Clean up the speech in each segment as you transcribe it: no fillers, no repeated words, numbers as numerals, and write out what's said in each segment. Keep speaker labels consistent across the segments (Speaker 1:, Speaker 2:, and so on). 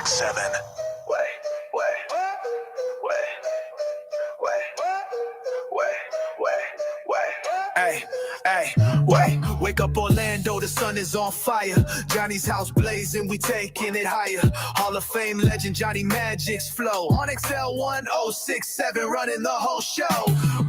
Speaker 1: 1067. Wake up Orlando, the sun is on fire. Johnny's house blazing, we taking it higher. Hall of Fame legend Johnny Magic's flow. On XL 1067, running the whole show.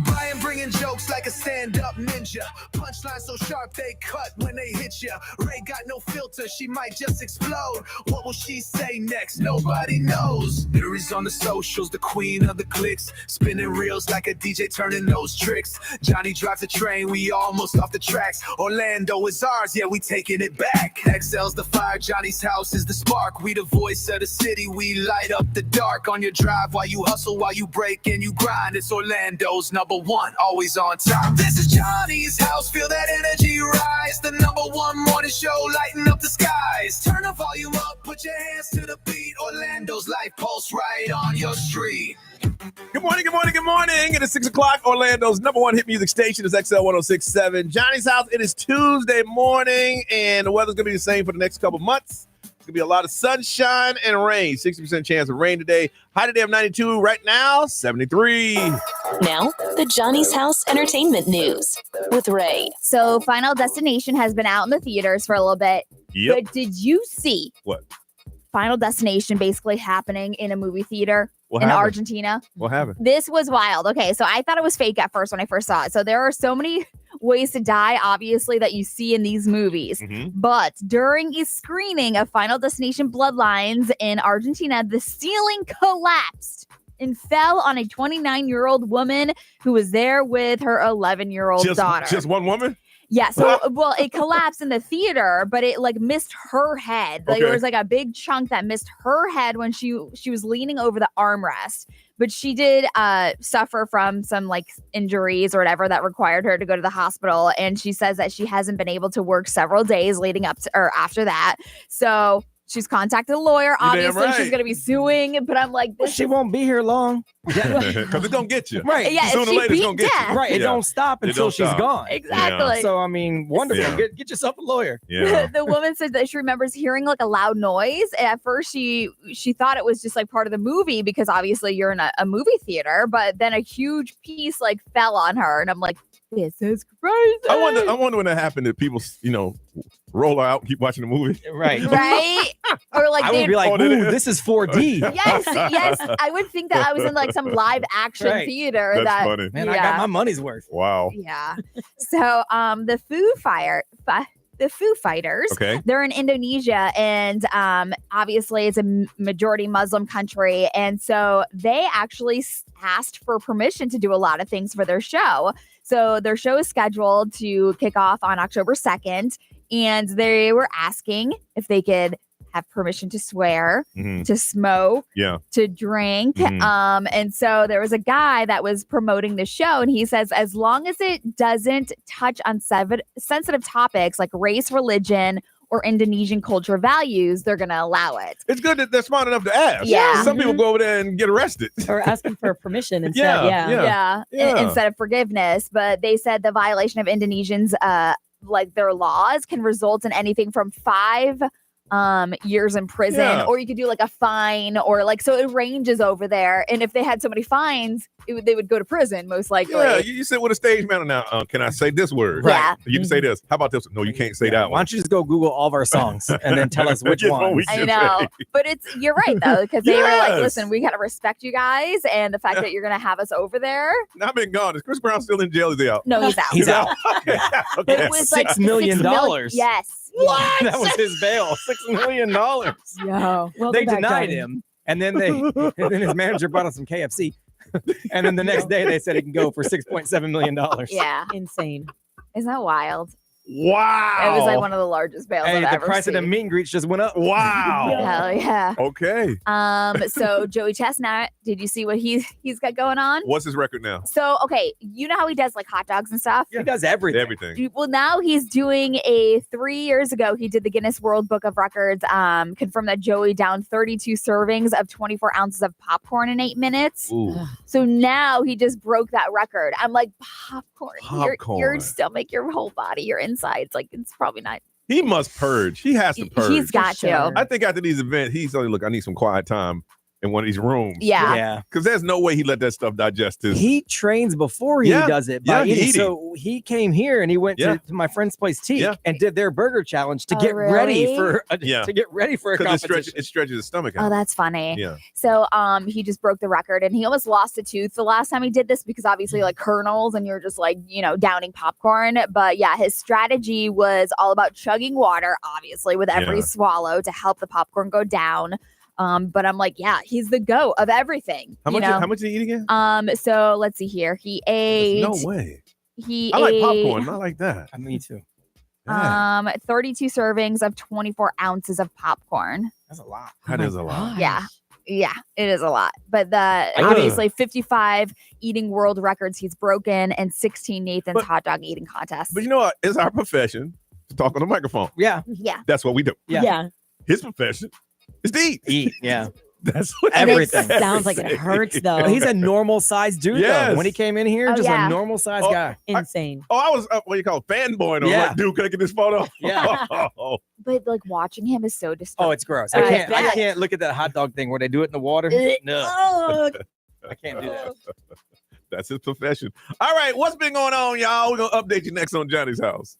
Speaker 1: Brian bringing jokes like a stand-up ninja. Punchline so sharp they cut when they hit ya. Ray got no filter, she might just explode. What will she say next? Nobody knows. Theories on the socials, the queen of the clicks. Spinning reels like a DJ turning those tricks. Johnny drives a train, we almost off the tracks. Orlando is ours, yeah, we taking it back. XL's the fire, Johnny's house is the spark. We the voice of the city, we light up the dark. On your drive while you hustle, while you break and you grind. It's Orlando's #1, always on top. This is Johnny's house, feel that energy rise. The #1 morning show, lighting up the skies. Turn the volume up, put your hands to the beat. Orlando's life pulse right on your street.
Speaker 2: Good morning. It is 6 o'clock. Orlando's #1 hit music station is XL 1067. Johnny's house. It is Tuesday morning, and the weather's going to be the same for the next couple months. It's going to be a lot of sunshine and rain. 60% chance of rain today. High today of 92. Right now, 73.
Speaker 3: Now, the Johnny's House Entertainment News with Ray.
Speaker 4: So Final Destination has been out in the theaters for a little bit.
Speaker 2: Yep.
Speaker 4: But did you see
Speaker 2: What?
Speaker 4: Final Destination basically happening in a movie theater
Speaker 2: What
Speaker 4: in
Speaker 2: happened?
Speaker 4: Argentina?
Speaker 2: What happened?
Speaker 4: This was wild. Okay, so I thought it was fake at first when I first saw it. So there are so many ways to die, obviously, that you see in these movies.
Speaker 2: Mm-hmm.
Speaker 4: But during a screening of Final Destination Bloodlines in Argentina, the ceiling collapsed and fell on a 29-year-old woman who was there with her 11-year-old daughter.
Speaker 2: Just one woman?
Speaker 4: Yeah, so well, it collapsed in the theater, but it like missed her head. Like there was like a big chunk that missed her head when she was leaning over the armrest. But she did suffer from some like injuries or whatever that required her to go to the hospital. And she says that she hasn't been able to work several days leading up to or after that. So she's contacted a lawyer. Obviously, she's going to be suing. But I'm like,
Speaker 5: she won't be here long.
Speaker 2: Because it's going to get you.
Speaker 5: Right.
Speaker 4: Yeah,
Speaker 2: Sooner or later, it's going to get you.
Speaker 5: Right. It don't stop until she's gone.
Speaker 4: Exactly.
Speaker 5: Yeah. So, I mean, wonderful.
Speaker 2: Yeah.
Speaker 5: Get yourself a lawyer.
Speaker 2: Yeah.
Speaker 4: The woman said that she remembers hearing like a loud noise. At first, she thought it was just like part of the movie because obviously you're in a movie theater. But then a huge piece like fell on her. And I'm like, this is crazy.
Speaker 2: I wonder when that happened that people, roll out and keep watching the movie.
Speaker 5: Right.
Speaker 4: Right? Or like
Speaker 5: I would be like, ooh, this is 4D.
Speaker 4: Yes. I would think that I was in like some live action theater.
Speaker 2: That's funny.
Speaker 5: Man, I got my money's worth.
Speaker 2: Wow.
Speaker 4: Yeah. So the Foo Fighters, they're in Indonesia, and obviously it's a majority Muslim country. And so they actually asked for permission to do a lot of things for their show. So their show is scheduled to kick off on October 2nd. And they were asking if they could have permission to swear, to smoke, to drink. And so there was a guy that was promoting the show, and he says, as long as it doesn't touch on sensitive topics like race, religion, or Indonesian culture values, they're going to allow it.
Speaker 2: It's good that they're smart enough to ask.
Speaker 4: Yeah.
Speaker 2: Some people go over there and get arrested.
Speaker 6: Or asking for permission instead.
Speaker 2: Yeah.
Speaker 4: Instead of forgiveness. But they said the violation of Indonesians, like their laws, can result in anything from 5 years in prison, or you could do like a fine, or like, so it ranges over there. And if they had so many fines, they would go to prison most likely.
Speaker 2: Yeah, you sit with a stage manager now. Can I say this word?
Speaker 4: Yeah.
Speaker 2: You can say this. How about this? No, you can't say that one.
Speaker 5: Why don't you just go Google all of our songs and then tell us which ones?
Speaker 4: I know. But you're right though, because they were like, listen, we got to respect you guys, and the fact that you're going to have us over there.
Speaker 2: Now I've been gone. Is Chris Brown still in jail? Is he out?
Speaker 4: No, he's out.
Speaker 5: He's out.
Speaker 4: But it was like
Speaker 5: $6 million.
Speaker 4: Yes.
Speaker 5: What? That was his bail. $6 million.
Speaker 4: Yo.
Speaker 5: They denied him, and then his manager brought him some KFC. And then the next day they said he can go for $6.7 million.
Speaker 4: Yeah.
Speaker 6: Insane.
Speaker 4: Isn't that wild?
Speaker 2: Wow.
Speaker 4: It was like one of the largest bails I've ever
Speaker 5: the price
Speaker 4: seen.
Speaker 5: of the meet and greets just went up.
Speaker 2: Wow.
Speaker 4: Hell yeah.
Speaker 2: Okay.
Speaker 4: So Joey Chestnut, did you see what he's got going on?
Speaker 2: What's his record now?
Speaker 4: So, okay, you know how he does like hot dogs and stuff?
Speaker 5: He does everything.
Speaker 2: Everything.
Speaker 4: Well, now he's doing 3 years ago, he did the Guinness World Book of Records, confirmed that Joey downed 32 servings of 24 ounces of popcorn in 8 minutes.
Speaker 2: Ooh.
Speaker 4: So now he just broke that record. I'm like, popcorn. Your
Speaker 2: Popcorn.
Speaker 4: stomach, your whole body, your insides, like it's probably not
Speaker 2: He must purge. He has to purge.
Speaker 4: He's got to.
Speaker 2: I think after these events, he's only look. I need some quiet time in one of these rooms.
Speaker 4: Yeah.
Speaker 2: Because there's no way he let that stuff digest his.
Speaker 5: He trains before he does it. By eating. So he came here and he went to my friend's place, Teak, and did their burger challenge to get ready for a competition.
Speaker 2: It stretches his stomach out.
Speaker 4: Oh, that's funny.
Speaker 2: Yeah.
Speaker 4: So he just broke the record and he almost lost a tooth the last time he did this because obviously like kernels and you're just like, downing popcorn. But yeah, his strategy was all about chugging water, obviously, with every swallow to help the popcorn go down. But I'm like, yeah, he's the GOAT of everything.
Speaker 2: How much did he eat again?
Speaker 4: So let's see here. He ate.
Speaker 2: No way.
Speaker 4: I
Speaker 2: like popcorn. Not like that.
Speaker 5: Me too.
Speaker 4: 32 servings of 24 ounces of popcorn.
Speaker 5: That's a lot.
Speaker 2: That is a lot.
Speaker 4: Yeah, it is a lot. But obviously 55 eating world records he's broken and 16 Nathan's hot dog eating contests.
Speaker 2: But you know what? It's our profession to talk on the microphone.
Speaker 5: Yeah.
Speaker 2: That's what we do.
Speaker 6: Yeah.
Speaker 2: His profession is to eat.
Speaker 5: Yeah.
Speaker 2: That's what
Speaker 5: everything
Speaker 6: sounds like it hurts though.
Speaker 5: He's a normal sized dude though. When he came in here, a normal sized guy.
Speaker 6: Insane.
Speaker 2: I was what do you call it, fanboying on like, dude, can I get this photo?
Speaker 5: Yeah.
Speaker 4: But like watching him is so disturbing.
Speaker 5: Oh, it's gross. I can't look at that hot dog thing where they do it in the water. No. I can't do that.
Speaker 2: That's his profession. All right, what's been going on, y'all? We're gonna update you next on Johnny's House.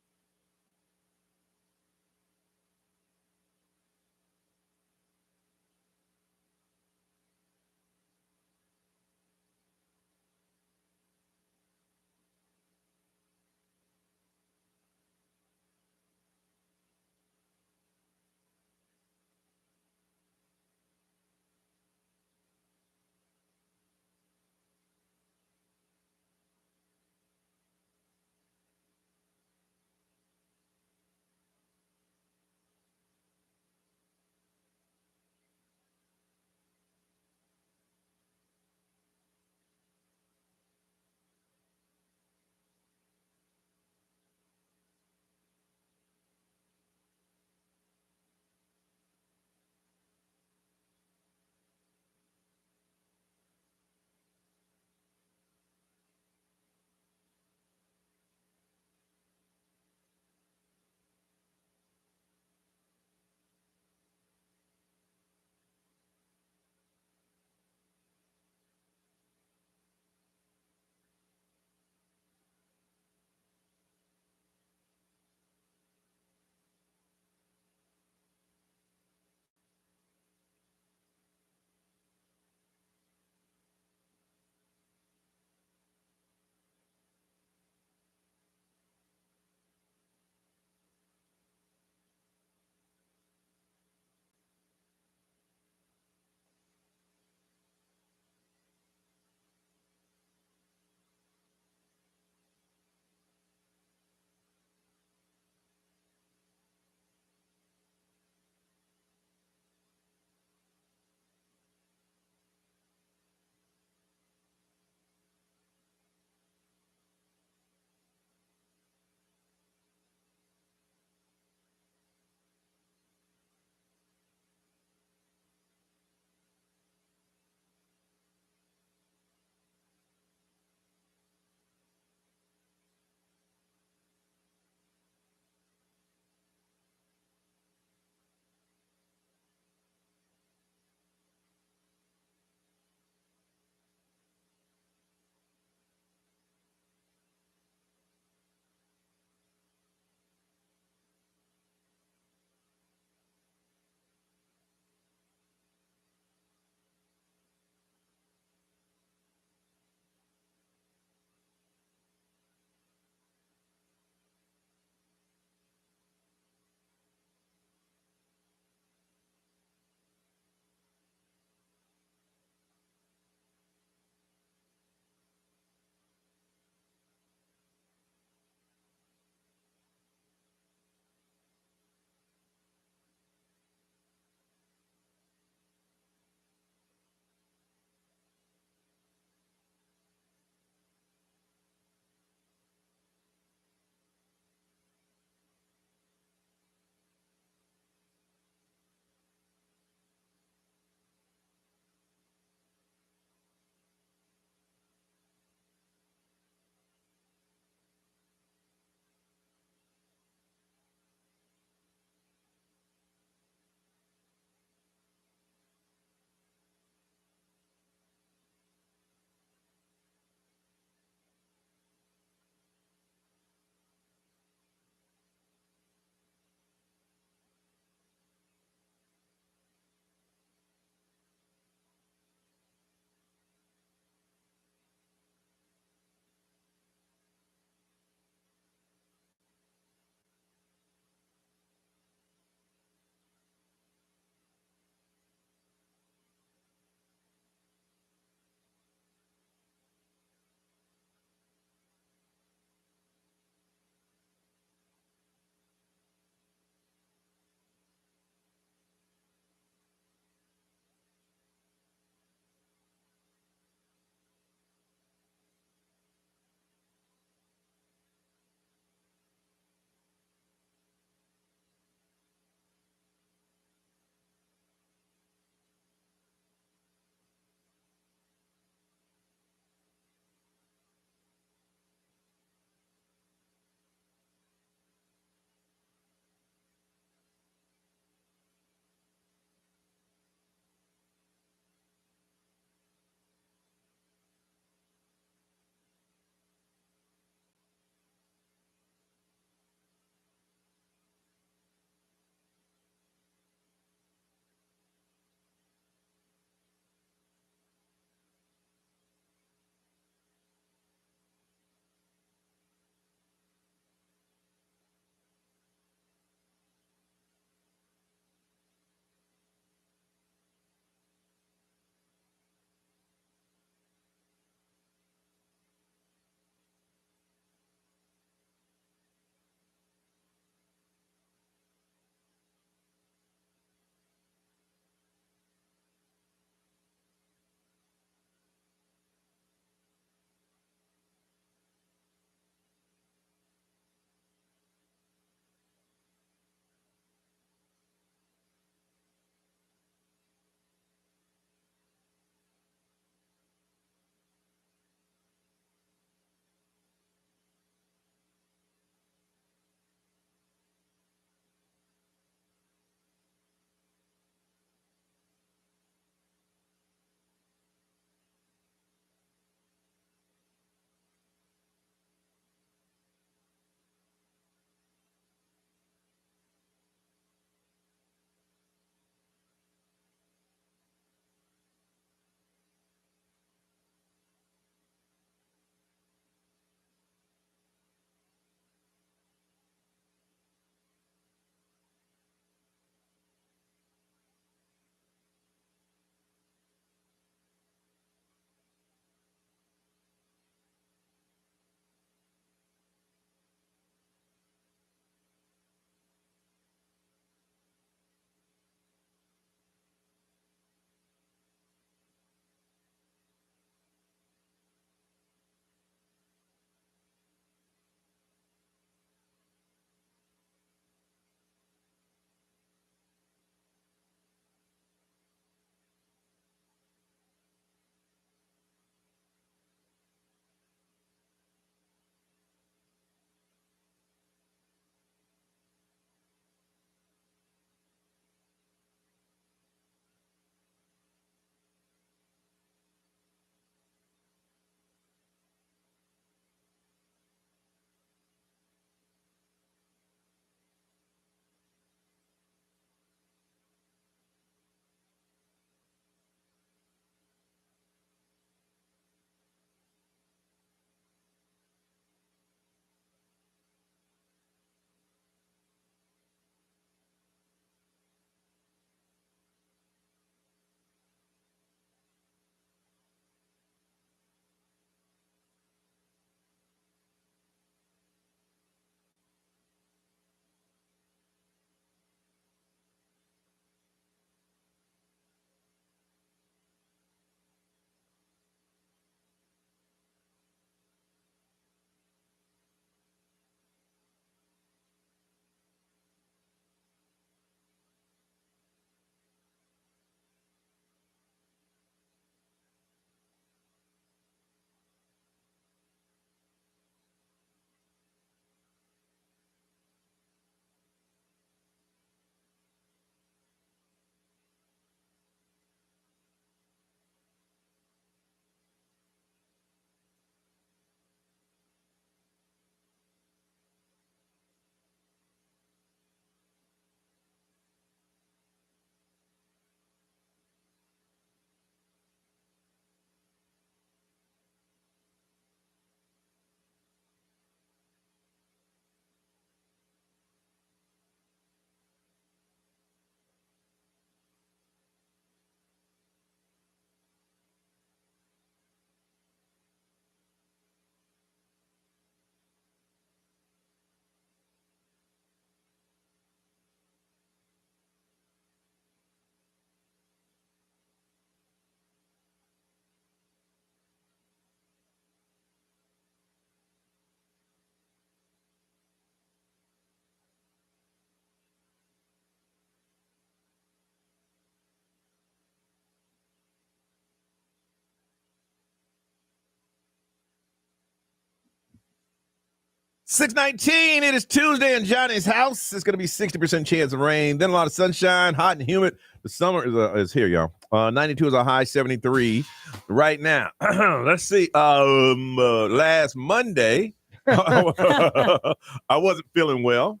Speaker 2: 6:19. It is Tuesday in Johnny's house. It's going to be 60% chance of rain. Then a lot of sunshine, hot and humid. The summer is here, y'all. 92 is our high, 73 right now. Let's see. Last Monday, I wasn't feeling well.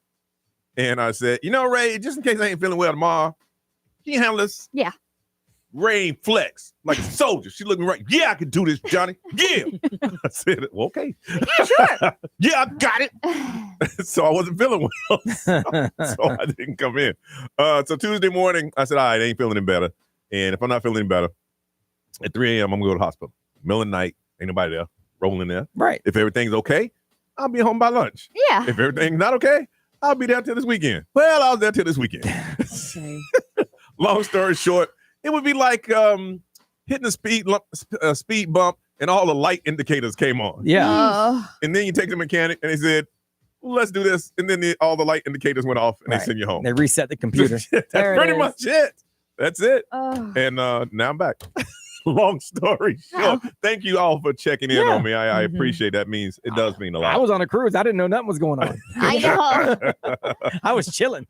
Speaker 2: And I said, Ray, just in case I ain't feeling well tomorrow, can you handle this?
Speaker 4: Yeah.
Speaker 2: Rain flex like a soldier. She looked me right. Yeah, I can do this, Johnny. Yeah. I said, well, okay.
Speaker 4: Yeah, sure.
Speaker 2: Yeah, I got it. So I wasn't feeling well. So I didn't come in. So Tuesday morning, I said, all right, I ain't feeling any better. And if I'm not feeling any better, at 3 a.m., I'm going to go to the hospital. Middle of the night, ain't nobody there, rolling there.
Speaker 5: Right.
Speaker 2: If everything's okay, I'll be home by lunch.
Speaker 4: Yeah.
Speaker 2: If everything's not okay, I'll be there till this weekend. Well, I was there till this weekend.
Speaker 6: Okay.
Speaker 2: Long story short, it would be like hitting a speed bump and all the light indicators came on.
Speaker 5: Yeah.
Speaker 2: And then you take the mechanic and they said, well, let's do this. And then all the light indicators went off and they send you home.
Speaker 5: They reset the computer.
Speaker 2: That's pretty much it. That's it.
Speaker 4: Oh.
Speaker 2: And now I'm back. Long story short, thank you all for checking in on me. I appreciate that. It does mean a lot.
Speaker 5: I was on a cruise. I didn't know nothing was going on.
Speaker 4: I know.
Speaker 5: I was chilling.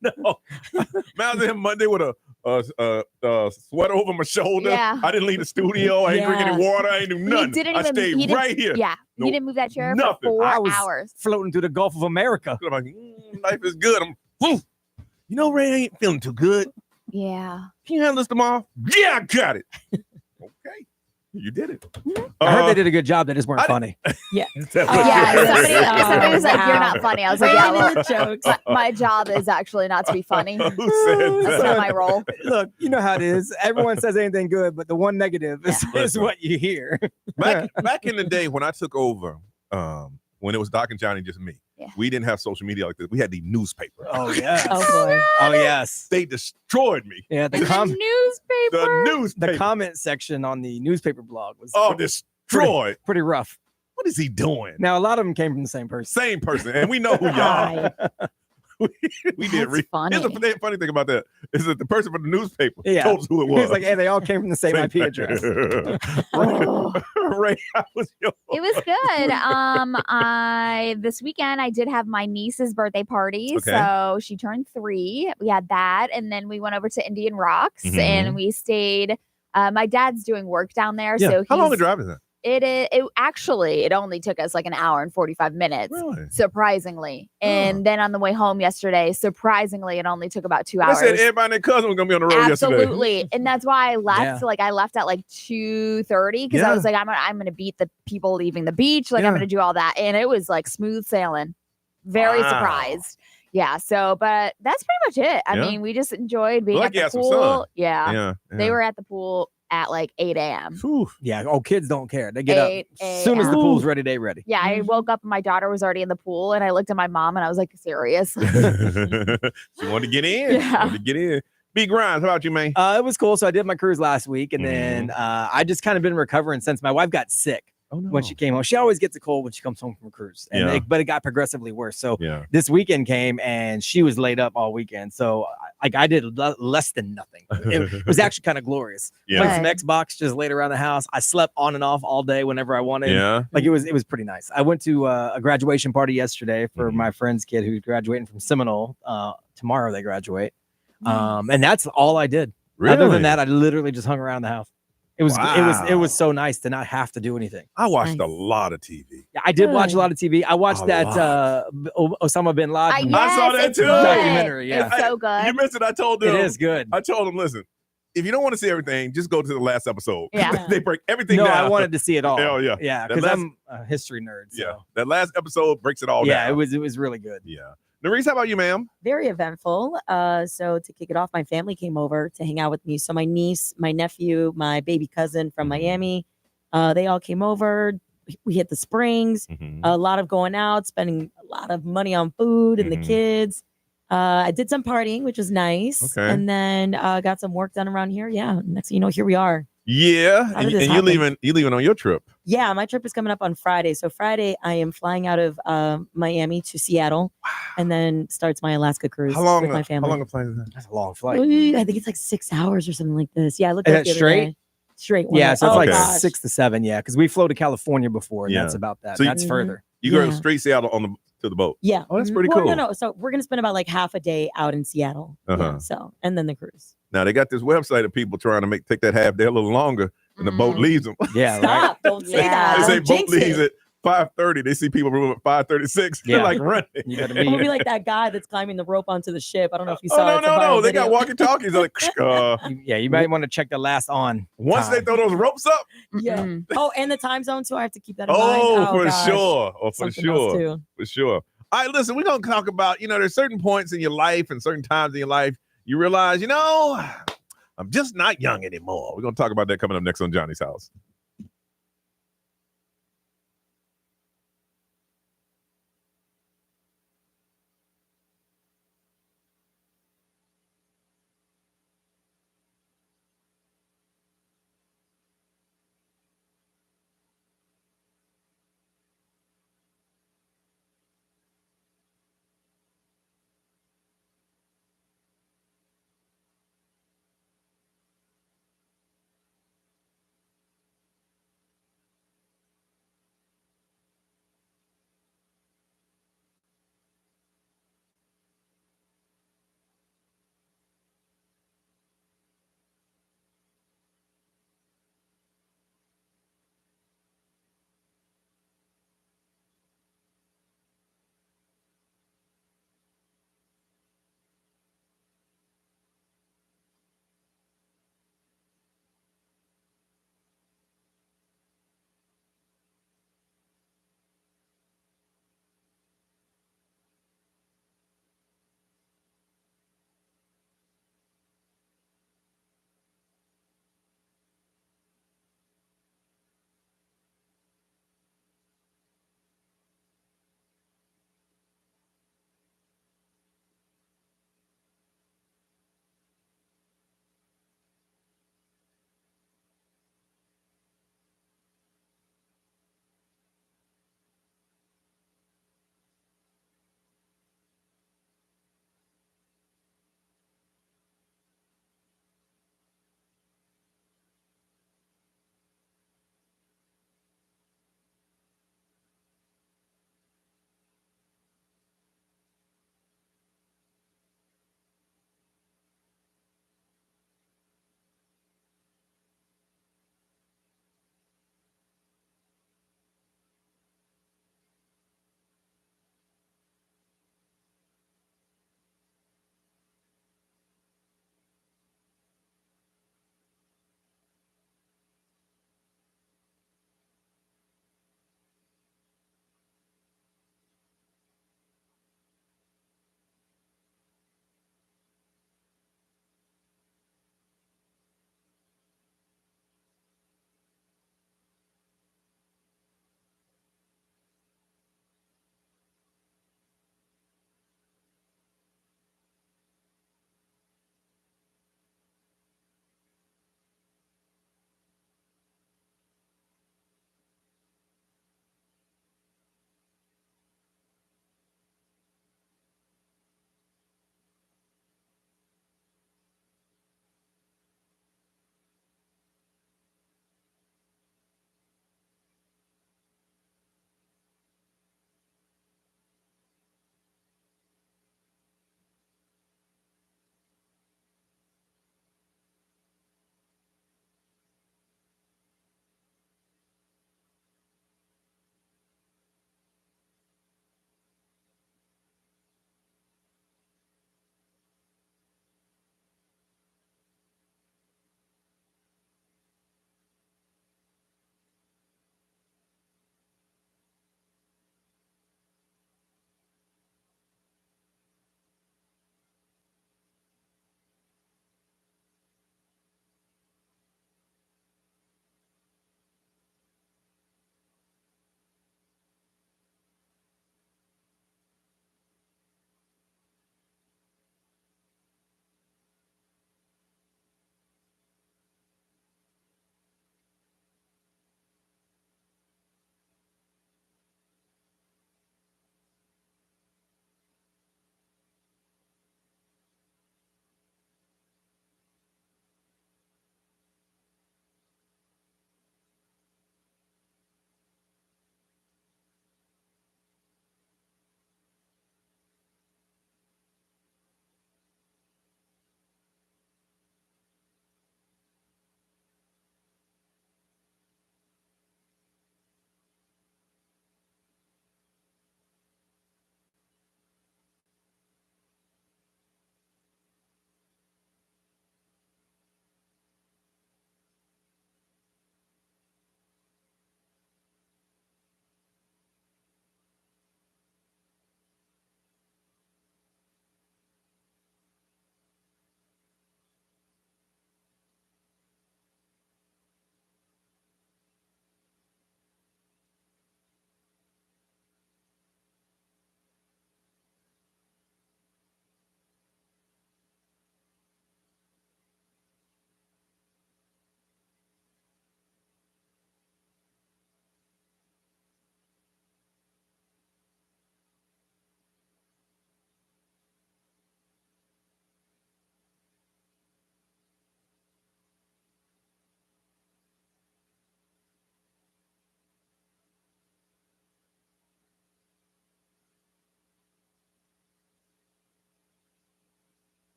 Speaker 2: No. Man, I was in Monday with a sweater over my shoulder.
Speaker 4: Yeah.
Speaker 2: I didn't leave the studio. I ain't drink any water. I ain't do nothing. I stayed right here.
Speaker 4: Yeah.
Speaker 2: Nope.
Speaker 4: You didn't move that chair
Speaker 2: Nothing.
Speaker 4: for 4
Speaker 5: I was
Speaker 4: hours.
Speaker 5: floating through the Gulf of America.
Speaker 2: I'm like, life is good. Ray, I ain't feeling too good.
Speaker 4: Yeah.
Speaker 2: Can you handle this tomorrow? Yeah, I got it. Okay. You did it.
Speaker 5: I heard they did a good job. They just weren't funny.
Speaker 6: Yeah.
Speaker 4: Somebody was like, you're not funny. I was like, yeah, well,
Speaker 6: jokes.
Speaker 4: my job is actually not to be funny.
Speaker 2: Who said
Speaker 4: That's not my role.
Speaker 5: Look, you know how it is. Everyone says anything good, but the one negative is what you hear.
Speaker 2: Back in the day when I took over, when it was Doc and Johnny, just me, we didn't have social media like this. We had the newspaper.
Speaker 5: Oh, yes.
Speaker 6: Oh, boy.
Speaker 5: Oh, yes.
Speaker 2: They destroyed me.
Speaker 5: Yeah,
Speaker 4: The newspaper.
Speaker 2: The newspaper.
Speaker 5: The comment section on the newspaper blog was
Speaker 2: destroyed.
Speaker 5: Pretty rough.
Speaker 2: What is he doing?
Speaker 5: Now, a lot of them came from the same person.
Speaker 2: Same person. And we know who y'all are. we did.
Speaker 4: Funny.
Speaker 2: Here's the funny thing about that is that the person from the newspaper told us who it was.
Speaker 5: He was like, hey, they all came from the same IP address.
Speaker 2: Ray, how was your?
Speaker 4: It was good. This weekend I did have my niece's birthday party.
Speaker 2: Okay.
Speaker 4: So she turned 3. We had that. And then we went over to Indian Rocks and we stayed. My dad's doing work down there.
Speaker 2: Yeah.
Speaker 4: So
Speaker 2: how long a drive is that?
Speaker 4: It only took us like an hour and 45 minutes, surprisingly. And then on the way home yesterday, surprisingly, it only took about 2 hours.
Speaker 2: They said everybody and their cousin was going to be on the road yesterday.
Speaker 4: Absolutely. And that's why I left. Yeah. Like I left at like 2:30 because I was like, I'm going to beat the people leaving the beach. Like I'm going to do all that. And it was like smooth sailing. Very surprised. Yeah. So, but that's pretty much it. I mean, we just enjoyed being at the pool. Yeah. They were at the pool at like 8 a.m.
Speaker 5: Yeah. Oh, kids don't care. They get up as soon as the pool's ready. They ready.
Speaker 4: Yeah. I woke up and my daughter was already in the pool, and I looked at my mom and I was like, serious?
Speaker 2: She wanted to get in. Yeah. Wanted to get in. B Grimes, how about you, man?
Speaker 5: It was cool. So I did my cruise last week, and then I just kind of been recovering since my wife got sick. Oh, no. When she came home. She always gets a cold when she comes home from a cruise. And but it got progressively worse. So this weekend came and she was laid up all weekend. So I did less than nothing. It was actually kind of glorious. Played some Xbox, just laid around the house. I slept on and off all day whenever I wanted. Yeah. Like it was pretty nice. I went to a graduation party yesterday for my friend's kid who's graduating from Seminole. Tomorrow they graduate. And that's all I did. Really? Other than that, I literally just hung around the house. It was so nice to not have to do anything.
Speaker 2: I watched a lot of TV.
Speaker 5: Yeah, I did watch a lot of TV. I watched Osama bin Laden.
Speaker 2: I saw that too.
Speaker 5: Documentary. Yeah,
Speaker 4: it's so good.
Speaker 2: You missed it. I told them
Speaker 5: it is good.
Speaker 2: I told them, listen, if you don't want to see everything, just go to the last episode.
Speaker 4: Yeah,
Speaker 2: they break everything down.
Speaker 5: I wanted to see it all.
Speaker 2: Oh yeah,
Speaker 5: yeah, because I'm a history nerd. So.
Speaker 2: Yeah, that last episode breaks it all down.
Speaker 5: Yeah, it was really good.
Speaker 2: Yeah. Nerese, how about you, ma'am?
Speaker 6: Very eventful. So to kick it off, my family came over to hang out with me. So my niece, my nephew, my baby cousin from Miami, they all came over. We hit the springs, a lot of going out, spending a lot of money on food and the kids. I did some partying, which was nice. Okay. And then got some work done around here. Yeah. Next thing you know, here we are.
Speaker 2: Yeah. And you're leaving on your trip.
Speaker 6: Yeah, my trip is coming up on Friday. So Friday, I am flying out of Miami to Seattle, and then starts my Alaska cruise with my family.
Speaker 2: How long a flight is that?
Speaker 5: That's a long flight.
Speaker 6: I think it's like 6 hours or something like this. Yeah, I looked at it
Speaker 5: straight.
Speaker 6: Straight.
Speaker 5: Yeah, so it's like 6 to 7. Yeah, because we flew to California before, and that's about that. So that's further.
Speaker 2: You go to straight Seattle to the boat.
Speaker 6: Yeah.
Speaker 2: Oh, that's pretty cool.
Speaker 6: No. So we're gonna spend about like half a day out in Seattle. Yeah, so and then the cruise.
Speaker 2: Now they got this website of people trying to take that half day a little longer, and the boat leaves them.
Speaker 5: Yeah,
Speaker 6: Stop!
Speaker 5: right?
Speaker 6: Don't say that.
Speaker 2: They say
Speaker 6: Don't
Speaker 2: boat
Speaker 6: jinx
Speaker 2: leaves
Speaker 6: it.
Speaker 2: at 5:30. They see people at 5:36.
Speaker 5: Yeah.
Speaker 2: They're like running.
Speaker 5: You better
Speaker 6: I'm gonna
Speaker 5: be.
Speaker 6: be like that guy that's climbing the rope onto the ship. I don't know if you saw it.
Speaker 2: No. They got walkie-talkies. They're like,
Speaker 5: You might want to check the last on.
Speaker 2: once
Speaker 5: time.
Speaker 2: they throw those ropes up.
Speaker 6: Yeah. Oh, and the time zone too. I have to keep that in mind.
Speaker 2: Oh, for
Speaker 6: gosh.
Speaker 2: sure. Oh, for
Speaker 6: Something else,
Speaker 2: sure.
Speaker 6: too.
Speaker 2: For sure. All right, listen, we're going to talk about, there's certain points in your life and certain times in your life you realize, I'm just not young anymore. We're going to talk about that coming up next on Johnny's House.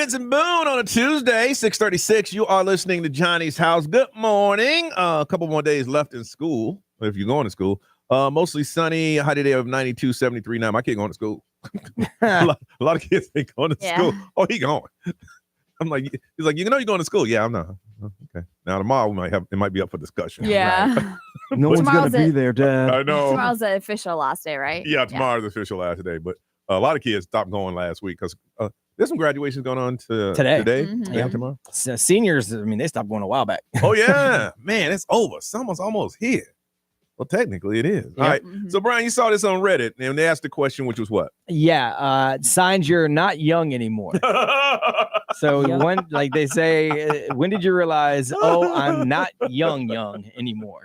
Speaker 2: Vincent Boone on a Tuesday, 6:36. You are listening to Johnny's House. Good morning. A couple more days left in school, if you're going to school. Mostly sunny, high today of 92, 73 now. My kid going to school. a lot of kids ain't going to school. Oh, he going. I'm like, he's like, you're going to school. Yeah, I'm not. Okay. Now tomorrow it might be up for discussion.
Speaker 4: Yeah.
Speaker 5: Right. No one's going to be there, Dad.
Speaker 2: I know.
Speaker 4: Tomorrow's the official last day, right?
Speaker 2: Yeah, tomorrow's the official last day. But a lot of kids stopped going last week because there's some graduations going on today.
Speaker 4: Mm-hmm.
Speaker 2: Yeah, tomorrow.
Speaker 5: So seniors, I mean, they stopped going a while back.
Speaker 2: Oh, yeah. Man, it's over. Summer's almost here. Well, technically it is. All right.
Speaker 4: Mm-hmm.
Speaker 2: So, Brian, you saw this on Reddit, and they asked the question, which was what?
Speaker 5: Yeah. Signs you're not young anymore. So when, like they say, when did you realize, I'm not young anymore?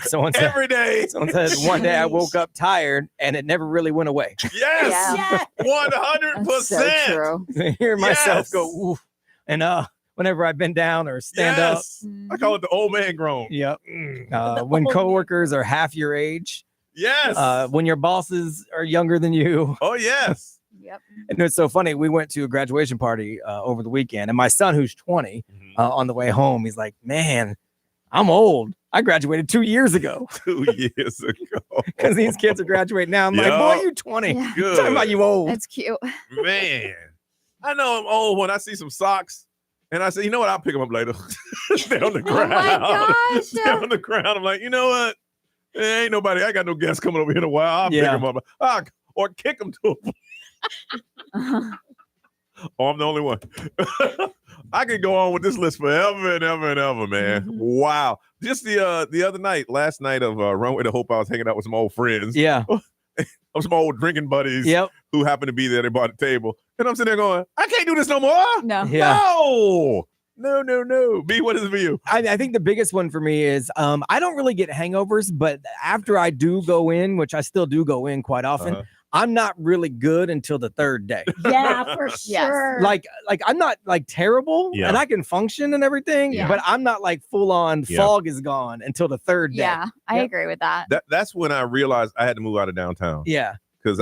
Speaker 5: Someone said,
Speaker 2: every day.
Speaker 5: Someone said, one day I woke up tired and it never really went away.
Speaker 2: Yes. 100%.
Speaker 4: So true.
Speaker 5: I hear myself go, oof. And whenever I bend down or stand up.
Speaker 2: I call it the old man groan.
Speaker 5: Yep. When coworkers are half your age.
Speaker 2: Yes.
Speaker 5: When your bosses are younger than you.
Speaker 2: Oh, yes.
Speaker 4: Yep.
Speaker 5: And it's so funny. We went to a graduation party over the weekend, and my son, who's 20, on the way home, he's like, man, I'm old. I graduated 2 years ago.
Speaker 2: 2 years ago.
Speaker 5: Because these kids are graduating now. I'm like, boy, you're 20.
Speaker 4: Yeah.
Speaker 2: Good.
Speaker 5: Talking about you old.
Speaker 4: That's cute.
Speaker 2: Man, I know I'm old when I see some socks. And I said, you know what? I'll pick them up later. Stay on the ground.
Speaker 4: Oh my gosh.
Speaker 2: Stay on the ground. I'm like, you know what? There ain't nobody. I got no guests coming over here in a while. I'll pick them up. Or kick them to a Oh, I'm the only one. I could go on with this list forever and ever and ever, man. Mm-hmm. Wow. Just the other night, last night of Runway to Hope, I was hanging out with some old friends.
Speaker 5: Yeah.
Speaker 2: Of some old drinking buddies who happened to be there. They bought a table. And I'm sitting there going, I can't do this no more.
Speaker 4: No.
Speaker 5: Yeah.
Speaker 2: No. B, what is it for you?
Speaker 5: I think the biggest one for me is I don't really get hangovers, but after I do go in, which I still do go in quite often, I'm not really good until the third day.
Speaker 6: Yeah, for sure.
Speaker 5: Like I'm not like terrible and I can function and everything, but I'm not like full on fog is gone until the third day.
Speaker 4: Yeah, I agree with that.
Speaker 2: That's when I realized I had to move out of downtown.
Speaker 5: Yeah.
Speaker 2: Because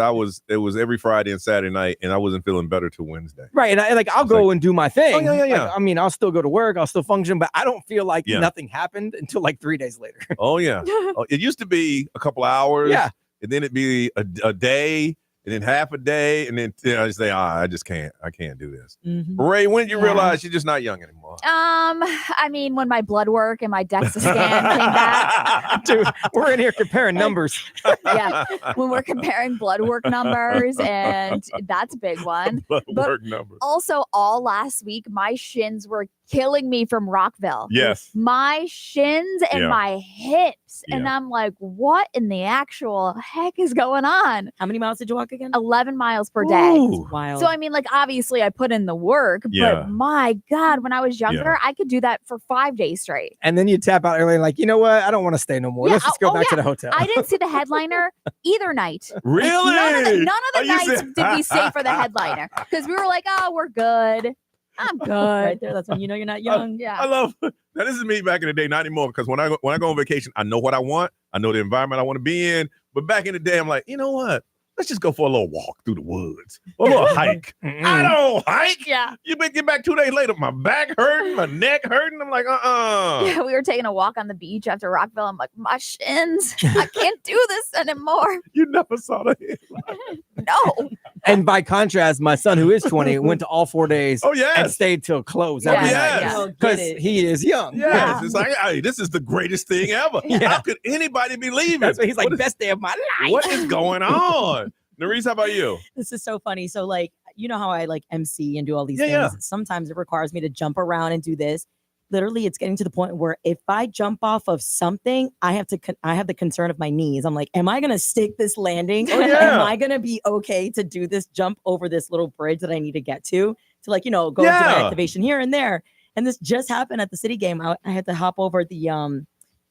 Speaker 2: it was every Friday and Saturday night, and I wasn't feeling better till Wednesday.
Speaker 5: Right, and I'll go and do my thing.
Speaker 2: Oh, yeah.
Speaker 5: Like, I mean, I'll still go to work, I'll still function, but I don't feel like nothing happened until like 3 days later.
Speaker 2: Oh, yeah. It used to be a couple hours.
Speaker 5: Yeah.
Speaker 2: And then it'd be a day, and then half a day, and then I just say, I just can't. I can't do this. Mm-hmm. Ray, when did you realize you're just not young anymore?
Speaker 4: I mean, when my blood work and my DEXA scan came back.
Speaker 5: Dude, we're in here comparing numbers.
Speaker 4: Yeah, when we're comparing blood work numbers, and that's a big one.
Speaker 2: Blood work numbers.
Speaker 4: Also, all last week, my shins were killing me from Rockville.
Speaker 2: Yes.
Speaker 4: My shins and my hips. And I'm like, what in the actual heck is going on?
Speaker 6: How many miles did you walk again?
Speaker 4: 11 miles per day.
Speaker 6: That's wild.
Speaker 4: So, I mean, like, obviously I put in the work, but my God, when I was younger, I could do that for 5 days straight.
Speaker 5: And then you tap out early and like, you know what? I don't want to stay no more. Let's just go back to the hotel.
Speaker 4: I didn't see the headliner either night.
Speaker 2: Really?
Speaker 4: None of the nights did we stay for the headliner because we were like, oh, we're good. I'm good.
Speaker 6: Right there. That's when you know you're not young.
Speaker 2: I love now. This is me back in the day, not anymore. Because when I go on vacation, I know what I want. I know the environment I want to be in. But back in the day, I'm like, you know what? Let's just go for a little walk through the woods, or a little hike. I don't hike.
Speaker 4: Yeah.
Speaker 2: You get back 2 days later, my back hurting, my neck hurting. I'm like,
Speaker 4: Yeah, we were taking a walk on the beach after Rockville. I'm like, my shins. I can't do this anymore.
Speaker 2: You never saw the headline.
Speaker 4: No.
Speaker 5: And by contrast, my son, who is 20, went to all 4 days and stayed till close every night because he is young.
Speaker 2: Yes. It's like, hey, this is the greatest thing ever. How could anybody believe it?
Speaker 5: That's what he's like, best day of my life.
Speaker 2: What is going on? Nerese, how about you?
Speaker 6: This is so funny. So, like, you know how I like MC and do all these things? Yeah. Sometimes it requires me to jump around and do this. Literally, it's getting to the point where if I jump off of something, I have the concern of my knees. I'm like, am I going to stick this landing? Am I going to be okay to do this jump over this little bridge that I need to get to like, you know, go into my activation here and there. And this just happened at the city game. I had to hop over the, it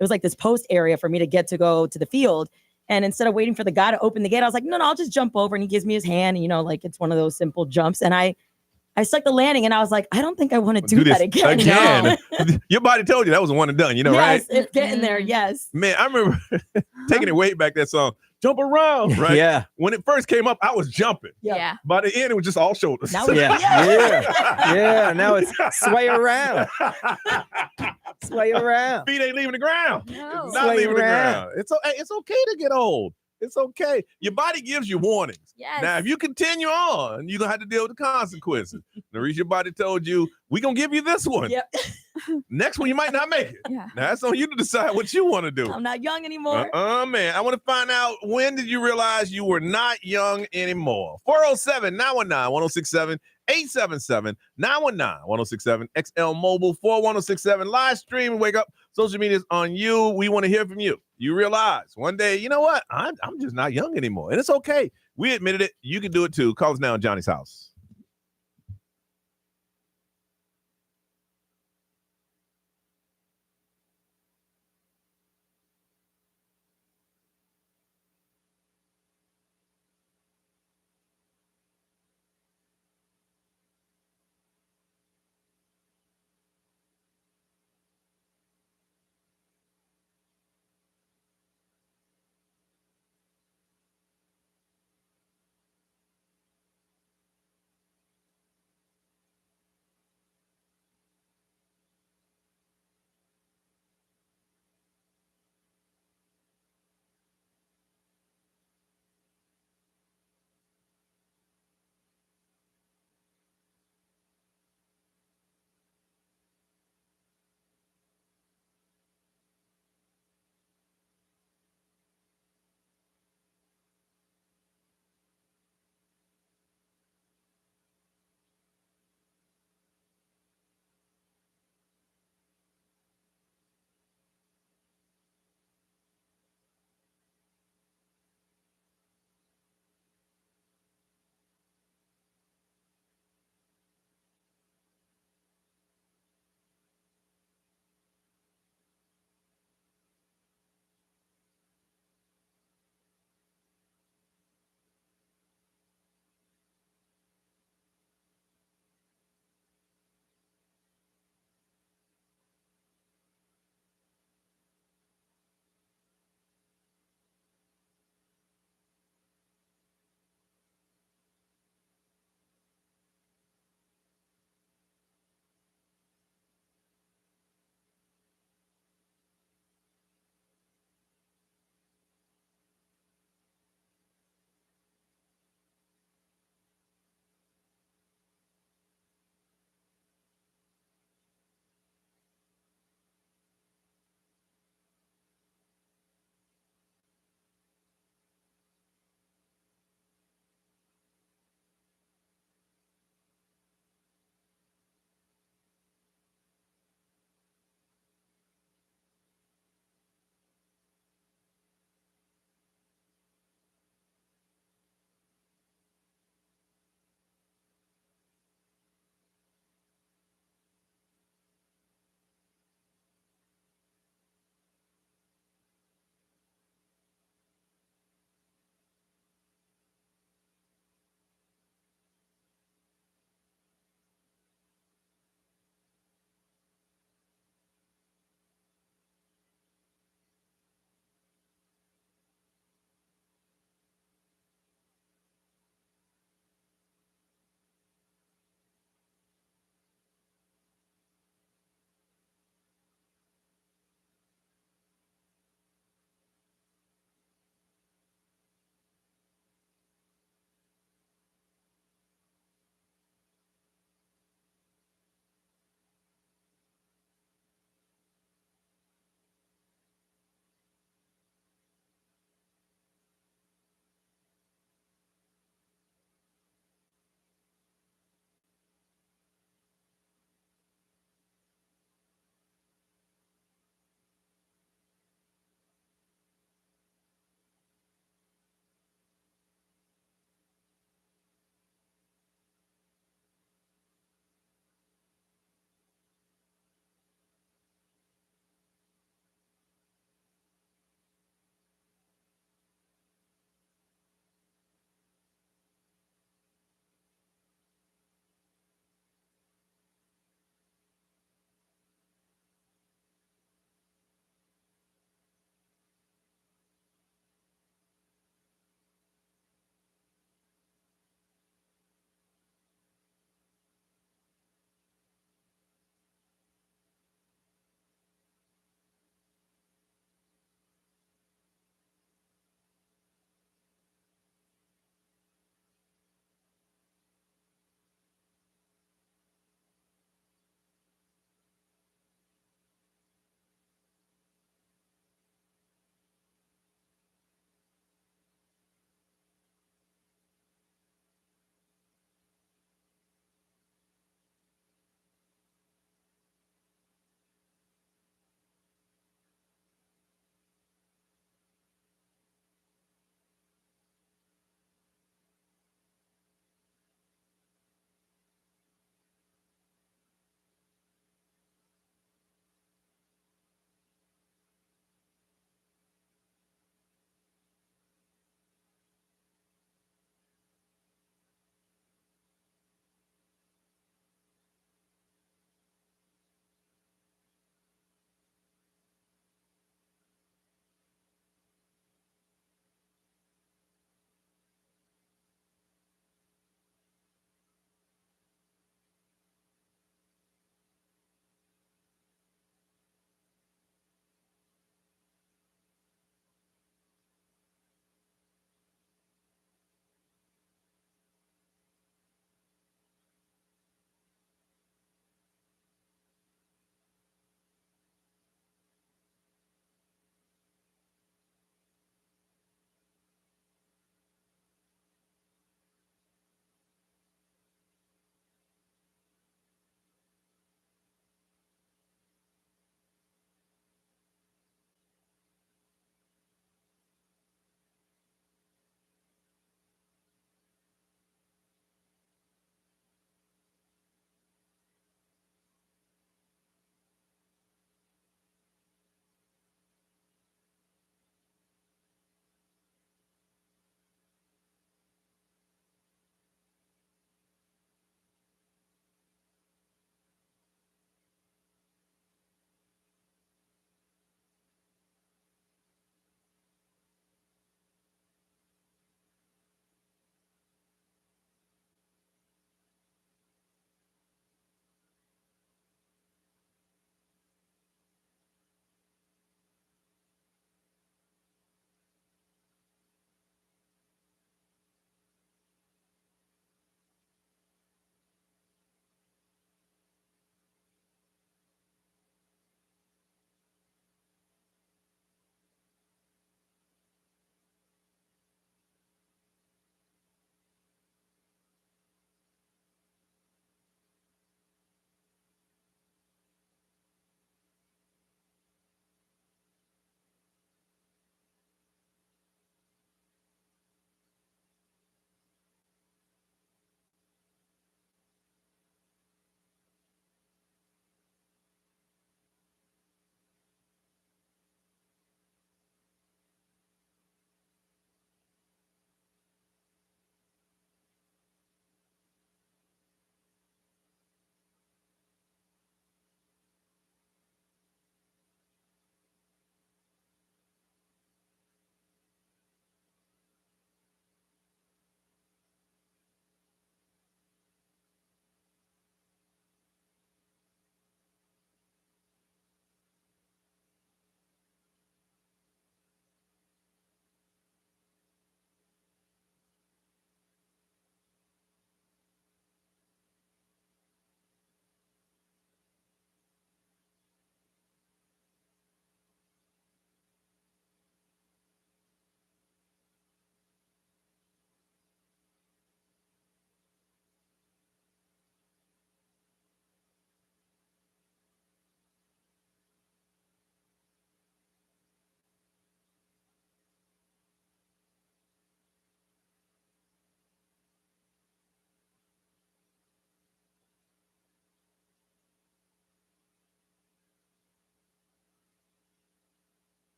Speaker 6: was like this post area for me to go to the field. And instead of waiting for the guy to open the gate, I was like, no, I'll just jump over. And he gives me his hand. And, you know, like it's one of those simple jumps. And I stuck the landing and I was like, I don't think I want to do that again.
Speaker 2: No. Your body told you that was a one and done, you know, right?
Speaker 6: Yes, it's getting there. Yes.
Speaker 2: Man, I remember taking it way back, that song. jump around, right?
Speaker 5: Yeah.
Speaker 2: When it first came up, I was jumping.
Speaker 4: Yeah.
Speaker 2: By the end, it was just all shoulders.
Speaker 6: Now
Speaker 5: Yeah. Now it's sway around. Sway around.
Speaker 2: Feet ain't leaving the ground.
Speaker 4: No.
Speaker 2: It's not
Speaker 5: Sway
Speaker 2: leaving
Speaker 5: around.
Speaker 2: the ground. It's okay to get old. It's okay. Your body gives you warnings.
Speaker 4: Yes.
Speaker 2: Now, if you continue on, you're going to have to deal with the consequences. The reason your body told you, we're going to give you this one.
Speaker 6: Yep.
Speaker 2: Next one, you might not make it.
Speaker 4: Yeah.
Speaker 2: Now, that's on you to decide what you want to do.
Speaker 6: I'm not young anymore.
Speaker 2: Man. I want to find out, when did you realize you were not young anymore? 407-919-1067, 877-919-1067, XL Mobile, 41067, live stream, wake up. Social media is on you. We want to hear from you. You realize one day, you know what? I'm just not young anymore. And it's okay. We admitted it. You can do it too. Call us now on Johnny's house.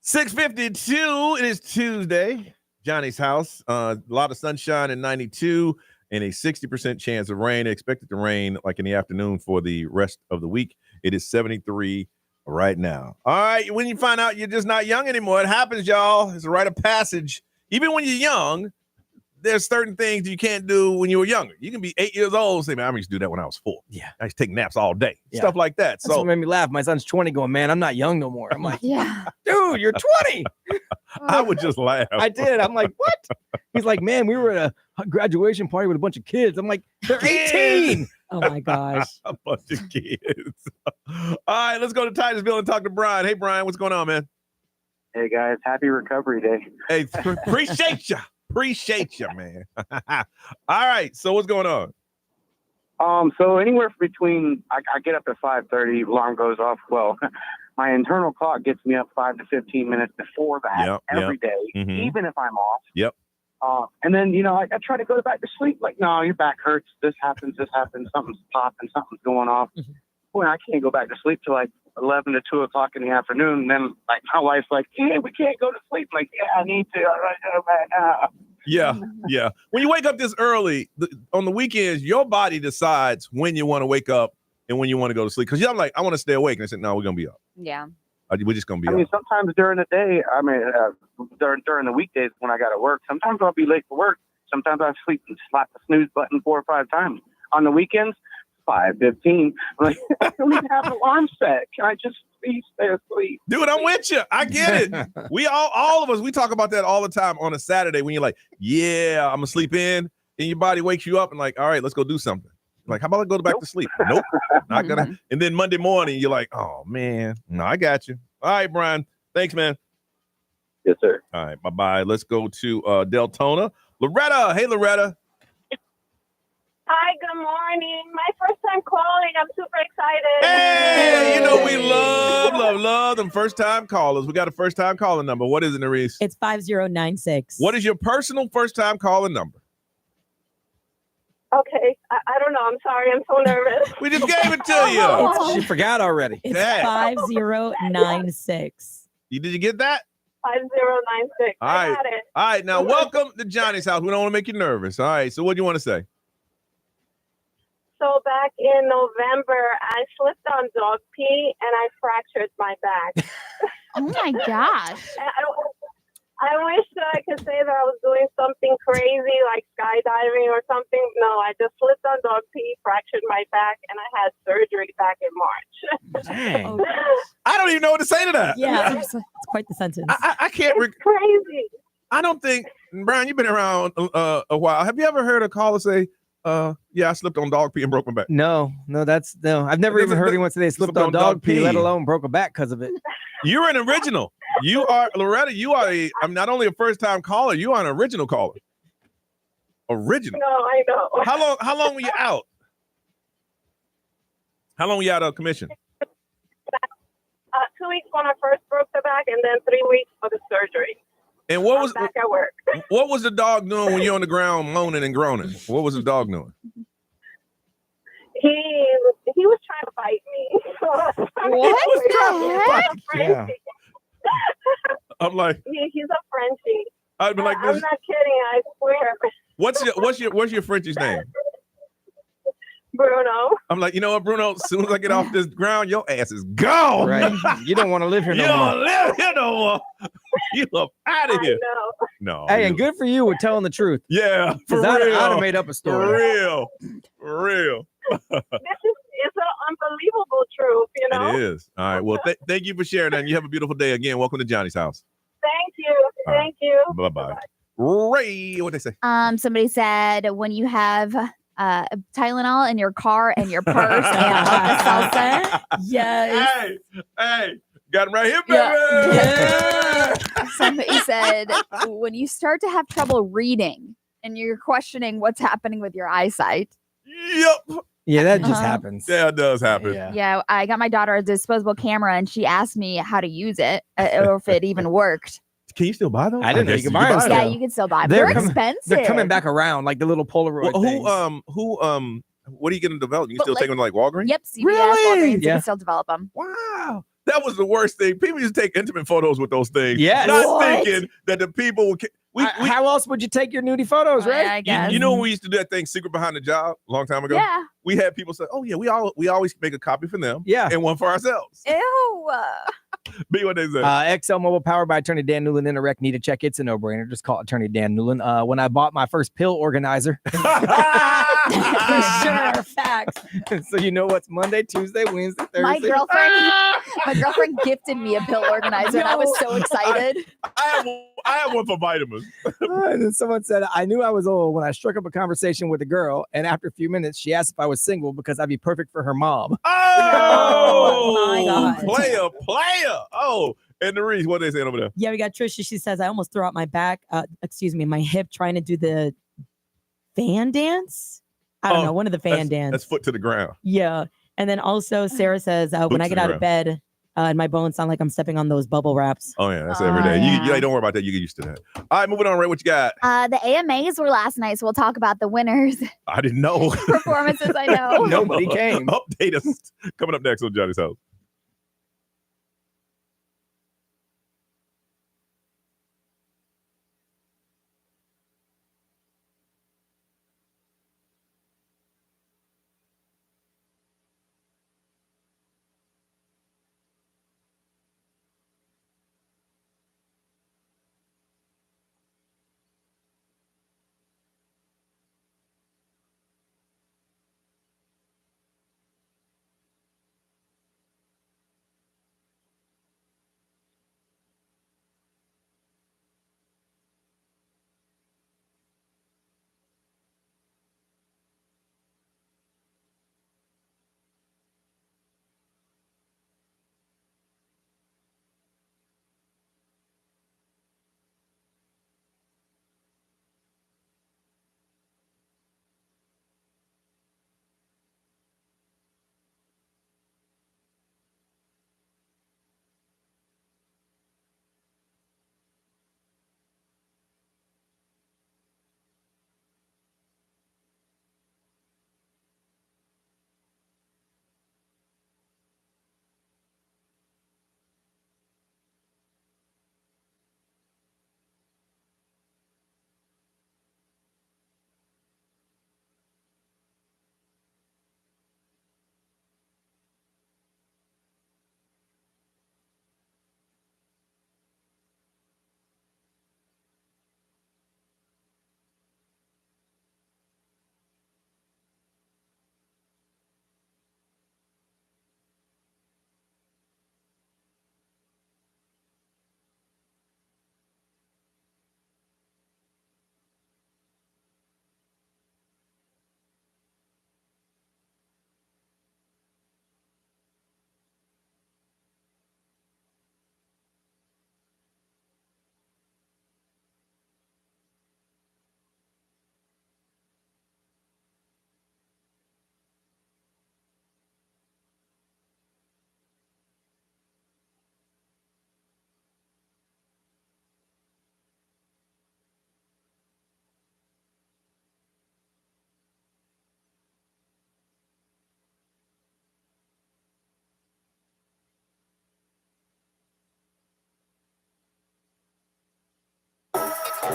Speaker 2: 6:52. It is Tuesday. Johnny's house. A lot of sunshine in 92 and a 60% chance of rain. Expected to rain like in the afternoon for the rest of the week. It is 73 right now. All right. When you find out you're just not young anymore, it happens, y'all. It's a rite of passage. Even when you're young, there's certain things you can't do when you were younger. You can be 8 years old and say, man, I used to do that when I was 4.
Speaker 5: Yeah.
Speaker 2: I used to take naps all day. Yeah. Stuff like that.
Speaker 5: That's what made me laugh. My son's 20 going, man, I'm not young no more. I'm like, yeah, dude, you're 20.
Speaker 2: I would just laugh.
Speaker 5: I did. I'm like, what? He's like, man, we were at a graduation party with a bunch of kids. I'm like, they're 18.
Speaker 6: Oh my gosh.
Speaker 2: A bunch of kids. All right, let's go to Titusville and talk to Brian. Hey, Brian, what's going on, man?
Speaker 7: Hey, guys. Happy Recovery Day.
Speaker 2: Hey, appreciate you. Appreciate you, man. All right. So what's going on?
Speaker 7: So anywhere between, I get up at 5:30, alarm goes off. Well, my internal clock gets me up 5 to 15 minutes before that every day, even if I'm off.
Speaker 2: Yep.
Speaker 7: And then, I try to go back to sleep. Like, no, your back hurts. This happens. Something's popping. Something's going off. Boy, I can't go back to sleep till like 11 to 2 o'clock in the afternoon. And then like my wife's like, hey, we can't go to sleep. I'm like, yeah, I need to. Right now.
Speaker 2: Yeah. When you wake up this early on the weekends, your body decides when you want to wake up and when you want to go to sleep. Because I'm like, I want to stay awake. And I said, no, we're going to be up.
Speaker 4: Yeah.
Speaker 2: We're just going to be up.
Speaker 7: I mean, sometimes during the day, during the weekdays when I got to work, sometimes I'll be late for work. Sometimes I sleep and slap the snooze button 4 or 5 times. On the weekends, 5:15. Like, I don't even have an alarm set. Can I just please stay asleep?
Speaker 2: Dude, I'm with you. I get it. We all of us, we talk about that all the time on a Saturday when you're like, yeah, I'm gonna sleep in, and your body wakes you up and like, all right, let's go do something. Like, how about I go back to sleep? Nope, not gonna. And then Monday morning, you're like, oh man, no, I got you. All right, Brian. Thanks, man.
Speaker 7: Yes, sir.
Speaker 2: All right, bye-bye. Let's go to Deltona. Loretta. Hey, Loretta.
Speaker 8: Hi, good morning. My first time calling. I'm super excited.
Speaker 2: Hey, we love them first-time callers. We got a first-time calling number. What is it, Nerese?
Speaker 6: It's 5096.
Speaker 2: What is your personal first-time calling number?
Speaker 8: Okay. I don't know. I'm sorry. I'm so nervous.
Speaker 2: We just gave it to you.
Speaker 5: She forgot already.
Speaker 6: It's 5096.
Speaker 2: Did you get that?
Speaker 8: 5096. I got it.
Speaker 2: All right. Now, welcome to Johnny's house. We don't want to make you nervous. All right. So what do you want to say?
Speaker 8: So back in November, I slipped on dog pee and I fractured my back.
Speaker 4: Oh my gosh.
Speaker 8: I wish that I could say that I was doing something crazy like skydiving or something. No, I just slipped on dog pee, fractured my back, and I had surgery back in March.
Speaker 2: Dang. I don't even know what to say to that.
Speaker 6: Yeah, it's quite the sentence.
Speaker 2: I can't.
Speaker 8: Crazy.
Speaker 2: I don't think, Brian, you've been around a while. Have you ever heard a caller say, yeah, I slipped on dog pee and broke my back?
Speaker 5: No. I've never even heard anyone say they slipped on dog pee, let alone broke a back because of it.
Speaker 2: You're an original. You are, Loretta, you are not only a first-time caller, you are an original caller. Original.
Speaker 8: No, I know.
Speaker 2: How long were you out? How long were you out of commission?
Speaker 8: 2 weeks when I first broke the back, and then 3 weeks for the surgery.
Speaker 2: And what was
Speaker 8: back at work?
Speaker 2: What was the dog doing when you're on the ground moaning and groaning? What was the dog doing?
Speaker 8: He was trying to bite me.
Speaker 4: What the heck?
Speaker 2: Yeah. I'm like,
Speaker 8: he's a Frenchie.
Speaker 2: I'd be like this.
Speaker 8: I'm not kidding. I swear.
Speaker 2: What's your Frenchie's name?
Speaker 8: Bruno.
Speaker 2: I'm like, you know what, Bruno? As soon as I get off this ground, your ass is gone.
Speaker 5: Right. You don't want to live here no more.
Speaker 2: You don't live here no more. You up out of here. No.
Speaker 5: Hey, and good for you with telling the truth.
Speaker 2: Yeah, for real.
Speaker 5: I'd have made up a story.
Speaker 2: For real.
Speaker 8: It's an unbelievable truth,
Speaker 2: It is. All right. Well, thank you for sharing that. And you have a beautiful day again. Welcome to Johnny's house.
Speaker 8: Thank you. Thank you.
Speaker 2: Bye-bye. Ray, what'd they say?
Speaker 4: Somebody said when you have Tylenol in your car and your purse and salsa.
Speaker 6: Yes.
Speaker 2: Hey, got him right here, baby.
Speaker 4: Yeah. Somebody said when you start to have trouble reading and you're questioning what's happening with your eyesight.
Speaker 2: Yep.
Speaker 5: Yeah, that just happens.
Speaker 2: Yeah, it does happen.
Speaker 4: Yeah, I got my daughter a disposable camera and she asked me how to use it or if it even worked.
Speaker 2: Can you still buy them?
Speaker 5: I didn't know you could buy them.
Speaker 4: Yeah, you can still buy them. They're expensive.
Speaker 5: They're coming back around like the little Polaroid things.
Speaker 2: What are you going to develop? You can still take them to like Walgreens?
Speaker 4: Yep, CVS,
Speaker 2: really?
Speaker 4: Walgreens. You can still develop them.
Speaker 2: Wow. That was the worst thing. People used to take intimate photos with those things.
Speaker 5: Yes.
Speaker 2: Not thinking that the people would.
Speaker 5: How else would you take your nudie photos, right?
Speaker 4: I guess.
Speaker 2: You know when we used to do that thing, Secret Behind the Job, a long time ago?
Speaker 4: Yeah.
Speaker 2: We had people say, oh, yeah, we always make a copy for them and one for ourselves.
Speaker 4: Ew.
Speaker 2: Be what they say.
Speaker 5: ExxonMobil, powered by Attorney Dan Newland. Interact, need a check. It's a no-brainer. Just call Attorney Dan Newland. When I bought my first pill organizer.
Speaker 6: Sure, facts.
Speaker 5: So you know what's Monday, Tuesday, Wednesday, Thursday?
Speaker 4: My girlfriend gifted me a pill organizer, and I was so excited.
Speaker 2: I have one for vitamins.
Speaker 5: And then someone said, I knew I was old when I struck up a conversation with a girl, and after a few minutes, she asked if I was single because I'd be perfect for her mom.
Speaker 2: Oh,
Speaker 6: my God.
Speaker 2: Player. Oh, and the Reese, what are they saying over there?
Speaker 6: Yeah, we got Trisha. She says, I almost threw out my my hip trying to do the fan dance. I don't know, one of the fan dance.
Speaker 2: That's foot to the ground.
Speaker 6: Yeah. And then also Sarah says, when I get out of bed, and my bones sound like I'm stepping on those bubble wraps.
Speaker 2: Oh, yeah, that's every day.
Speaker 4: Yeah.
Speaker 2: Don't worry about that. You get used to that. All right, moving on, Ray. What you got?
Speaker 4: The AMAs were last night, so we'll talk about the winners'
Speaker 2: I didn't know.
Speaker 4: performances. I know.
Speaker 5: Nobody came.
Speaker 2: Update us. Coming up next on Johnny's House.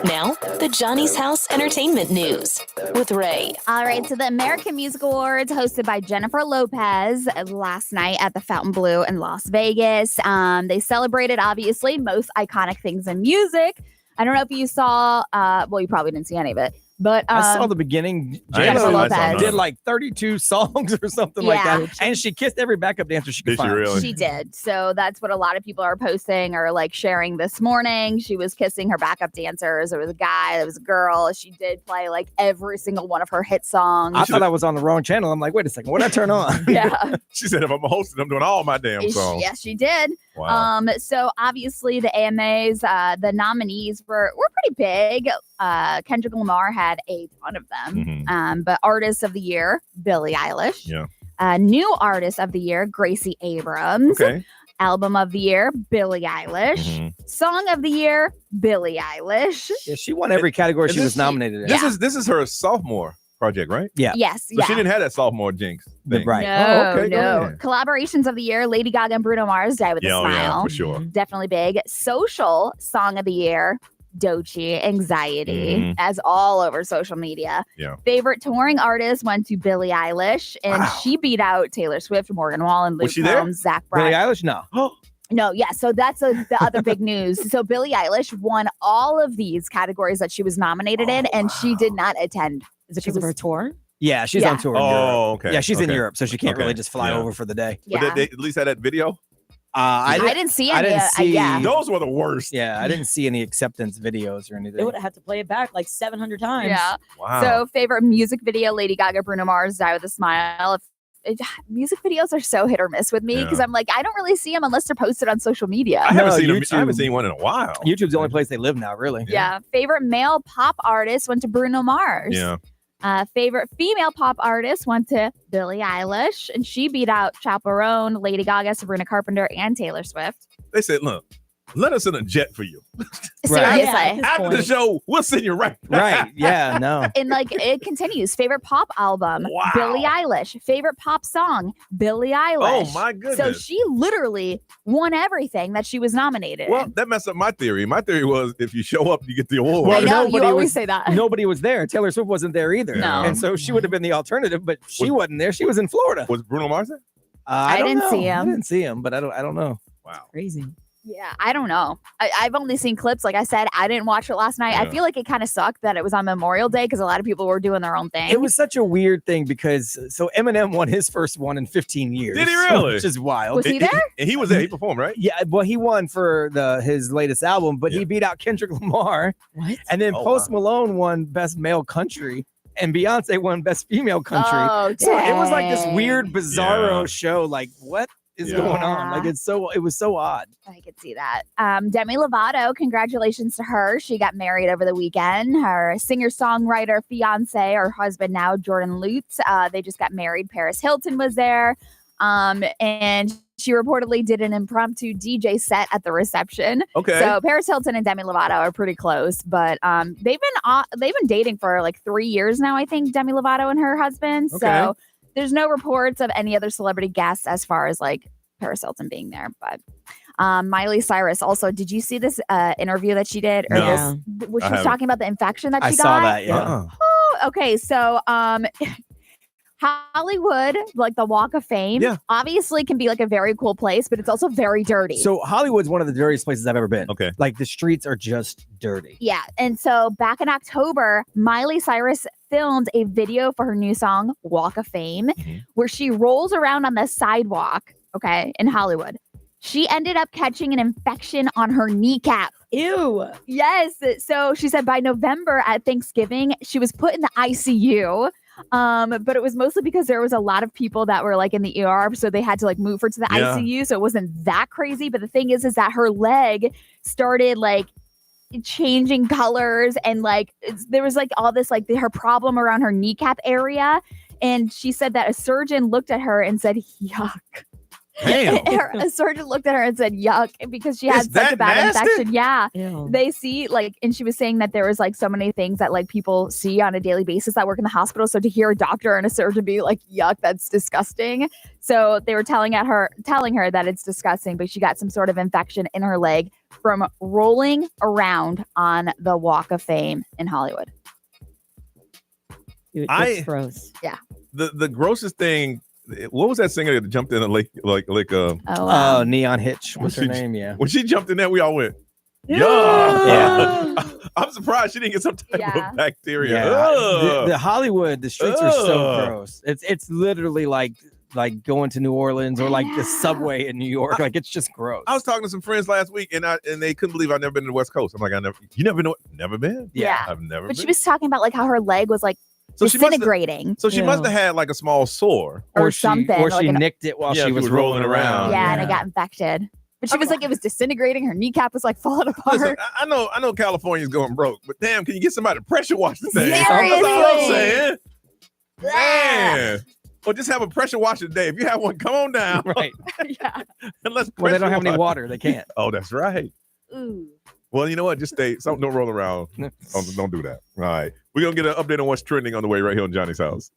Speaker 3: Now, the Johnny's House Entertainment News with Ray.
Speaker 4: All right, so the American Music Awards, hosted by Jennifer Lopez, last night at the Fontainebleau in Las Vegas. They celebrated, obviously, most iconic things in music. I don't know if you saw, well, you probably didn't see any of it, but
Speaker 5: I saw the beginning.
Speaker 4: Jennifer Lopez
Speaker 5: did like 32 songs or something like that. And she kissed every backup dancer she could find.
Speaker 2: Really?
Speaker 4: She did. So that's what a lot of people are posting or like sharing this morning. She was kissing her backup dancers. There was a guy, there was a girl. She did play like every single one of her hit songs.
Speaker 5: I thought I was on the wrong channel. I'm like, wait a second, what did I turn on?
Speaker 4: Yeah.
Speaker 2: She said, if I'm hosting, I'm doing all my damn songs.
Speaker 4: Yes, she did.
Speaker 2: Wow.
Speaker 4: So obviously the AMAs, the nominees were pretty big. Kendrick Lamar had a ton of them.
Speaker 2: Mm-hmm.
Speaker 4: But Artist of the Year, Billie Eilish.
Speaker 2: Yeah.
Speaker 4: New Artist of the Year, Gracie Abrams.
Speaker 2: Okay.
Speaker 4: Album of the Year, Billie Eilish.
Speaker 2: Mm-hmm.
Speaker 4: Song of the Year, Billie Eilish.
Speaker 5: Yeah, she won every category she was nominated in.
Speaker 2: This is her sophomore. project, right?
Speaker 5: Yeah.
Speaker 4: Yes.
Speaker 2: So she didn't have that sophomore jinx thing.
Speaker 5: Right.
Speaker 4: No. Collaborations of the year: Lady Gaga and Bruno Mars, "Die with a Smile."
Speaker 2: Yeah, for sure.
Speaker 4: Definitely big. Social song of the year: Doechii, "Anxiety," as all over social media.
Speaker 2: Yeah.
Speaker 4: Favorite touring artist went to Billie Eilish, and she beat out Taylor Swift, Morgan Wallen, Luke Combs, Zach Bryan.
Speaker 5: Billie Eilish? No.
Speaker 4: No, yeah. So that's the other big news. So Billie Eilish won all of these categories that she was nominated in, and she did not attend.
Speaker 6: Is it because of her tour?
Speaker 5: Yeah, she's on tour in Europe.
Speaker 2: Okay.
Speaker 5: Yeah, she's in Europe, so she can't really just fly over for the day.
Speaker 4: Yeah.
Speaker 2: But they at least had that video?
Speaker 4: I didn't see any.
Speaker 2: Those were the worst.
Speaker 5: Yeah, I didn't see any acceptance videos or anything.
Speaker 6: They would have had to play it back like 700 times.
Speaker 4: Yeah.
Speaker 2: Wow.
Speaker 4: So favorite music video: Lady Gaga, Bruno Mars, "Die with a Smile." Music videos are so hit or miss with me because I'm like, I don't really see them unless they're posted on social media.
Speaker 2: I haven't seen one in a while.
Speaker 5: YouTube's the only place they live now, really.
Speaker 4: Yeah. Favorite male pop artist went to Bruno Mars.
Speaker 2: Yeah.
Speaker 4: Favorite female pop artist went to Billie Eilish, and she beat out Chaperone, Lady Gaga, Sabrina Carpenter, and Taylor Swift.
Speaker 2: They said, look, let us in a jet for you.
Speaker 4: Seriously.
Speaker 2: After the show, we'll send you right.
Speaker 5: Right. Yeah, no.
Speaker 4: And like it continues. Favorite pop album, Billie Eilish. Favorite pop song, Billie Eilish.
Speaker 2: Oh my goodness.
Speaker 4: So she literally won everything that she was nominated.
Speaker 2: Well, that messed up my theory. My theory was if you show up, you get the award.
Speaker 4: Well, I know, you always say that.
Speaker 5: Nobody was there. Taylor Swift wasn't there either.
Speaker 4: No.
Speaker 5: And so she would have been the alternative, but she wasn't there. She was in Florida.
Speaker 2: Was Bruno Mars there?
Speaker 4: I didn't see him.
Speaker 5: I didn't see him, but I don't know.
Speaker 2: Wow.
Speaker 6: Crazy.
Speaker 4: Yeah, I don't know. I've only seen clips. Like I said, I didn't watch it last night.
Speaker 2: Yeah.
Speaker 4: I feel like it kind of sucked that it was on Memorial Day because a lot of people were doing their own thing.
Speaker 5: It was such a weird thing because so Eminem won his first one in 15 years.
Speaker 2: Did he really?
Speaker 5: Which is wild.
Speaker 4: Was he there?
Speaker 2: And he was there. He performed, right?
Speaker 5: Yeah, well, he won for his latest album, but he beat out Kendrick Lamar.
Speaker 6: What?
Speaker 5: And then Post Malone won Best Male Country, and Beyonce won Best Female Country.
Speaker 4: Oh,
Speaker 5: so it was like this weird,
Speaker 4: dang.
Speaker 5: bizarro show. Like, what is going on? Like, it was so odd.
Speaker 4: I could see that. Demi Lovato, congratulations to her. She got married over the weekend. Her singer-songwriter fiance, or husband now, Jordan Lutz, they just got married. Paris Hilton was there. And she reportedly did an impromptu DJ set at the reception.
Speaker 2: Okay.
Speaker 4: So Paris Hilton and Demi Lovato are pretty close, but they've been dating for like 3 years now, I think, Demi Lovato and her husband.
Speaker 2: Okay.
Speaker 4: So there's no reports of any other celebrity guests as far as like Paris Hilton being there. But Miley Cyrus also, did you see this interview that she did? Or
Speaker 2: No.
Speaker 4: was she talking about the infection that she got?
Speaker 5: I saw that, yeah.
Speaker 4: Oh, okay. So Hollywood, like the Walk of Fame, obviously can be like a very cool place, but it's also very dirty.
Speaker 5: So Hollywood's one of the dirtiest places I've ever been.
Speaker 2: Okay.
Speaker 5: Like the streets are just dirty.
Speaker 4: Yeah. And so back in October, Miley Cyrus filmed a video for her new song, Walk of Fame, where she rolls around on the sidewalk, in Hollywood. She ended up catching an infection on her kneecap.
Speaker 6: Ew.
Speaker 4: Yes. So she said by November at Thanksgiving, she was put in the ICU. But it was mostly because there was a lot of people that were like in the ER, so they had to like move her to the ICU. So it wasn't that crazy. But the thing is that her leg started like changing colors, and like there was like all this like her problem around her kneecap area. And she said that a surgeon looked at her and said, "Yuck."
Speaker 2: Damn.
Speaker 4: A surgeon looked at her and said, "Yuck," because she had such a bad infection. Yeah.
Speaker 6: Ew.
Speaker 4: They see like, and she was saying that there was like so many things that like people see on a daily basis that work in the hospital. So to hear a doctor and a surgeon be like, "Yuck, that's disgusting." So they were telling her that it's disgusting, but she got some sort of infection in her leg from rolling around on the Walk of Fame in Hollywood.
Speaker 6: Dude, it's gross.
Speaker 4: Yeah.
Speaker 2: The grossest thing. What was that singer that jumped in a lake?
Speaker 5: Neon Hitch. What's her name? Yeah.
Speaker 2: When she jumped in there, we all went,
Speaker 5: Yeah.
Speaker 2: I'm surprised she didn't get some type of bacteria.
Speaker 5: Yeah. The Hollywood, the streets are so gross. It's literally like going to New Orleans or like the subway in New York. Like it's just gross.
Speaker 2: I was talking to some friends last week, and they couldn't believe I've never been to the West Coast. I'm like, you never know? Never been?
Speaker 4: Yeah.
Speaker 2: I've never
Speaker 4: But
Speaker 2: been.
Speaker 4: she was talking about like how her leg was like disintegrating.
Speaker 2: She must have had like a small sore.
Speaker 4: Or something.
Speaker 5: Or
Speaker 4: like
Speaker 5: she nicked it while she was rolling around.
Speaker 4: Yeah, and it got infected. But she was like, it was disintegrating. Her kneecap was like falling apart.
Speaker 2: Listen, I know California's going broke, but damn, can you get somebody to pressure wash the thing?
Speaker 4: Seriously?
Speaker 2: That's all I'm saying. Man. Or just have a pressure washer day. If you have one, come on down.
Speaker 5: Right.
Speaker 4: Yeah.
Speaker 2: And let's
Speaker 5: Well, they don't have
Speaker 2: pressure
Speaker 5: any
Speaker 2: wash.
Speaker 5: water. They can't.
Speaker 2: Oh, that's right.
Speaker 4: Ooh.
Speaker 2: Well, you know what? Just stay. Don't roll around. Don't do that. All right. We're going to get an update on what's trending on the way right here on Johnny's House.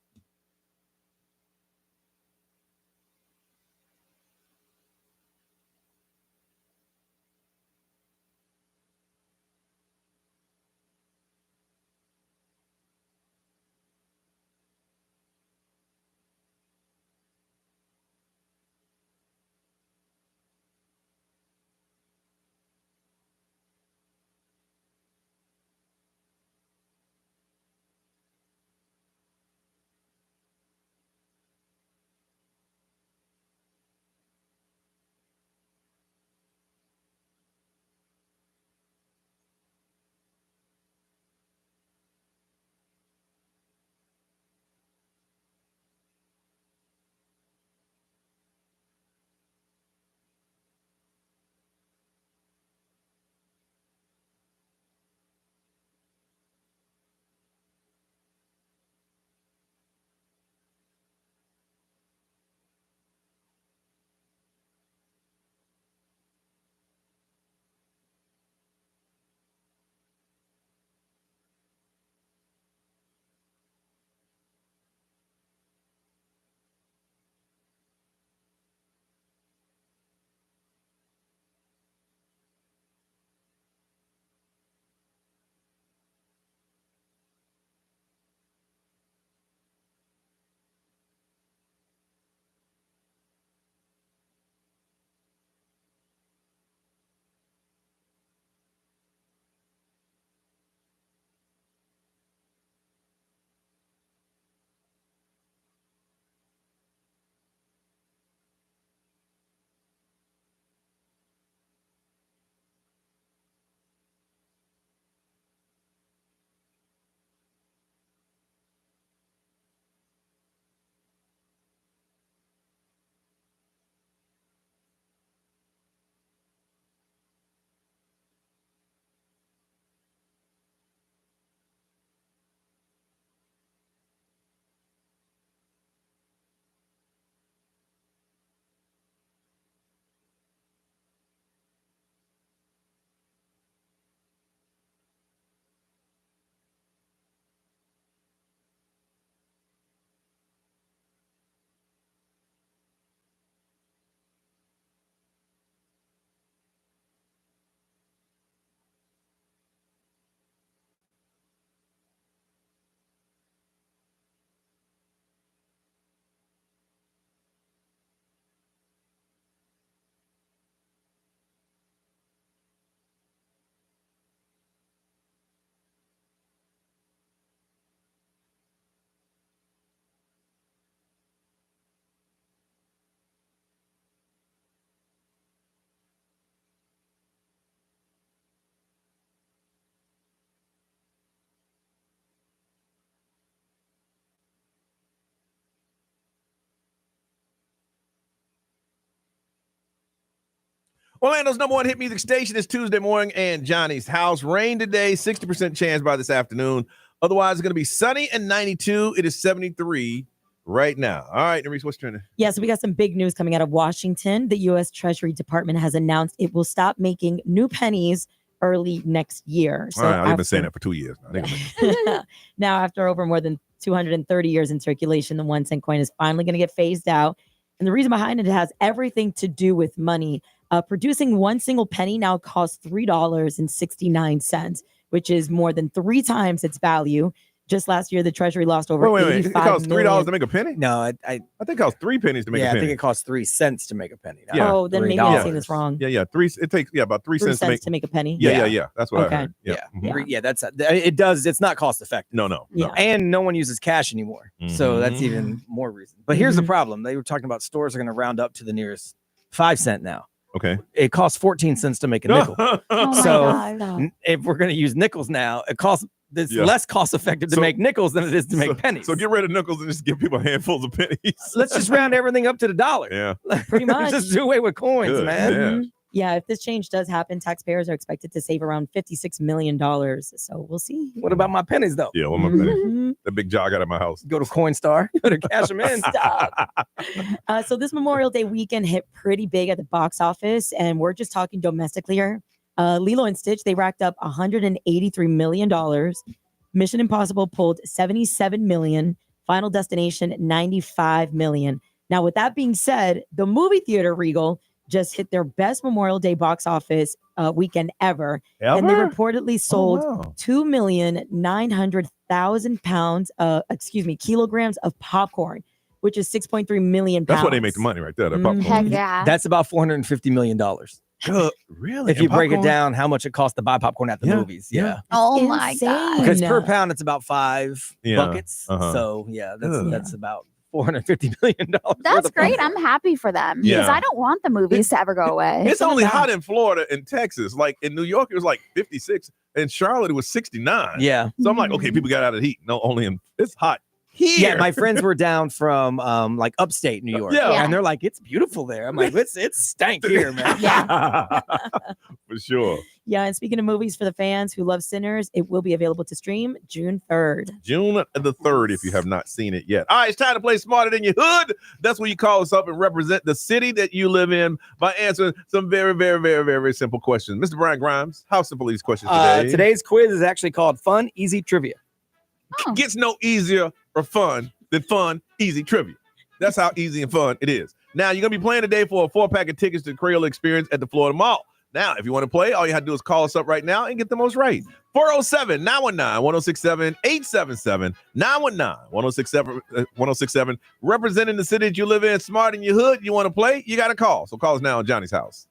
Speaker 2: Orlando's number one hit music station is Tuesday morning and Johnny's House. Rain today, 60% chance by this afternoon. Otherwise, it's going to be sunny and 92. It is 73 right now. All right, Nerese, what's trending?
Speaker 6: Yeah, so we got some big news coming out of Washington. The U.S. Treasury Department has announced it will stop making new pennies early next year. So
Speaker 2: all right, I've been saying that for 2 years now.
Speaker 6: Now, after over more than 230 years in circulation, the 1 cent coin is finally going to get phased out. And the reason behind it has everything to do with money. Producing one single penny now costs $3.69, which is more than 3 times its value. Just last year, the Treasury lost over
Speaker 2: wait. It costs $3 to make a penny?
Speaker 5: No, I
Speaker 2: think it costs 3 pennies to make a penny.
Speaker 5: I think it costs 3 cents to make a penny.
Speaker 2: Yeah.
Speaker 6: Oh, then maybe I'm saying this wrong.
Speaker 2: Yeah. It takes about 3 cents
Speaker 6: to make a penny.
Speaker 2: Yeah. That's what I heard.
Speaker 5: That's it. Does. It's not cost effective.
Speaker 2: No.
Speaker 5: And no one uses cash anymore, so that's even more reason. But here's the problem: they were talking about stores are going to round up to the nearest 5 cent now.
Speaker 2: Okay.
Speaker 5: It costs 14 cents to make a nickel. If we're going to use nickels now, it costs. It's less cost effective to make nickels than it is to make pennies.
Speaker 2: So get rid of nickels and just give people handfuls of pennies.
Speaker 5: Let's just round everything up to the dollar.
Speaker 2: Yeah.
Speaker 6: Pretty much.
Speaker 5: Just do away with coins,
Speaker 2: Good.
Speaker 5: man.
Speaker 6: Yeah, if this change does happen, taxpayers are expected to save around $56 million. So we'll see.
Speaker 5: What about my pennies, though?
Speaker 2: Yeah, what my pennies? The big jar I got at my house.
Speaker 5: Go to Coinstar. Go to cash them in.
Speaker 6: Stop. So this Memorial Day weekend hit pretty big at the box office, and we're just talking domestically here. Lilo and Stitch, they racked up $183 million. Mission Impossible pulled 77 million. Final Destination, 95 million. Now, with that being said, the movie theater Regal just hit their best Memorial Day box office weekend ever. And they reportedly sold 2,900,000 pounds, kilograms of popcorn, which is 6.3 million pounds.
Speaker 2: That's why they make the money right there. That popcorn.
Speaker 4: Heck yeah.
Speaker 5: That's about $450 million.
Speaker 2: Really?
Speaker 5: If you break it down, how much it costs to buy popcorn at the movies. Yeah.
Speaker 4: Oh my God.
Speaker 5: Because per pound, it's about 5 buckets. So, yeah, that's about $450 million.
Speaker 4: That's great. I'm happy for them because I don't want the movies to ever go away.
Speaker 2: It's only hot in Florida and Texas. Like in New York, it was like 56. In Charlotte, it was 69.
Speaker 5: Yeah.
Speaker 2: So I'm like, okay, people got out of the heat. No, it's hot here.
Speaker 5: Yeah, my friends were down from like upstate New York.
Speaker 2: Yeah.
Speaker 5: And they're like, it's beautiful there. I'm like, it's stank here, man.
Speaker 2: For sure.
Speaker 6: Yeah, and speaking of movies for the fans who love Sinners, it will be available to stream June 3rd.
Speaker 2: June the 3rd, if you have not seen it yet. All right, it's time to play Smarter Than Your Hood. That's where you call us up and represent the city that you live in by answering some very, very, very, very, very simple questions. Mr. Brian Grimes, how simple are these questions today?
Speaker 5: Today's quiz is actually called Fun, Easy Trivia.
Speaker 2: Gets no easier or fun than fun, easy trivia. That's how easy and fun it is. Now, you're going to be playing today for a 4-pack of tickets to the Creole Experience at the Florida Mall. Now, if you want to play, all you have to do is call us up right now and get the most right. 407-919-1067, 877-919-1067, representing the city that you live in, smart in your hood. You want to play? You got to call. So call us now on Johnny's House.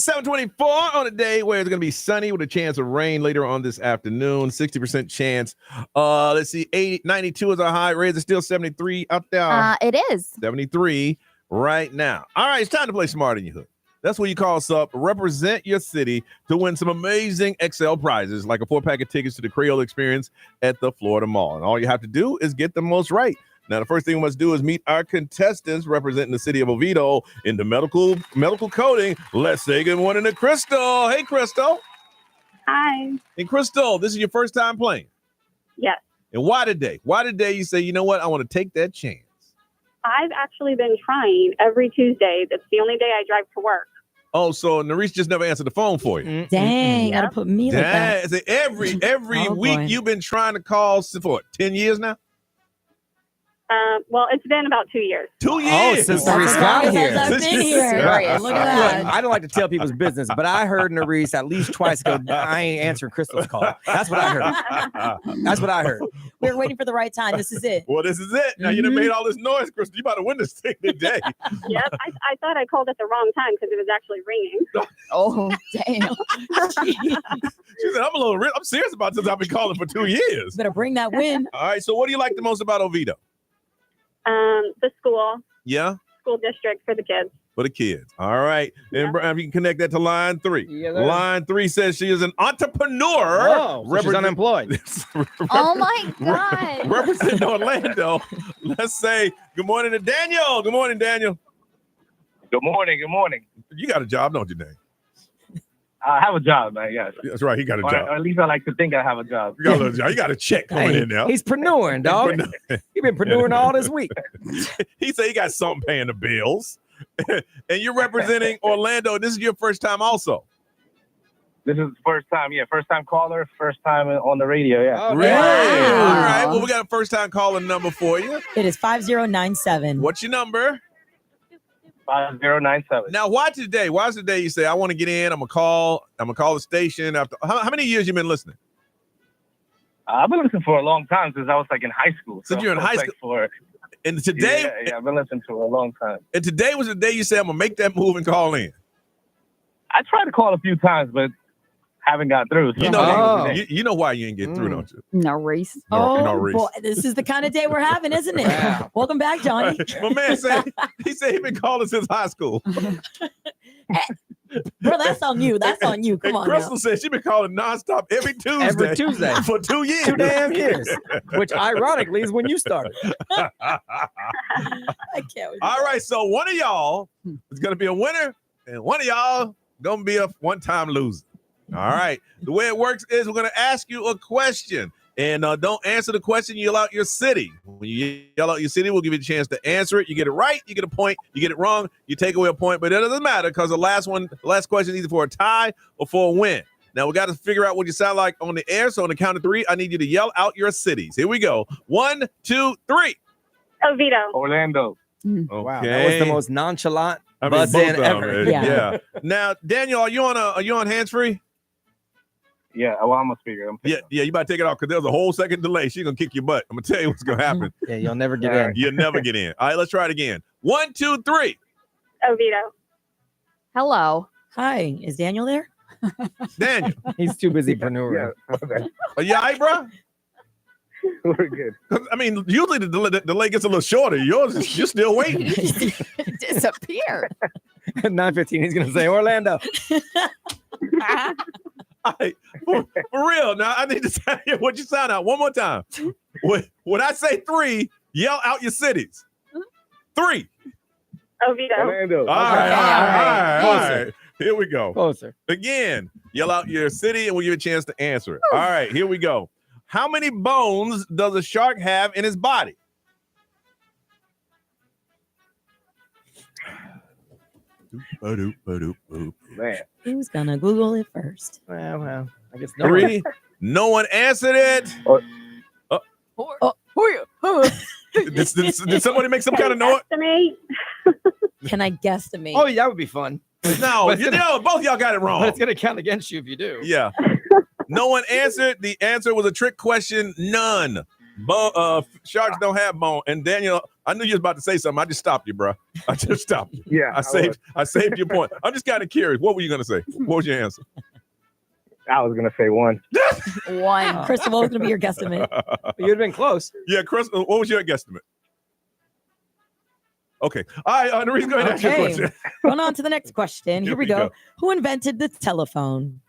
Speaker 2: 724 on a day where it's going to be sunny with a chance of rain later on this afternoon. 60% chance. Let's see. 92 is our high. Rays are still 73 out there.
Speaker 4: It is
Speaker 2: 73 right now. All right, it's time to play Smart in Your Hood. That's what you call us up. Represent your city to win some amazing XL prizes, like a 4-pack of tickets to the Creole Experience at the Florida Mall. And all you have to do is get the most right. Now, the first thing we must do is meet our contestants representing the city of Oviedo in the medical coding. Let's say good morning to Crystal. Hey, Crystal.
Speaker 8: Hi.
Speaker 2: And Crystal, this is your first time playing?
Speaker 8: Yes.
Speaker 2: And why today? Why today you say, you know what, I want to take that chance?
Speaker 8: I've actually been trying every Tuesday. That's the only day I drive to work.
Speaker 2: Oh, so Narice just never answered the phone for you.
Speaker 6: Dang, gotta put me like that.
Speaker 2: So every week you've been trying to call for 10 years now?
Speaker 8: Well, it's been about 2 years.
Speaker 2: 2 years.
Speaker 5: Oh, since Narice got here.
Speaker 6: I've been here. Look at that.
Speaker 5: Look, I don't like to tell people's business, but I heard Narice at least twice go, I ain't answering Crystal's call. That's what I heard. That's what I heard.
Speaker 6: We were waiting for the right time. This is it.
Speaker 2: Well, this is it. Now, you done made all this noise, Crystal. You about to win this thing today.
Speaker 8: Yep. I thought I called at the wrong time because it was actually ringing.
Speaker 6: Oh, damn.
Speaker 2: She said, I'm serious about this. I've been calling for 2 years.
Speaker 6: Better bring that win.
Speaker 2: All right, so what do you like the most about Oviedo?
Speaker 8: The school.
Speaker 2: Yeah?
Speaker 8: School district for the kids.
Speaker 2: For the kids. All right. Then you can connect that to line 3.
Speaker 5: Yeah,
Speaker 2: line 3 says she is an entrepreneur.
Speaker 5: Oh, so she's unemployed.
Speaker 4: Oh my God.
Speaker 2: Representing Orlando. Let's say good morning to Daniel. Good morning, Daniel.
Speaker 7: Good morning. Good morning.
Speaker 2: You got a job, don't you, Dan?
Speaker 7: I have a job, man. Yes.
Speaker 2: That's right. He got a
Speaker 7: Or
Speaker 2: job.
Speaker 7: at least I like to think I have a job.
Speaker 2: You got a little job. You got a check coming in now.
Speaker 5: He's preneuring, dog. He been preneuring all this week.
Speaker 2: He said he got something paying the bills. And you're representing Orlando. This is your first time also.
Speaker 7: This is the first time. Yeah, first time caller, first time on the radio. Yeah.
Speaker 2: Really?
Speaker 6: Wow.
Speaker 2: All right. Well, we got a first time caller number for you.
Speaker 6: It is 5097.
Speaker 2: What's your number?
Speaker 7: 5097.
Speaker 2: Now, why today? Why is today you say, I want to get in, I'm gonna call the station after how many years you been listening?
Speaker 7: I've been listening for a long time since I was like in high school.
Speaker 2: Since you're in high school. And today,
Speaker 7: yeah, I've been listening to a long time.
Speaker 2: And today was the day you said, I'm gonna make that move and call in.
Speaker 7: I tried to call a few times, but haven't got through. So
Speaker 2: You know why you ain't get through, don't you?
Speaker 4: Narice.
Speaker 6: Oh, boy, this is the kind of day we're having, isn't it?
Speaker 5: Wow.
Speaker 6: Welcome back, Johnny.
Speaker 2: My man said he been calling since high school.
Speaker 6: Bro, that's on you. That's on you. Come on.
Speaker 2: Crystal said she been calling nonstop every Tuesday.
Speaker 5: Every Tuesday.
Speaker 2: For 2 years.
Speaker 5: 2 damn years. Which ironically is when you started.
Speaker 6: I can't wait.
Speaker 2: All right, so one of y'all is gonna be a winner, and one of y'all gonna be a one-time loser. All right. The way it works is we're gonna ask you a question. And don't answer the question, you yell out your city. When you yell out your city, we'll give you a chance to answer it. You get it right, you get a point. You get it wrong, you take away a point. But it doesn't matter because the last question is either for a tie or for a win. Now, we got to figure out what you sound like on the air. So on the count of 3, I need you to yell out your cities. Here we go. 1, 2, 3.
Speaker 8: Oviedo.
Speaker 7: Orlando.
Speaker 2: Okay.
Speaker 5: Wow, that was the most nonchalant
Speaker 2: I mean,
Speaker 5: buzz
Speaker 2: both
Speaker 5: in
Speaker 2: of them,
Speaker 5: ever.
Speaker 2: Yeah. Now, Daniel, are you on hands-free?
Speaker 7: Yeah, well, I'm a speaker.
Speaker 2: Yeah, you about to take it off because there's a whole second delay. She's going to kick your butt. I'm going to tell you what's going to happen.
Speaker 5: Yeah, you'll never get in.
Speaker 2: You'll never get in. All right, let's try it again. 1, 2, 3.
Speaker 8: Oviedo.
Speaker 4: Hello.
Speaker 6: Hi, is Daniel there?
Speaker 2: Daniel.
Speaker 5: He's too busy preneuring.
Speaker 2: Are you all right, bro?
Speaker 7: We're good.
Speaker 2: I mean, usually the delay gets a little shorter. Yours, you're still waiting.
Speaker 4: Disappeared.
Speaker 5: 9:15, he's going to say Orlando.
Speaker 2: All right, for real. Now, I need to tell you what you sound out one more time. When I say 3, yell out your cities. 3.
Speaker 8: Oviedo.
Speaker 7: Orlando.
Speaker 2: All right. Here we go.
Speaker 5: Closer.
Speaker 2: Again, yell out your city and we'll give you a chance to answer it. All right, here we go. How many bones does a shark have in his body?
Speaker 7: Man.
Speaker 6: Who's gonna Google it first?
Speaker 5: Well, I guess
Speaker 2: 3. No one answered it. Did somebody make some kind of noise?
Speaker 8: Estimate.
Speaker 6: Can I guesstimate?
Speaker 5: Oh, yeah, that would be fun.
Speaker 2: No, both y'all got it wrong.
Speaker 5: But it's going to count against you if you do.
Speaker 2: Yeah. No one answered. The answer was a trick question. None. Sharks don't have bone. And Daniel, I knew you was about to say something. I just stopped you, bro. I just stopped you.
Speaker 9: Yeah,
Speaker 2: I saved your point. I'm just kind of curious. What were you gonna say? What was your answer?
Speaker 9: I was gonna say 1.
Speaker 6: 1. Crystal, what was gonna be your guesstimate?
Speaker 5: You'd have been close.
Speaker 2: Yeah, Crystal, what was your guesstimate? Okay. All right, Nerese, go ahead and ask your question.
Speaker 6: Going on to the next question. Here we go. Who invented the telephone?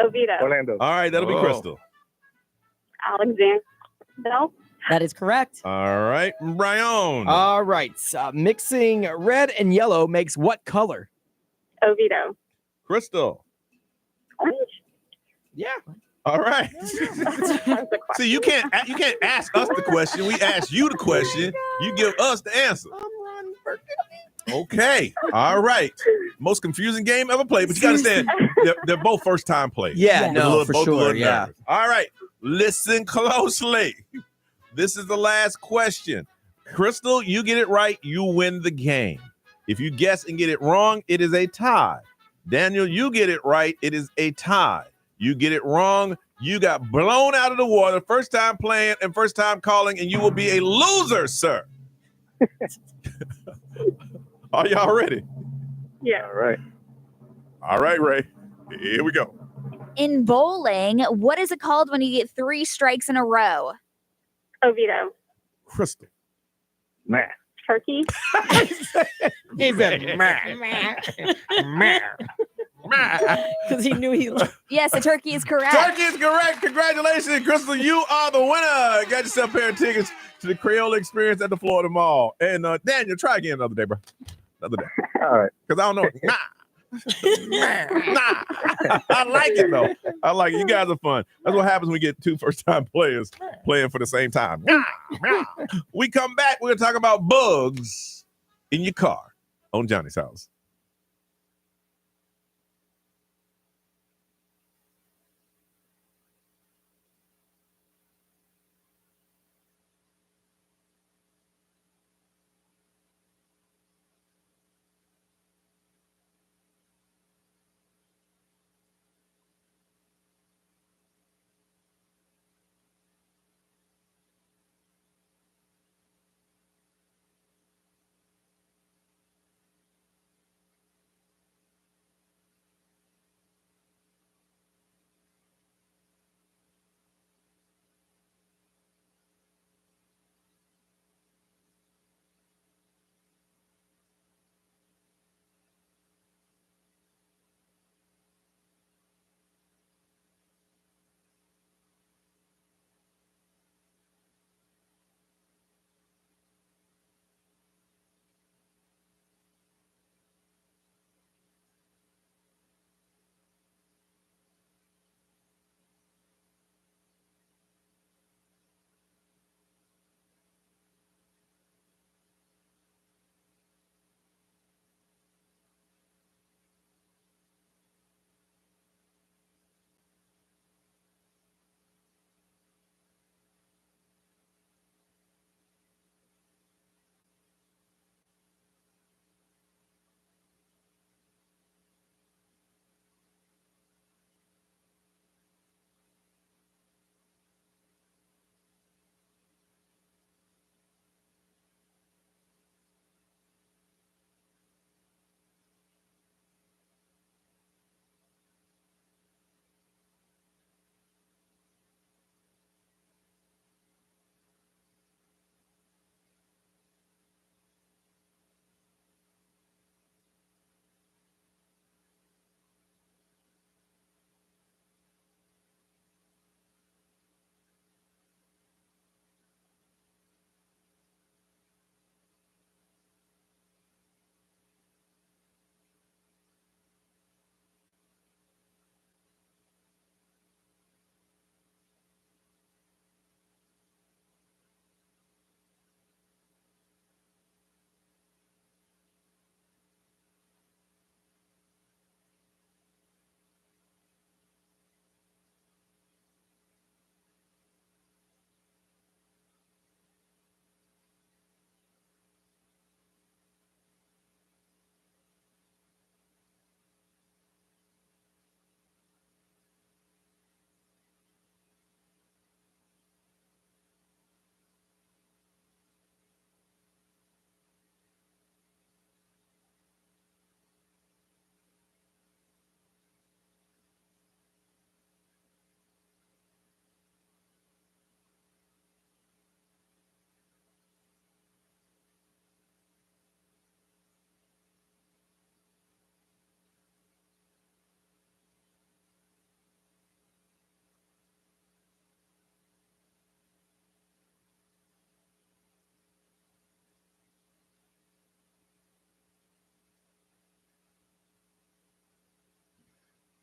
Speaker 8: Oviedo.
Speaker 9: Orlando.
Speaker 2: All right, that'll be Crystal.
Speaker 8: Alexander. No.
Speaker 6: That is correct.
Speaker 2: All right, Brian.
Speaker 5: All right. Mixing red and yellow makes what color?
Speaker 8: Oviedo.
Speaker 2: Crystal.
Speaker 8: Orange.
Speaker 5: Yeah.
Speaker 2: All right. See, you can't ask us the question. We ask you the question. You give us the answer. Okay. All right. Most confusing game ever played, but you got to understand they're both first time plays.
Speaker 5: Yeah, no, for sure. Yeah.
Speaker 2: All right. Listen closely. This is the last question. Crystal, you get it right, you win the game. If you guess and get it wrong, it is a tie. Daniel, you get it right, it is a tie. You get it wrong, you got blown out of the water, first time playing and first time calling, and you will be a loser, sir. Are y'all ready?
Speaker 8: Yeah.
Speaker 2: All right, Ray. Here we go.
Speaker 4: In bowling, what is it called when you get 3 strikes in a row?
Speaker 8: Oviedo.
Speaker 2: Crystal.
Speaker 9: Man.
Speaker 8: Turkey.
Speaker 5: He said,
Speaker 6: Because he knew he loved.
Speaker 4: Yes, the turkey is correct.
Speaker 2: Turkey is correct. Congratulations, Crystal. You are the winner. Got yourself a pair of tickets to the Crayola experience at the Florida Mall. And Daniel, try again another day, bro. Another day.
Speaker 9: All right.
Speaker 2: Because I don't know. Nah. I like it, though. I like it. You guys are fun. That's what happens when we get 2 first-time players playing for the same time. We come back. We're going to talk about bugs in your car on Johnny's House.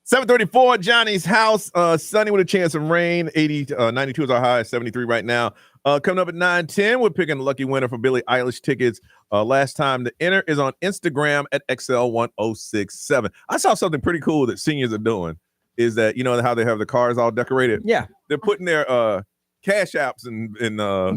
Speaker 2: 734, Johnny's house. Sunny with a chance of rain. 92 is our high. 73 right now. Coming up at 9:10, we're picking a lucky winner for Billie Eilish tickets. Last time to enter is on Instagram at XL1067. I saw something pretty cool that seniors are doing. Is that, you know how they have the cars all decorated?
Speaker 5: Yeah.
Speaker 2: They're putting their cash apps and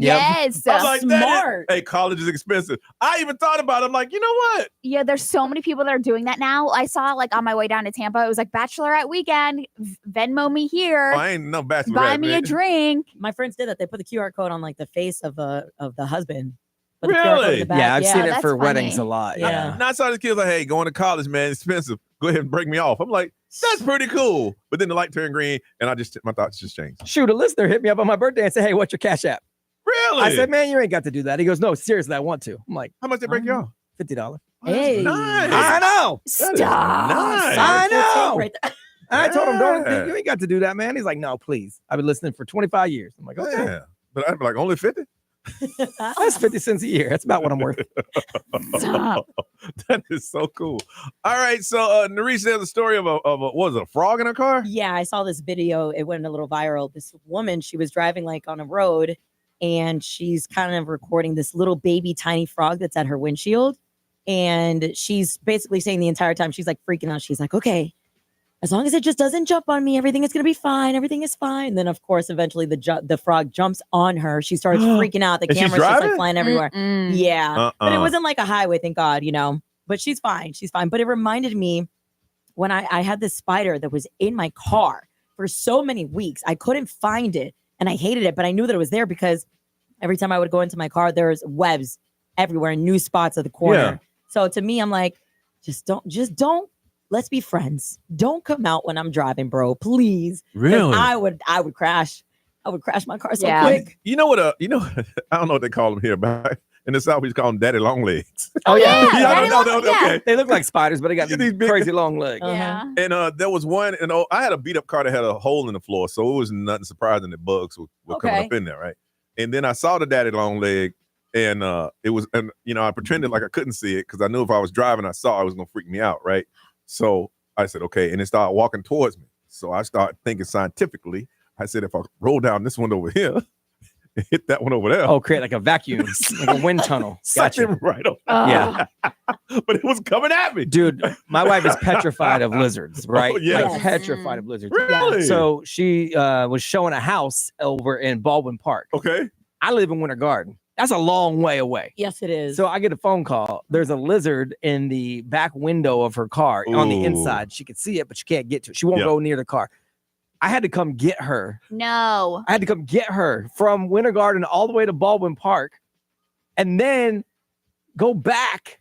Speaker 4: yes,
Speaker 2: I was like,
Speaker 6: smart.
Speaker 2: Hey, college is expensive. I even thought about it. I'm like, you know what?
Speaker 4: Yeah, there's so many people that are doing that now. I saw like on my way down to Tampa, it was like Bachelorette weekend. Venmo me here.
Speaker 2: Oh, I ain't no bachelorette.
Speaker 4: Buy me
Speaker 2: man.
Speaker 4: a drink.
Speaker 6: My friends did that. They put the QR code on like the face of the husband. Put
Speaker 2: Really?
Speaker 6: the QR code in the back.
Speaker 5: Yeah, I've seen it
Speaker 4: that's
Speaker 5: for
Speaker 4: funny.
Speaker 5: weddings a lot.
Speaker 6: Yeah.
Speaker 2: And I saw this kid like, hey, going to college, man, it's expensive. Go ahead and break me off. I'm like, that's pretty cool. But then the light turned green, and my thoughts just changed.
Speaker 5: Shoot, a listener hit me up on my birthday and said, hey, what's your cash app?
Speaker 2: Really?
Speaker 5: I said, man, you ain't got to do that. He goes, no, seriously, I want to. I'm like,
Speaker 2: how much they break you off?
Speaker 5: $50.
Speaker 6: Hey.
Speaker 2: Nice.
Speaker 5: I know.
Speaker 2: That is
Speaker 4: Stop.
Speaker 2: nice.
Speaker 5: I know.
Speaker 6: Right there.
Speaker 5: I told him,
Speaker 2: Yeah.
Speaker 5: you ain't got to do that, man. He's like, no, please. I've been listening for 25 years. I'm like, okay.
Speaker 2: Yeah. But I'd be like, only 50?
Speaker 5: That's 50 cents a year. That's about what I'm worth.
Speaker 4: Stop.
Speaker 2: That is so cool. All right, so Nerese, there's a story of a frog in her car?
Speaker 6: Yeah, I saw this video. It went a little viral. This woman, she was driving like on a road and she's kind of recording this little baby tiny frog that's at her windshield. And she's basically saying the entire time, she's like freaking out. She's like, okay, as long as it just doesn't jump on me, everything is going to be fine. Everything is fine. And then, of course, eventually the frog jumps on her. She starts freaking out. The
Speaker 2: And she's
Speaker 6: camera's just like
Speaker 2: driving?
Speaker 6: flying everywhere.
Speaker 4: Mm-mm.
Speaker 6: Yeah. But it wasn't like a highway, thank God, you know. But she's fine. She's fine. But it reminded me when I had this spider that was in my car for so many weeks. I couldn't find it and I hated it, but I knew that it was there because every time I would go into my car, there's webs everywhere in new spots of the corner.
Speaker 2: Yeah.
Speaker 6: So to me, I'm like, just don't. Let's be friends. Don't come out when I'm driving, bro. Please. 'Cause
Speaker 2: Really?
Speaker 6: I would crash. I would crash my car so
Speaker 4: Yeah.
Speaker 6: quick.
Speaker 2: You know what? I don't know what they call them here, but in the South, we just call them daddy long legs.
Speaker 5: Oh, yeah.
Speaker 2: Yeah,
Speaker 4: Daddy
Speaker 2: no,
Speaker 4: long-
Speaker 2: okay.
Speaker 5: They look like spiders, but they got
Speaker 2: Yeah,
Speaker 5: these
Speaker 2: these big-
Speaker 5: crazy long legs.
Speaker 6: Uh-huh.
Speaker 4: Yeah.
Speaker 2: And there was one, and I had a beat up car that had a hole in the floor, so it was nothing surprising that bugs were coming
Speaker 6: Okay.
Speaker 2: up in there, right? And then I saw the daddy long leg, and it was, and I pretended like I couldn't see it because I knew if I was driving, I saw it was gonna freak me out, right? So I said, okay, and it started walking towards me. So I started thinking scientifically. I said, if I roll down this one over here, and hit that one over there,
Speaker 5: Oh, create like a vacuum, like a wind tunnel.
Speaker 2: suck
Speaker 5: Gotcha.
Speaker 2: it right up.
Speaker 5: Yeah.
Speaker 2: But it was coming at me.
Speaker 5: Dude, my wife is petrified of lizards, right?
Speaker 2: yes.
Speaker 5: Like petrified of lizards.
Speaker 2: Really?
Speaker 5: So she was showing a house over in Baldwin Park.
Speaker 2: Okay.
Speaker 5: I live in Winter Garden. That's a long way away.
Speaker 6: Yes, it is.
Speaker 5: So I get a phone call. There's a lizard in the back window of her car on the
Speaker 2: Ooh.
Speaker 5: inside. She can see it, but she can't get to it. She won't
Speaker 2: Yeah.
Speaker 5: go near the car. I had to come get her.
Speaker 4: No.
Speaker 5: I had to come get her from Winter Garden all the way to Baldwin Park and then go back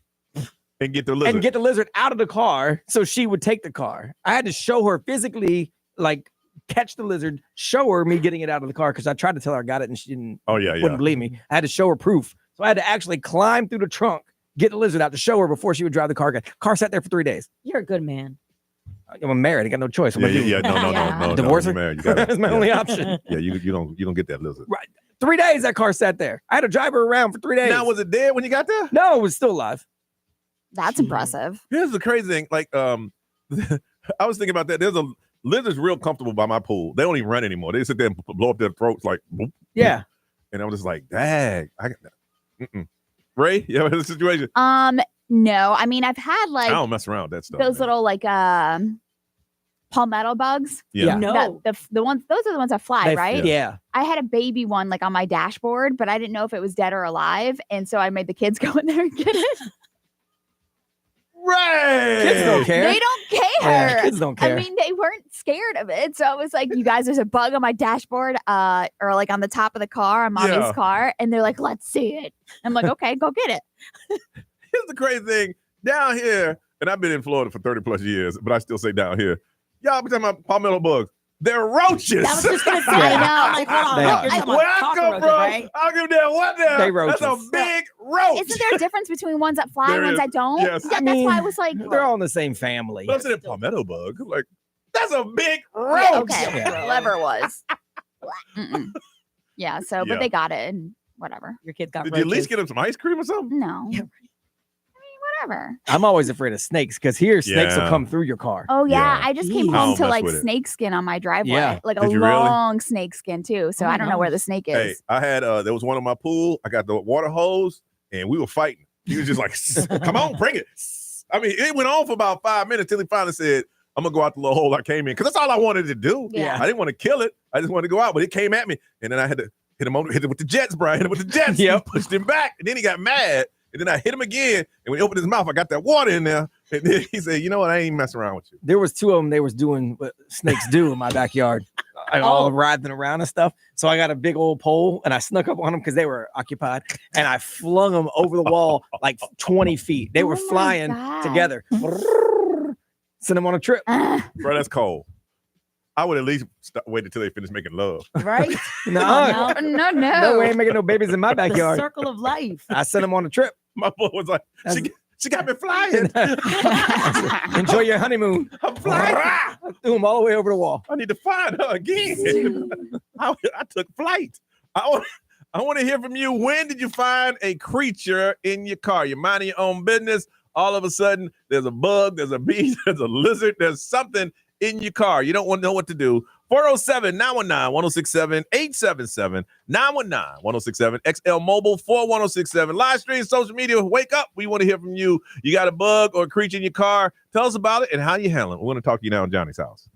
Speaker 2: And get the lizard.
Speaker 5: and get the lizard out of the car so she would take the car. I had to show her physically, like, catch the lizard, show her me getting it out of the car because I tried to tell her I got it and she didn't
Speaker 2: Oh yeah,
Speaker 5: wouldn't believe me. I had to show her proof. So I had to actually climb through the trunk, get the lizard out to show her before she would drive the car again. Car sat there for 3 days.
Speaker 6: You're a good man.
Speaker 5: I'm married. I got no choice. What am I doing?
Speaker 2: No.
Speaker 5: Divorce her?
Speaker 2: You're married. You gotta,
Speaker 5: That's my
Speaker 2: yeah.
Speaker 5: only option.
Speaker 2: Yeah, you don't get that lizard.
Speaker 5: 3 days that car sat there. I had to drive her around for 3 days.
Speaker 2: Now, was it dead when you got there?
Speaker 5: No, it was still alive.
Speaker 4: That's impressive.
Speaker 2: Here's the crazy thing. Like, I was thinking about that. There's a lizard's real comfortable by my pool. They don't even run anymore. They sit there and blow up their throats like, boop,
Speaker 5: Yeah.
Speaker 2: boop. And I'm just like, dang. Ray, you ever had a situation?
Speaker 4: No. I mean, I've had
Speaker 2: I
Speaker 4: like
Speaker 2: don't mess around with that stuff.
Speaker 4: those
Speaker 2: man.
Speaker 4: little like palmetto bugs.
Speaker 2: Yeah.
Speaker 6: No.
Speaker 4: The ones, those are the ones that fly,
Speaker 5: They-
Speaker 4: right?
Speaker 5: Yeah.
Speaker 4: I had a baby one like on my dashboard, but I didn't know if it was dead or alive. And so I made the kids go in there and get it.
Speaker 2: Ray!
Speaker 5: Kids don't care.
Speaker 4: They don't care.
Speaker 5: Yeah, kids don't care.
Speaker 4: I mean, they weren't scared of it. So I was like, you guys, there's a bug on my dashboard, or like on the top of the car, on mommy's
Speaker 2: Yeah.
Speaker 4: car. And they're like, let's see it. I'm like, okay, go get it.
Speaker 2: Here's the crazy thing. Down here, and I've been in Florida for 30 plus years, but I still say down here, y'all be talking about palmetto bugs. They're roaches.
Speaker 6: I was just gonna say.
Speaker 4: I know.
Speaker 6: I'm like, hold on.
Speaker 5: They
Speaker 6: You're
Speaker 5: are.
Speaker 6: talking about
Speaker 2: Where I come
Speaker 6: cockroaches,
Speaker 2: from,
Speaker 6: right?
Speaker 2: I'll give them what now?
Speaker 5: They
Speaker 2: That's a
Speaker 5: roaches.
Speaker 2: big roach.
Speaker 4: Isn't there a difference between ones that fly
Speaker 2: There
Speaker 4: and ones
Speaker 2: is.
Speaker 4: that don't?
Speaker 2: Yes.
Speaker 4: Yeah,
Speaker 5: I
Speaker 4: that's why I
Speaker 5: mean,
Speaker 4: was like,
Speaker 5: They're all in the same family.
Speaker 2: But I'm saying palmetto bug. Like, that's a big roach.
Speaker 4: yeah, okay,
Speaker 5: Yeah.
Speaker 4: whatever it was. Mm-mm. Yeah, so,
Speaker 2: Yeah.
Speaker 4: but they got it and whatever.
Speaker 6: Your kids got
Speaker 2: Did you at least
Speaker 6: roaches.
Speaker 2: get them some ice cream or something?
Speaker 4: No.
Speaker 6: Yeah.
Speaker 4: I mean, whatever.
Speaker 5: I'm always afraid of snakes because here snakes will come through your car.
Speaker 4: Oh yeah, I just came home to like
Speaker 2: with it.
Speaker 4: snake skin on my driveway,
Speaker 5: Yeah.
Speaker 4: like a
Speaker 2: Did you really?
Speaker 4: long snake skin too. So I don't know where the snake is.
Speaker 2: Hey, I had there was one in my pool. I got the water hose and we were fighting. He was just like, "Come on, bring it." I mean, it went on for about 5 minutes till he finally said, "I'm gonna go out the little hole I came in," because that's all I wanted to do.
Speaker 4: Yeah.
Speaker 2: I didn't want to kill it. I just wanted to go out, but it came at me, and then I had to hit it with the jets, bro. I hit him with the jets.
Speaker 5: Yep.
Speaker 2: Pushed him back, and then he got mad. And then I hit him again, and when he opened his mouth, I got that water in there. And then he said, "You know what? I ain't messing around with you."
Speaker 5: There was 2 of them. They was doing what snakes do in my backyard, all writhing around and stuff. So I got a big old pole, and I snuck up on them because they were occupied, and I flung them over the wall like 20 feet. They were flying together. Send them on a trip.
Speaker 2: Bro, that's cold. I would at least wait until they finish making love.
Speaker 6: Right?
Speaker 5: No,
Speaker 4: No.
Speaker 5: we ain't making no babies in my
Speaker 6: The
Speaker 5: backyard.
Speaker 6: circle of life.
Speaker 5: I sent them on a trip.
Speaker 2: My boy was like, she got me flying.
Speaker 5: Enjoy your honeymoon.
Speaker 2: I'm flying.
Speaker 5: I threw them all the way over the wall.
Speaker 2: I need to find her again. I took flight. I want to hear from you. When did you find a creature in your car? You're minding your own business. All of a sudden, there's a bug, there's a bee, there's a lizard, there's something in your car. You don't want to know what to do. 407-919-1067, 877-919-1067, XL Mobile 41067. Live stream, social media. Wake up. We want to hear from you. You got a bug or a creature in your car. Tell us about it and how you handle it. We want to talk to you now in Johnny's house.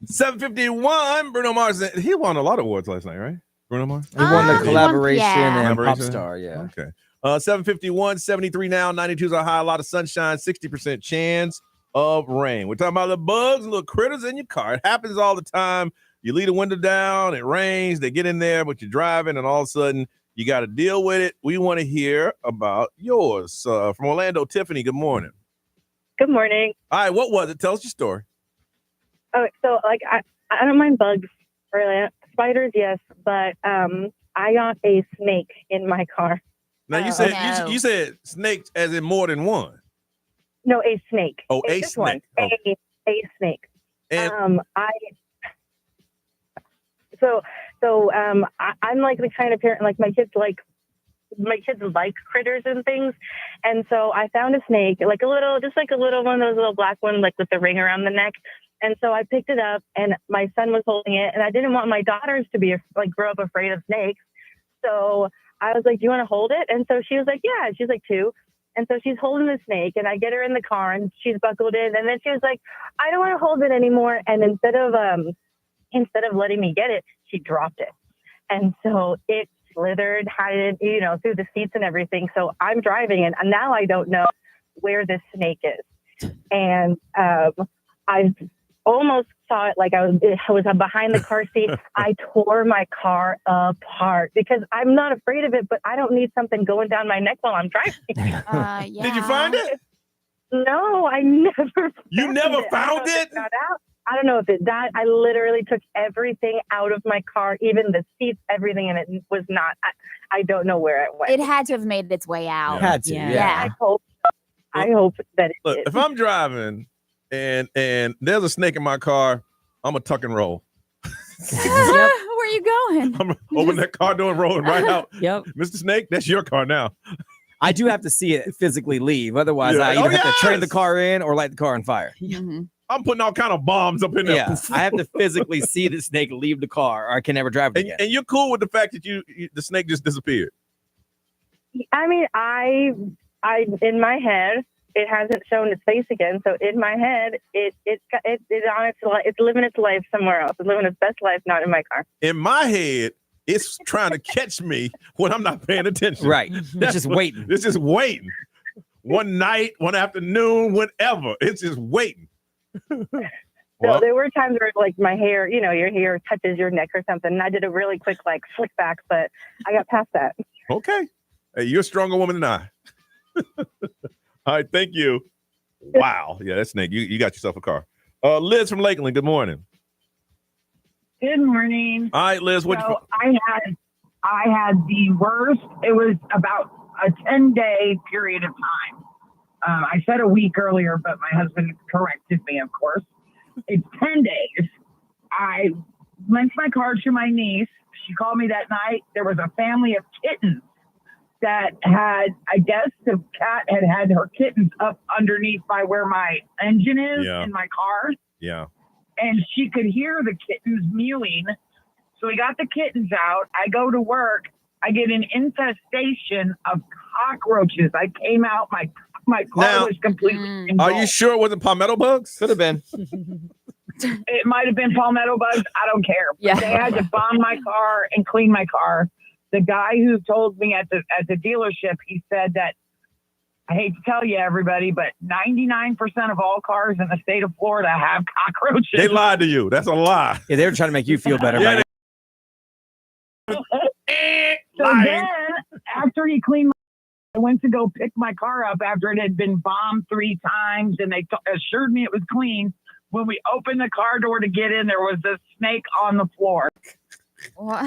Speaker 2: 7:51. Bruno Mars. He won a lot of awards last night, right? Bruno Mars.
Speaker 5: He won the collaboration and
Speaker 2: Collaboration?
Speaker 5: pop star. Yeah.
Speaker 2: Okay. 7:51, 73 now, 92's our high, a lot of sunshine, 60% chance of rain. We're talking about the bugs and little critters in your car. It happens all the time. You leave the window down, it rains, they get in there, but you're driving, and all of a sudden you got to deal with it. We want to hear about yours. From Orlando, Tiffany, good morning.
Speaker 10: Good morning.
Speaker 2: All right, what was it? Tell us your story.
Speaker 10: Oh, so like I don't mind bugs, really. Spiders, yes, but I got a snake in my car.
Speaker 2: Now you said you said snakes as in more than one.
Speaker 10: No, a snake.
Speaker 2: Oh, a
Speaker 10: Just
Speaker 2: snake.
Speaker 10: One.
Speaker 2: Oh.
Speaker 10: A snake.
Speaker 2: And
Speaker 10: I'm like the kind of parent, like my kids like critters and things, and so I found a snake, like a little one of those little black ones, like with the ring around the neck. And so I picked it up, and my son was holding it, and I didn't want my daughters to be like grow up afraid of snakes. So I was like, "Do you want to hold it?" And so she was like, "Yeah." She's like 2. And so she's holding the snake, and I get her in the car, and she's buckled in. And then she was like, "I don't want to hold it anymore." And instead of letting me get it, she dropped it. And so it slithered, hiding, through the seats and everything. So I'm driving, and now I don't know where this snake is. And I almost saw it, like I was behind the car seat. I tore my car apart because I'm not afraid of it, but I don't need something going down my neck while I'm driving.
Speaker 4: Yeah.
Speaker 2: Did you find it?
Speaker 10: No, I never.
Speaker 2: You never found it?
Speaker 10: I don't know if it died. I literally took everything out of my car, even the seats, everything, and it was not. I don't know where it went.
Speaker 4: It had to have made its way out.
Speaker 5: Had to. Yeah.
Speaker 10: I hope that it
Speaker 2: Look,
Speaker 10: did.
Speaker 2: if I'm driving and there's a snake in my car, I'm a tuck and roll.
Speaker 4: Where are you going?
Speaker 2: I'm gonna open that car door and roll it right out.
Speaker 6: Yep.
Speaker 2: Mr. Snake, that's your car now.
Speaker 5: I do have to see it physically leave. Otherwise,
Speaker 2: Yeah.
Speaker 5: I either
Speaker 2: Oh,
Speaker 5: have to trade the
Speaker 2: yes!
Speaker 5: car in or light the car on fire.
Speaker 4: Mhm.
Speaker 2: I'm putting all kind of bombs up in there.
Speaker 5: Yeah, I have to physically see the snake leave the car, or I can never drive it again.
Speaker 2: And you're cool with the fact that the snake just disappeared.
Speaker 10: I mean, I in my head, it hasn't shown its face again. So in my head, it's living its life somewhere else. It's living its best life, not in my car.
Speaker 2: In my head, it's trying to catch me when I'm not paying attention.
Speaker 5: Right. It's just waiting.
Speaker 2: It's just waiting. One night, one afternoon, whenever. It's just waiting.
Speaker 10: So there were times where like my hair, your hair touches your neck or something. And I did a really quick like flick back, but I got past that.
Speaker 2: Okay. Hey, you're a stronger woman than I. All right, thank you. Wow. Yeah, that snake. You got yourself a car. Liz from Lakeland, good morning.
Speaker 11: Good morning.
Speaker 2: All right, Liz, what
Speaker 11: So I had the worst. It was about a 10-day period of time. I said a week earlier, but my husband corrected me, of course. It's 10 days. I lent my car to my niece. She called me that night. There was a family of kittens that had, I guess the cat had her kittens up underneath by where my engine is in my car.
Speaker 2: Yeah.
Speaker 11: And she could hear the kittens mewing. So we got the kittens out. I go to work. I get an infestation of cockroaches. I came out, my car was completely engulfed.
Speaker 2: Are you sure it wasn't palmetto bugs?
Speaker 5: Could have been.
Speaker 11: It might have been palmetto bugs. I don't care.
Speaker 4: Yeah.
Speaker 11: They had to bomb my car and clean my car. The guy who told me at the dealership, he said that, I hate to tell you, everybody, but 99% of all cars in the state of Florida have cockroaches.
Speaker 2: They lied to you. That's a lie.
Speaker 5: Yeah, they were trying to make you feel better.
Speaker 2: Yeah,
Speaker 11: So then, after he cleaned I went to go pick my car up after it had been bombed 3 times, and they assured me it was clean. When we opened the car door to get in, there was a snake on the floor.
Speaker 4: What?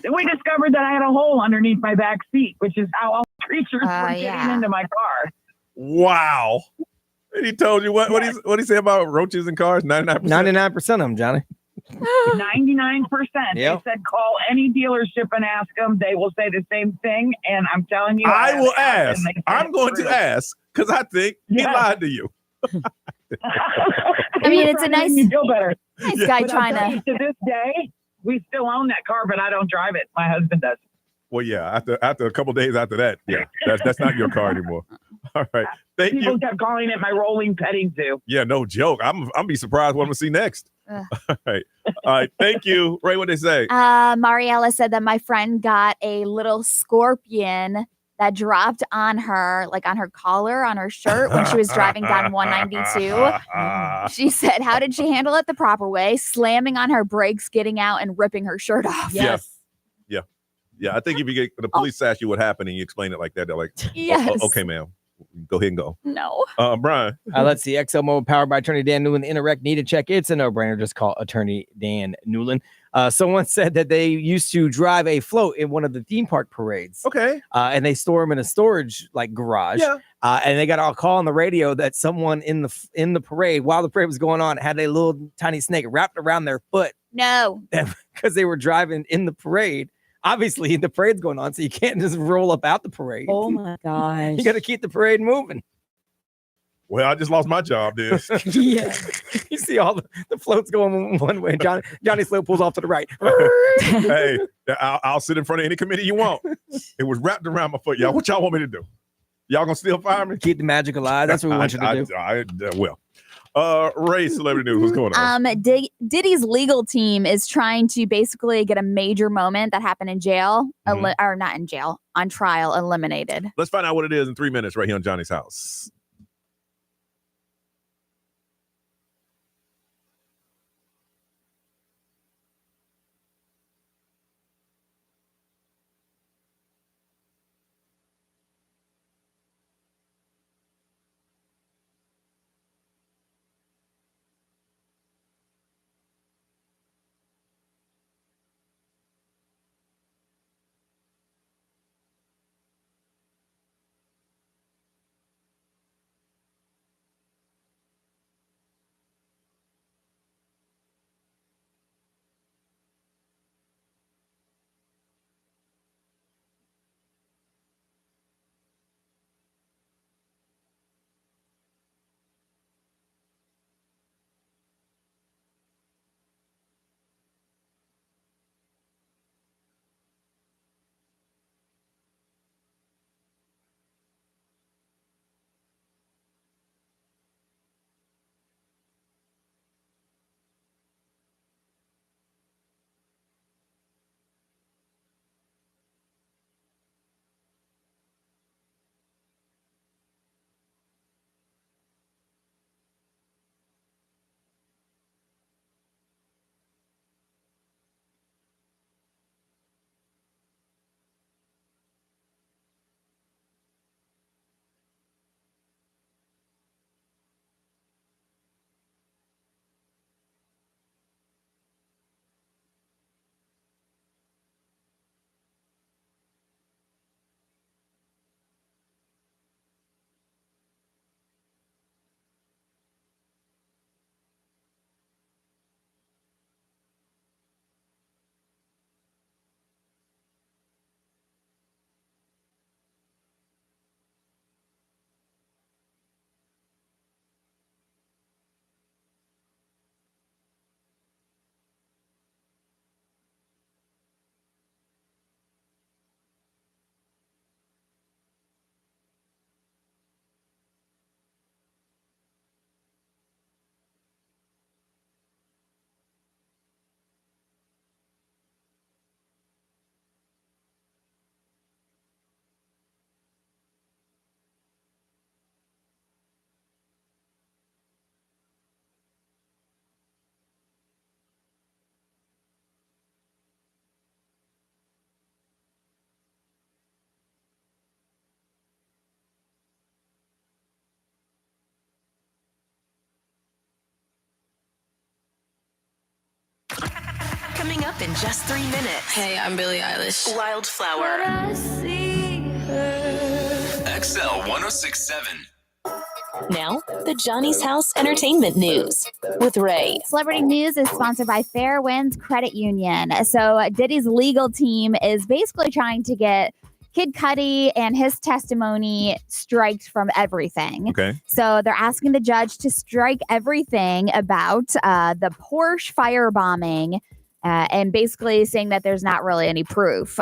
Speaker 11: Then we discovered that I had a hole underneath my back seat, which is how all creatures were getting into my car.
Speaker 2: Wow. And he told you what he say about roaches in cars? 99%?
Speaker 5: 99% of them, Johnny.
Speaker 11: 99%.
Speaker 5: Yep.
Speaker 11: They said call any dealership and ask them. They will say the same thing. And I'm telling you,
Speaker 2: I will
Speaker 11: asked,
Speaker 2: ask.
Speaker 11: and they said
Speaker 2: I'm going
Speaker 11: it's
Speaker 2: to
Speaker 11: true.
Speaker 2: ask because I think he lied to you.
Speaker 4: I mean, it's a nice,
Speaker 11: You feel better.
Speaker 4: nice guy
Speaker 11: But I'll
Speaker 4: trying
Speaker 11: tell you,
Speaker 4: to.
Speaker 11: to this day, we still own that car, but I don't drive it. My husband does.
Speaker 2: Well, yeah. After a couple days after that, yeah, that's not your car anymore. All right. Thank
Speaker 11: People
Speaker 2: you.
Speaker 11: kept calling it my rolling petting zoo.
Speaker 2: Yeah, no joke. I'm be surprised what I'm gonna see next. All right. Thank you. Ray, what they say?
Speaker 4: Mariella said that my friend got a little scorpion that dropped on her, like on her collar, on her shirt when she was driving down 192. She said, how did she handle it the proper way? Slamming on her brakes, getting out, and ripping her shirt off.
Speaker 6: Yes.
Speaker 2: Yeah. I think if you get the police ask you what happened and you explain it like that, they're like,
Speaker 4: Yes.
Speaker 2: Okay, ma'am. Go ahead and go.
Speaker 4: No.
Speaker 2: Brian.
Speaker 5: Let's see. XL Mode powered by Attorney Dan Newland. Interact need to check. It's a no-brainer. Just call Attorney Dan Newland. Someone said that they used to drive a float in one of the theme park parades.
Speaker 2: Okay.
Speaker 5: And they store them in a storage garage. Yeah. And they got a call on the radio that someone in the parade, while the parade was going on, had a little tiny snake wrapped around their foot.
Speaker 4: No.
Speaker 5: Because they were driving in the parade. Obviously, the parade's going on, so you can't just roll up out the parade.
Speaker 6: Oh my gosh.
Speaker 5: You got to keep the parade moving.
Speaker 2: Well, I just lost my job, dude.
Speaker 5: Yeah. You see all the floats going one way. Johnny Slow pulls off to the right.
Speaker 2: Hey, I'll sit in front of any committee you want. It was wrapped around my foot. Y'all, what y'all want me to do? Y'all gonna still fire me?
Speaker 5: Keep the magic alive. That's what we want you to
Speaker 2: do. Ray, celebrity news. What's going on?
Speaker 4: Diddy's legal team is trying to basically get a major moment that happened in jail, or not in jail, on trial, eliminated.
Speaker 2: Let's find out what it is in 3 minutes right here on Johnny's House.
Speaker 3: Coming up in just 3 minutes.
Speaker 12: Hey, I'm Billie Eilish.
Speaker 3: Wildflower.
Speaker 1: XL 1067.
Speaker 3: Now, the Johnny's House Entertainment News with Ray.
Speaker 4: Celebrity News is sponsored by Fairwinds Credit Union. So Diddy's legal team is basically trying to get Kid Cudi and his testimony striked from everything.
Speaker 2: Okay.
Speaker 4: So they're asking the judge to strike everything about the Porsche firebombing and basically saying that there's not really any proof.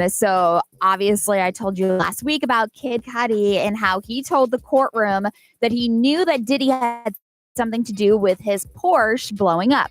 Speaker 4: So obviously I told you last week about Kid Cudi and how he told the courtroom that he knew that Diddy had something to do with his Porsche blowing up.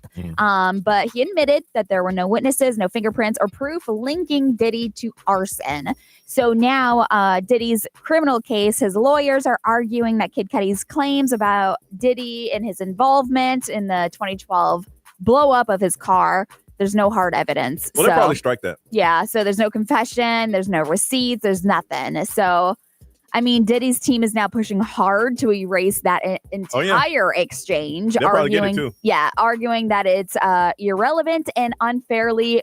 Speaker 4: But he admitted that there were no witnesses, no fingerprints, or proof linking Diddy to arson. So now Diddy's criminal case, his lawyers are arguing that Kid Cudi's claims about Diddy and his involvement in the 2012 blow up of his car, there's no hard evidence.
Speaker 2: Well, they probably strike that.
Speaker 4: Yeah, so there's no confession, there's no receipts, there's nothing. So I mean, Diddy's team is now pushing hard to erase that entire exchange.
Speaker 2: They'll probably get it too.
Speaker 4: Arguing that it's irrelevant and unfairly,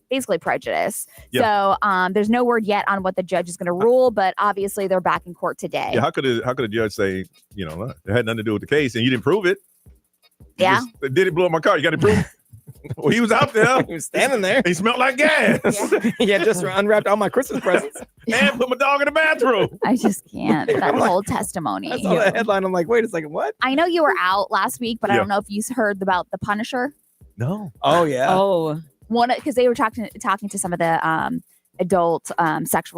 Speaker 4: basically prejudiced.
Speaker 2: Yeah.
Speaker 4: So there's no word yet on what the judge is going to rule, but obviously they're back in court today.
Speaker 2: Yeah, how could a judge say, you know, it had nothing to do with the case and you didn't prove it? Diddy blew up my car. You got to prove it. Well, he was out there.
Speaker 5: He was standing there.
Speaker 2: He smelled like gas.
Speaker 5: Yeah, just unwrapped all my Christmas presents
Speaker 2: and put my dog in the bathroom.
Speaker 4: I just can't. That whole testimony.
Speaker 5: I saw that headline. I'm like, wait a second, what?
Speaker 4: I know you were out last week, but I don't know if you heard about the Punisher.
Speaker 2: No.
Speaker 5: Oh yeah.
Speaker 6: Oh,
Speaker 4: because they were talking to some of the adult sex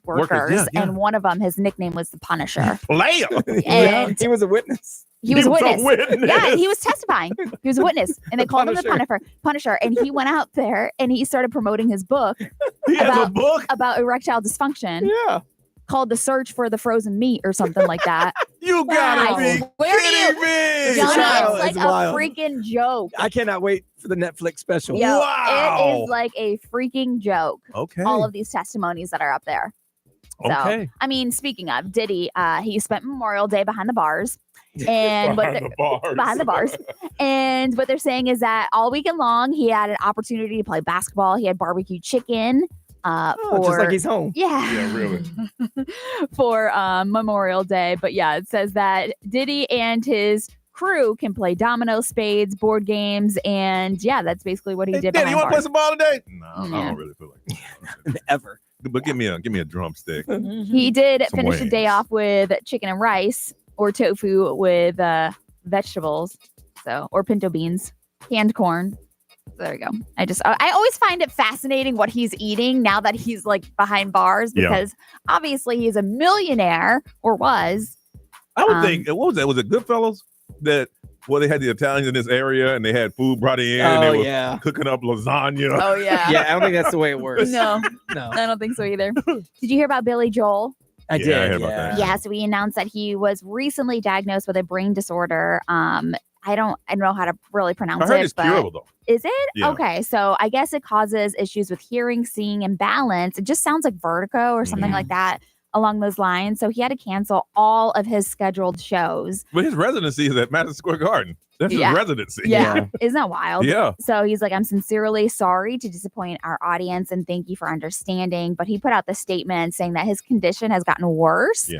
Speaker 4: workers, and one of them, his nickname was the Punisher. And
Speaker 5: he was a witness.
Speaker 4: He was a witness. Yeah, he was testifying. He was a witness, and they called him the Punisher. And he went out there and he started promoting his book.
Speaker 2: He has a book
Speaker 4: about erectile dysfunction.
Speaker 5: Yeah.
Speaker 4: Called The Search for the Frozen Meat or something like that.
Speaker 2: You gotta be kidding me!
Speaker 4: John, it's like a freaking joke.
Speaker 5: I cannot wait for the Netflix special.
Speaker 4: Yo,
Speaker 2: wow.
Speaker 4: It is like a freaking joke.
Speaker 2: Okay.
Speaker 4: All of these testimonies that are up there. So,
Speaker 2: okay.
Speaker 4: I mean, speaking of Diddy, he spent Memorial Day behind the bars. And behind the bars. And what they're saying is that all weekend long, he had an opportunity to play basketball. He had barbecue chicken.
Speaker 5: Just like he's home.
Speaker 2: Yeah, really.
Speaker 4: For Memorial Day. But yeah, it says that Diddy and his crew can play domino, spades, board games, and yeah, that's basically what he did.
Speaker 2: Diddy, you want to play some ball today? No, I don't really feel like it.
Speaker 5: Ever.
Speaker 2: But give me a drumstick.
Speaker 4: He did
Speaker 2: Some
Speaker 4: finish the day
Speaker 2: wings.
Speaker 4: off with chicken and rice or tofu with vegetables, or pinto beans, canned corn. There you go. I always find it fascinating what he's eating now that he's like behind bars, because obviously he's a millionaire, or was.
Speaker 2: I would think, what was that? Was it Goodfellas? They had the Italians in this area and they had food brought in and they were cooking up lasagna.
Speaker 4: Oh yeah.
Speaker 5: Yeah, I don't think that's the way it works.
Speaker 4: No,
Speaker 5: No.
Speaker 4: I don't think so either. Did you hear about Billy Joel?
Speaker 5: I did.
Speaker 2: I heard about that.
Speaker 4: Yeah, so he announced that he was recently diagnosed with a brain disorder. I don't know how to really pronounce
Speaker 2: I heard
Speaker 4: it.
Speaker 2: it's
Speaker 4: but
Speaker 2: curable though.
Speaker 4: Is it?
Speaker 2: Yeah.
Speaker 4: Okay, so I guess it causes issues with hearing, seeing, and balance. It just sounds like vertigo or something like that along those lines. So he had to cancel all of his scheduled shows.
Speaker 2: But his residency is at Madison Square Garden. That's his residency.
Speaker 4: Yeah. Isn't that wild?
Speaker 2: Yeah.
Speaker 4: So he's like, I'm sincerely sorry to disappoint our audience and thank you for understanding. But he put out the statement saying that his condition has gotten worse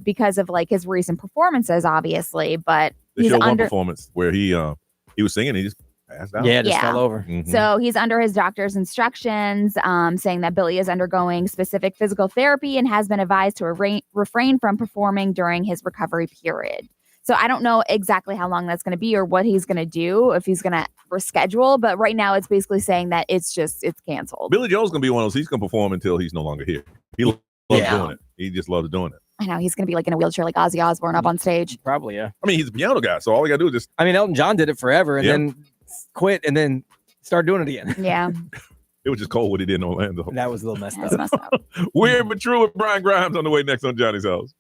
Speaker 4: because of like his recent performances, obviously. But
Speaker 2: They
Speaker 4: he's
Speaker 2: showed one
Speaker 4: under
Speaker 2: performance where he was singing and he just passed out.
Speaker 5: Yeah, just fell over.
Speaker 2: Mm-hmm.
Speaker 4: So he's under his doctor's instructions, saying that Billy is undergoing specific physical therapy and has been advised to refrain from performing during his recovery period. So I don't know exactly how long that's going to be or what he's going to do, if he's going to reschedule. But right now it's basically saying that it's canceled.
Speaker 2: Billy Joel's going to be one of those. He's going to perform until he's no longer here. He loves doing it. He just loves doing it.
Speaker 4: I know he's going to be like in a wheelchair like Ozzy Osbourne up on stage.
Speaker 5: Probably, yeah.
Speaker 2: I mean, he's a piano guy, so all he got to do is just...
Speaker 5: I mean, Elton John did it forever and then quit and then started doing it again.
Speaker 4: Yeah.
Speaker 2: It was just cold what he did in Orlando.
Speaker 5: That was a little messed
Speaker 4: up.
Speaker 2: Weird but True with Brian Grimes on the way next on Johnny's House.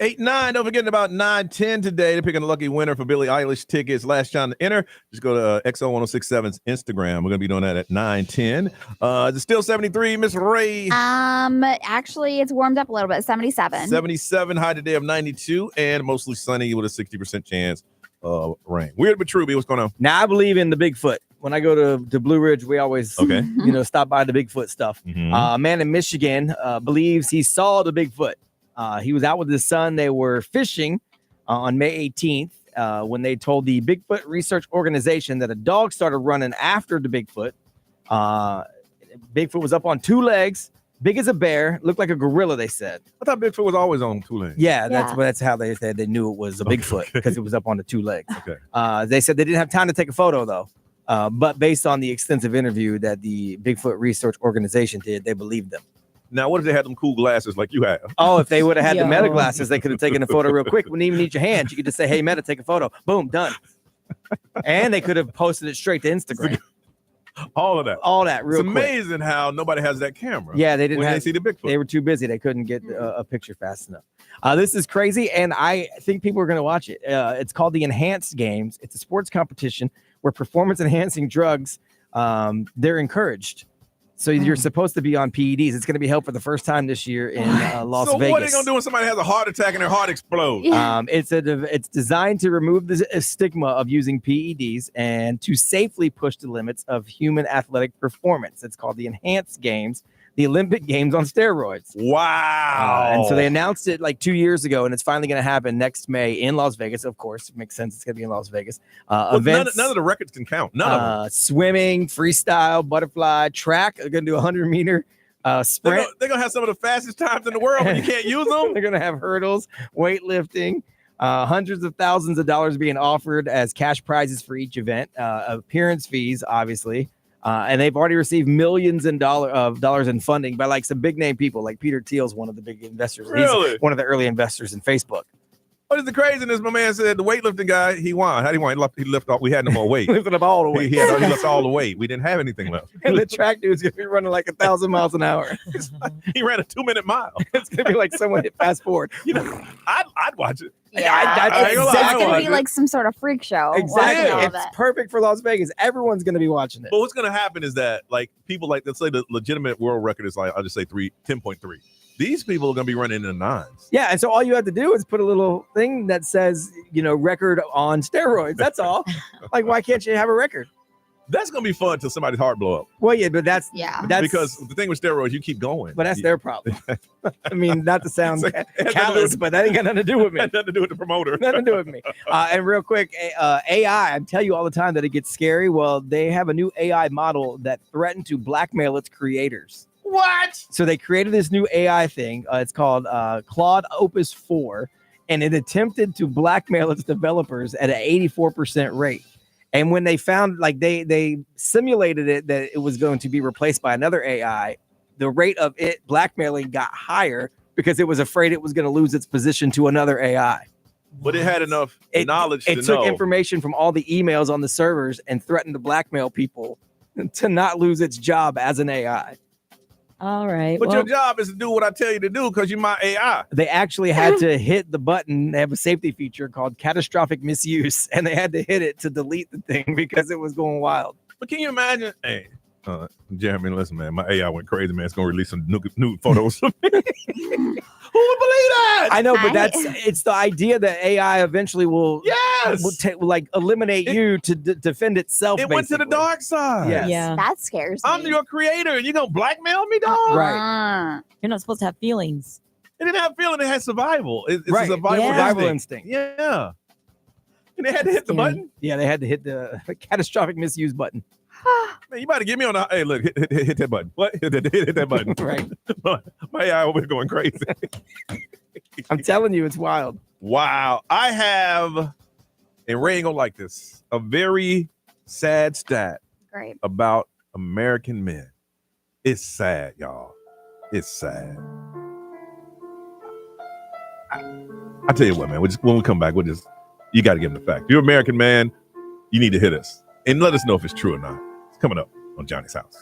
Speaker 2: 8-9. Don't forget about 9-10 today. They're picking a lucky winner for Billie Eilish tickets. Last chance to enter. Just go to XL1067's Instagram. We're gonna be doing that at 9-10. Is it still 73, Miss Ray?
Speaker 4: Actually, it's warmed up a little bit. 77.
Speaker 2: 77. High today of 92, and mostly sunny with a 60% chance of rain. Weird but true. B, what's going on?
Speaker 5: Now I believe in the Bigfoot. When I go to Blue Ridge, we always stop by the Bigfoot stuff. A man in Michigan believes he saw the Bigfoot. He was out with his son. They were fishing on May 18th when they told the Bigfoot Research Organization that a dog started running after the Bigfoot. Bigfoot was up on 2 legs, big as a bear, looked like a gorilla, they said.
Speaker 2: I thought Bigfoot was always on 2 legs.
Speaker 5: Yeah, that's how they said they knew it was a Bigfoot because it was up on the 2 legs.
Speaker 2: Okay.
Speaker 5: They said they didn't have time to take a photo, though. But based on the extensive interview that the Bigfoot Research Organization did, they believed them.
Speaker 2: Now, what if they had them cool glasses like you have?
Speaker 5: Oh, if they would have had the Meta glasses, they could have taken a photo real quick. Wouldn't even need your hands. You could just say, hey, Meta, take a photo. Boom, done. And they could have posted it straight to Instagram.
Speaker 2: All of that.
Speaker 5: All that real
Speaker 2: quick.
Speaker 5: It's
Speaker 2: amazing how nobody has that camera.
Speaker 5: Yeah, they didn't
Speaker 2: when they see the Bigfoot.
Speaker 5: They were too busy. They couldn't get a picture fast enough. This is crazy, and I think people are going to watch it. It's called the Enhanced Games. It's a sports competition where performance-enhancing drugs, they're encouraged. So you're supposed to be on PEDs. It's going to be held for the first time this year in Las Vegas.
Speaker 2: So what are they going to do when somebody has a heart attack and their heart explodes?
Speaker 5: It's designed to remove the stigma of using PEDs and to safely push the limits of human athletic performance. It's called the Enhanced Games, the Olympic Games on steroids.
Speaker 2: Wow.
Speaker 5: And so they announced it like 2 years ago, and it's finally going to happen next May in Las Vegas. Of course, it makes sense. It's going to be in Las Vegas. Events,
Speaker 2: none of the records can count. None of them.
Speaker 5: Swimming, freestyle, butterfly, track. They're going to do a 100-meter sprint.
Speaker 2: They're going to have some of the fastest times in the world, but you can't use them.
Speaker 5: They're going to have hurdles, weightlifting, hundreds of thousands of dollars being offered as cash prizes for each event, appearance fees, obviously. And they've already received millions of dollars in funding by like some big name people, like Peter Thiel's one of the big investors.
Speaker 2: Really?
Speaker 5: He's one of the early investors in Facebook.
Speaker 2: What is the craziness? My man said the weightlifting guy, he won. How did he win? He lifted off. We had no more weight.
Speaker 5: Lifted up all the weight.
Speaker 2: He left all the weight. We didn't have anything left.
Speaker 5: And the track dude's going to be running like 1,000 miles an hour.
Speaker 2: He ran a 2-minute mile.
Speaker 5: It's going to be like someone hit fast forward.
Speaker 2: I'd watch it.
Speaker 4: Yeah, it's going to be like some sort of freak show.
Speaker 5: Exactly. It's perfect for Las Vegas. Everyone's going to be watching it.
Speaker 2: But what's going to happen is that, like, people like, let's say the legitimate world record is like, I'll just say 10.3. These people are going to be running in the 9s.
Speaker 5: Yeah, and so all you have to do is put a little thing that says, record on steroids. That's all. Like, why can't you have a record?
Speaker 2: That's going to be fun until somebody's heart blow up.
Speaker 5: Well, yeah, but that's
Speaker 2: because the thing with steroids, you keep going.
Speaker 5: But that's their problem. I mean, not to sound callous, but that ain't got nothing to do with me.
Speaker 2: Nothing to do with the promoter.
Speaker 5: Nothing to do with me. And real quick, AI, I tell you all the time that it gets scary. Well, they have a new AI model that threatened to blackmail its creators.
Speaker 2: What?
Speaker 5: So they created this new AI thing. It's called Claude Opus 4, and it attempted to blackmail its developers at an 84% rate. And when they found, like, they simulated it that it was going to be replaced by another AI, the rate of it blackmailing got higher because it was afraid it was going to lose its position to another AI.
Speaker 2: But it had enough knowledge to know.
Speaker 5: It took information from all the emails on the servers and threatened to blackmail people to not lose its job as an AI.
Speaker 6: All right.
Speaker 2: But your job is to do what I tell you to do because you're my AI.
Speaker 5: They actually had to hit the button. They have a safety feature called catastrophic misuse, and they had to hit it to delete the thing because it was going wild.
Speaker 2: But can you imagine? Hey, Jeremy, listen, man, my AI went crazy, man. It's going to release some nude photos of me. Who would believe that?
Speaker 5: I know, but it's the idea that AI eventually will eliminate you to defend itself.
Speaker 2: It went to the dark side.
Speaker 5: Yes.
Speaker 6: Yeah.
Speaker 4: That scares me.
Speaker 2: I'm your creator, and you're going to blackmail me, dog?
Speaker 5: Right.
Speaker 6: You're not supposed to have feelings.
Speaker 2: It didn't have feeling. It had survival. It's a
Speaker 5: survival instinct.
Speaker 2: Yeah. And they had to hit the button?
Speaker 5: Yeah, they had to hit the catastrophic misuse button.
Speaker 2: Man, you about to get me on the. Hey, look, hit that button. What? Hit that button.
Speaker 5: Right.
Speaker 2: My AI over going crazy.
Speaker 5: I'm telling you, it's wild.
Speaker 2: Wow. I have, and Ray ain't gonna like this, a very sad stat about American men. It's sad, y'all. It's sad. I tell you what, man. When we come back, you got to give them the fact. If you're an American man, you need to hit us and let us know if it's true or not. It's coming up on Johnny's House.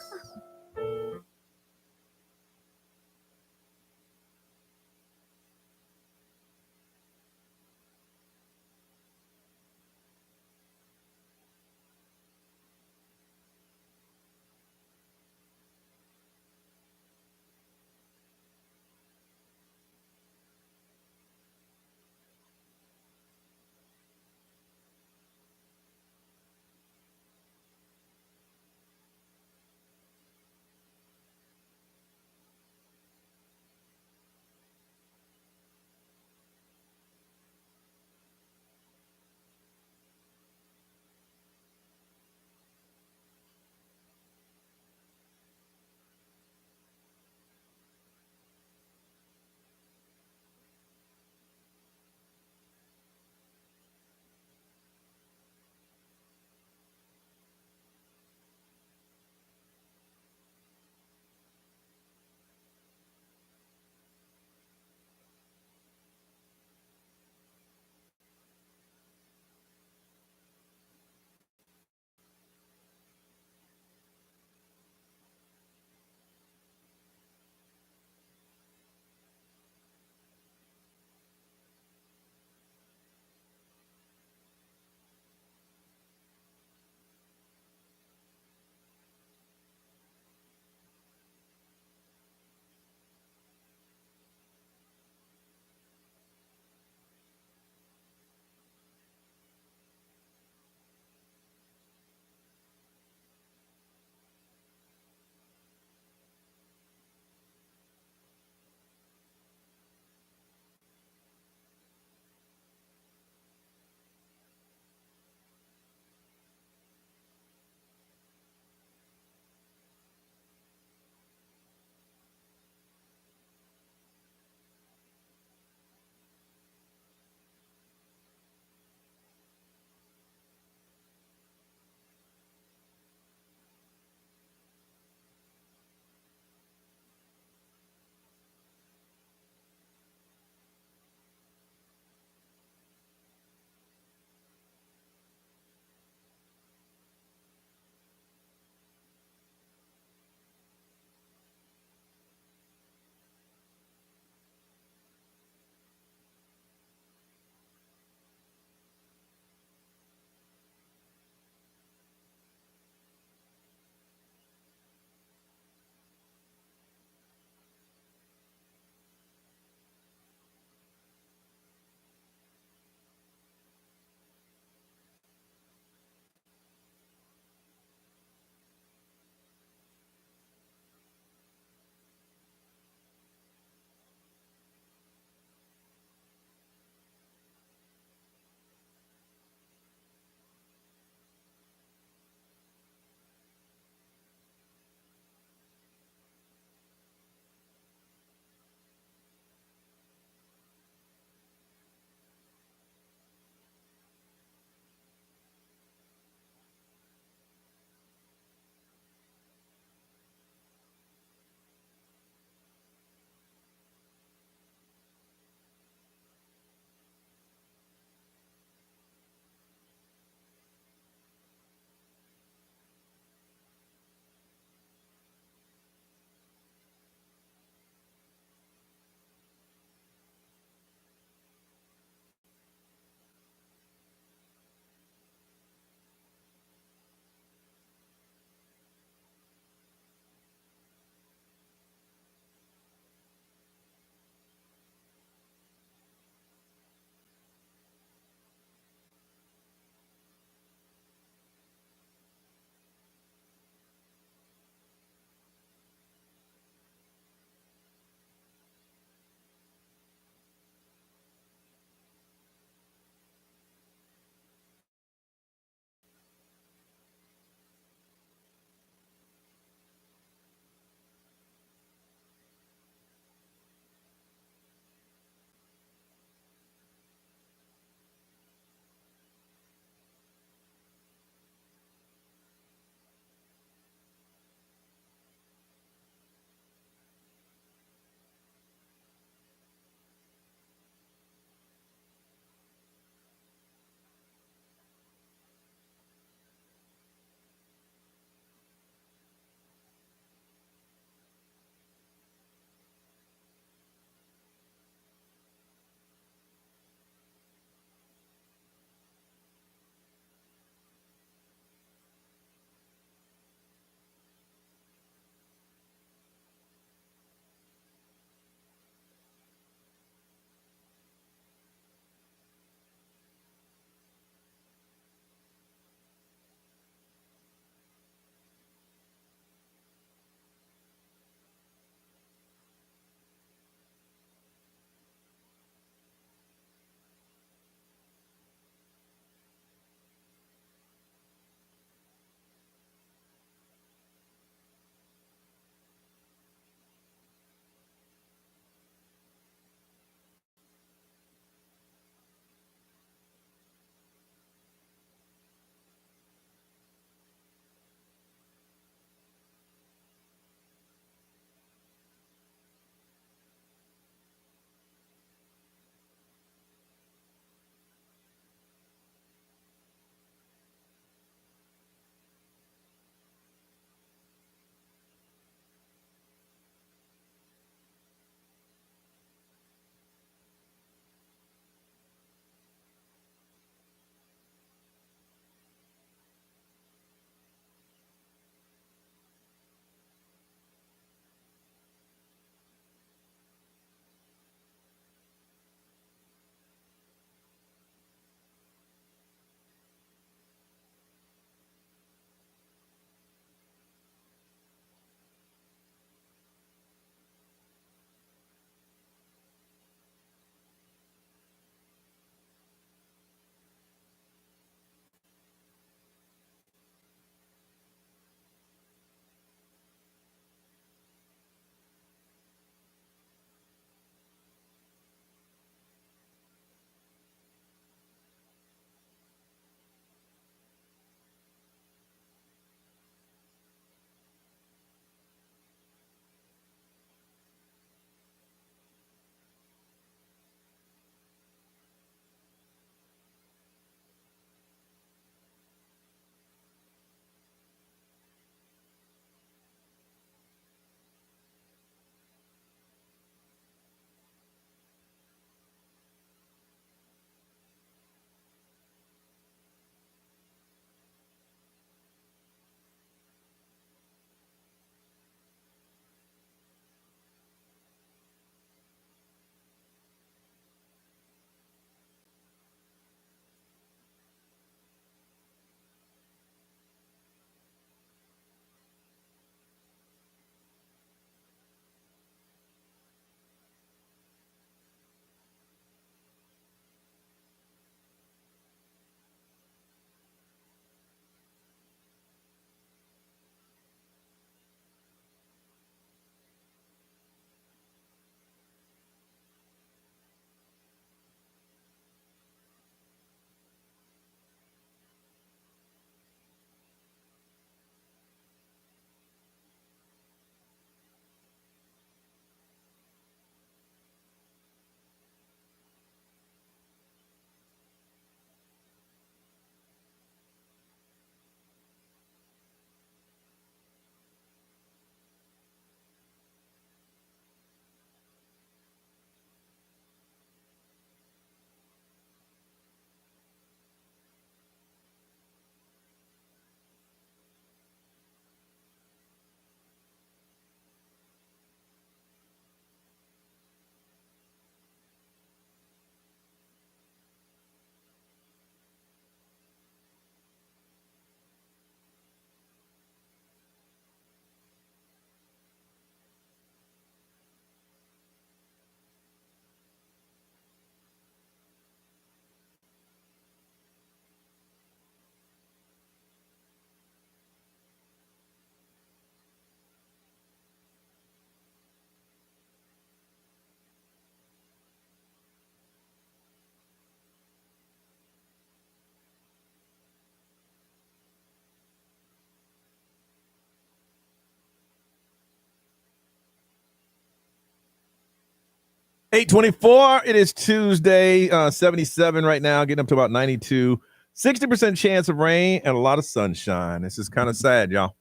Speaker 2: 8:24. It is Tuesday, 77 right now, getting up to about 92. 60% chance of rain and a lot of sunshine. This is kind of sad, y'all.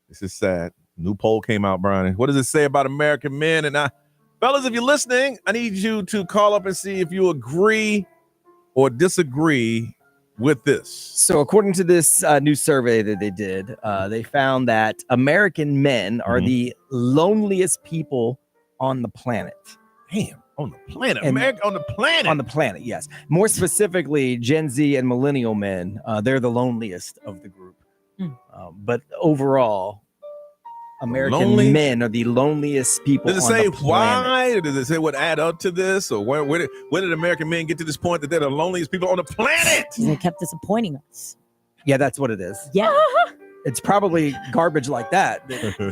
Speaker 2: This is sad. New poll came out, Brian. What does it say about American men? And fellas, if you're listening, I need you to call up and see if you agree or disagree with this.
Speaker 5: So according to this new survey that they did, they found that American men are the loneliest people on the planet.
Speaker 2: Damn, on the planet. America on the planet.
Speaker 5: On the planet, yes. More specifically, Gen Z and millennial men, they're the loneliest of the group. But overall, American men are the loneliest people.
Speaker 2: Does it say why? Or does it say what add up to this? Or where did American men get to this point that they're the loneliest people on the planet?
Speaker 6: They kept disappointing us.
Speaker 5: Yeah, that's what it is.
Speaker 6: Yeah.
Speaker 5: It's probably garbage like that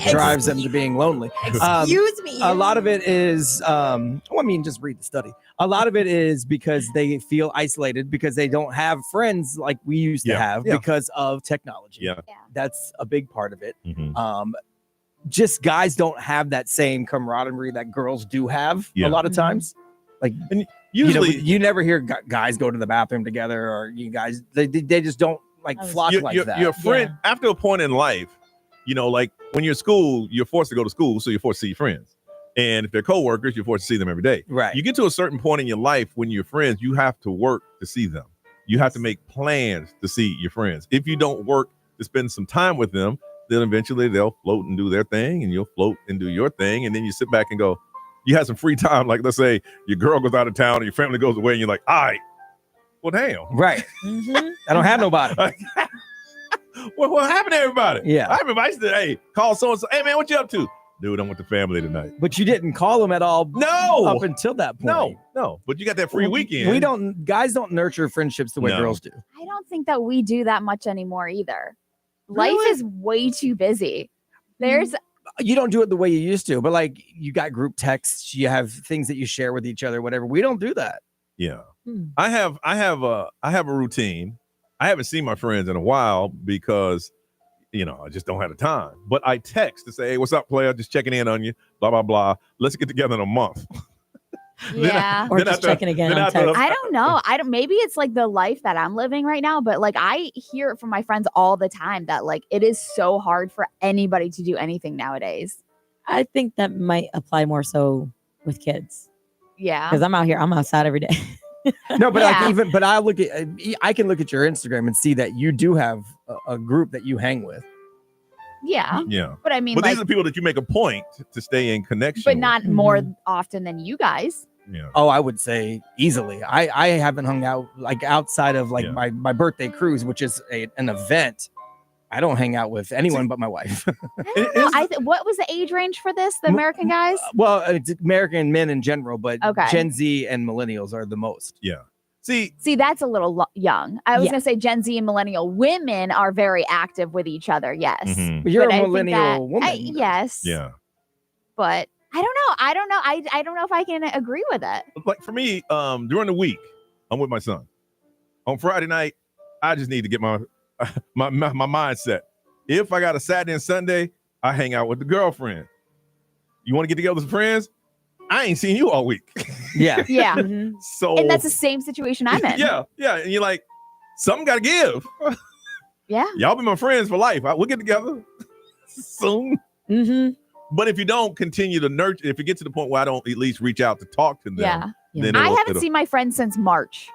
Speaker 5: drives them to being lonely.
Speaker 6: Excuse me.
Speaker 5: A lot of it is, just read the study. A lot of it is because they feel isolated because they don't have friends like we used to have because of technology.
Speaker 2: Yeah.
Speaker 5: That's a big part of it. Just guys don't have that same camaraderie that girls do have a lot of times. Like,
Speaker 2: and usually
Speaker 5: you never hear guys go to the bathroom together, or you guys, they just don't flock like that.
Speaker 2: Your friend, after a point in life, like when you're in school, you're forced to go to school, so you're forced to see your friends. And if they're coworkers, you're forced to see them every day.
Speaker 5: Right.
Speaker 2: You get to a certain point in your life when you're friends, you have to work to see them. You have to make plans to see your friends. If you don't work to spend some time with them, then eventually they'll float and do their thing, and you'll float and do your thing. And then you sit back and go, you have some free time. Like, let's say your girl goes out of town and your family goes away, and you're like, all right, well, damn.
Speaker 5: Right. I don't have nobody.
Speaker 2: What happened to everybody?
Speaker 5: Yeah.
Speaker 2: I remember I used to, call so-and-so. Hey, man, what you up to? Dude, I'm with the family tonight.
Speaker 5: But you didn't call them at all.
Speaker 2: No.
Speaker 5: Up until that point.
Speaker 2: No. But you got that free weekend.
Speaker 5: Guys don't nurture friendships the way girls do.
Speaker 4: I don't think that we do that much anymore either. Life is way too busy.
Speaker 5: You don't do it the way you used to, but you got group texts, you have things that you share with each other, whatever. We don't do that.
Speaker 2: Yeah. I have a routine. I haven't seen my friends in a while because I just don't have the time. But I text to say, hey, what's up, player? Just checking in on you. Blah, blah, blah. Let's get together in a month.
Speaker 4: Yeah.
Speaker 6: Or just checking again on text.
Speaker 4: I don't know. Maybe it's the life that I'm living right now, but I hear it from my friends all the time that it is so hard for anybody to do anything nowadays.
Speaker 6: I think that might apply more so with kids.
Speaker 4: Yeah.
Speaker 6: Because I'm outside every day.
Speaker 5: No, but I can look at your Instagram and see that you do have a group that you hang with.
Speaker 4: Yeah.
Speaker 2: Yeah.
Speaker 4: But I mean,
Speaker 2: these are people that you make a point to stay in connection
Speaker 4: but not more often than you guys.
Speaker 2: Yeah.
Speaker 5: Oh, I would say easily. I haven't hung out outside of my birthday cruise, which is an event. I don't hang out with anyone but my wife.
Speaker 4: What was the age range for this? The American guys?
Speaker 5: Well, it's American men in general, but Gen Z and millennials are the most.
Speaker 2: Yeah. See,
Speaker 4: that's a little young. I was going to say Gen Z and millennial women are very active with each other. Yes.
Speaker 5: But you're a millennial woman.
Speaker 4: Yes.
Speaker 2: Yeah.
Speaker 4: But I don't know. I don't know if I can agree with it.
Speaker 2: Like for me, during the week, I'm with my son. On Friday night, I just need to get my mindset. If I got a Saturday and Sunday, I hang out with the girlfriend. You want to get together with friends? I ain't seen you all week.
Speaker 5: Yeah.
Speaker 4: Yeah.
Speaker 2: So,
Speaker 4: and that's the same situation I'm in.
Speaker 2: Yeah. And you're like, something got to give.
Speaker 4: Yeah.
Speaker 2: Y'all be my friends for life. We'll get together soon. But if you don't continue to nurture, if you get to the point where I don't at least reach out to talk to them, then
Speaker 4: I haven't seen my friends since March.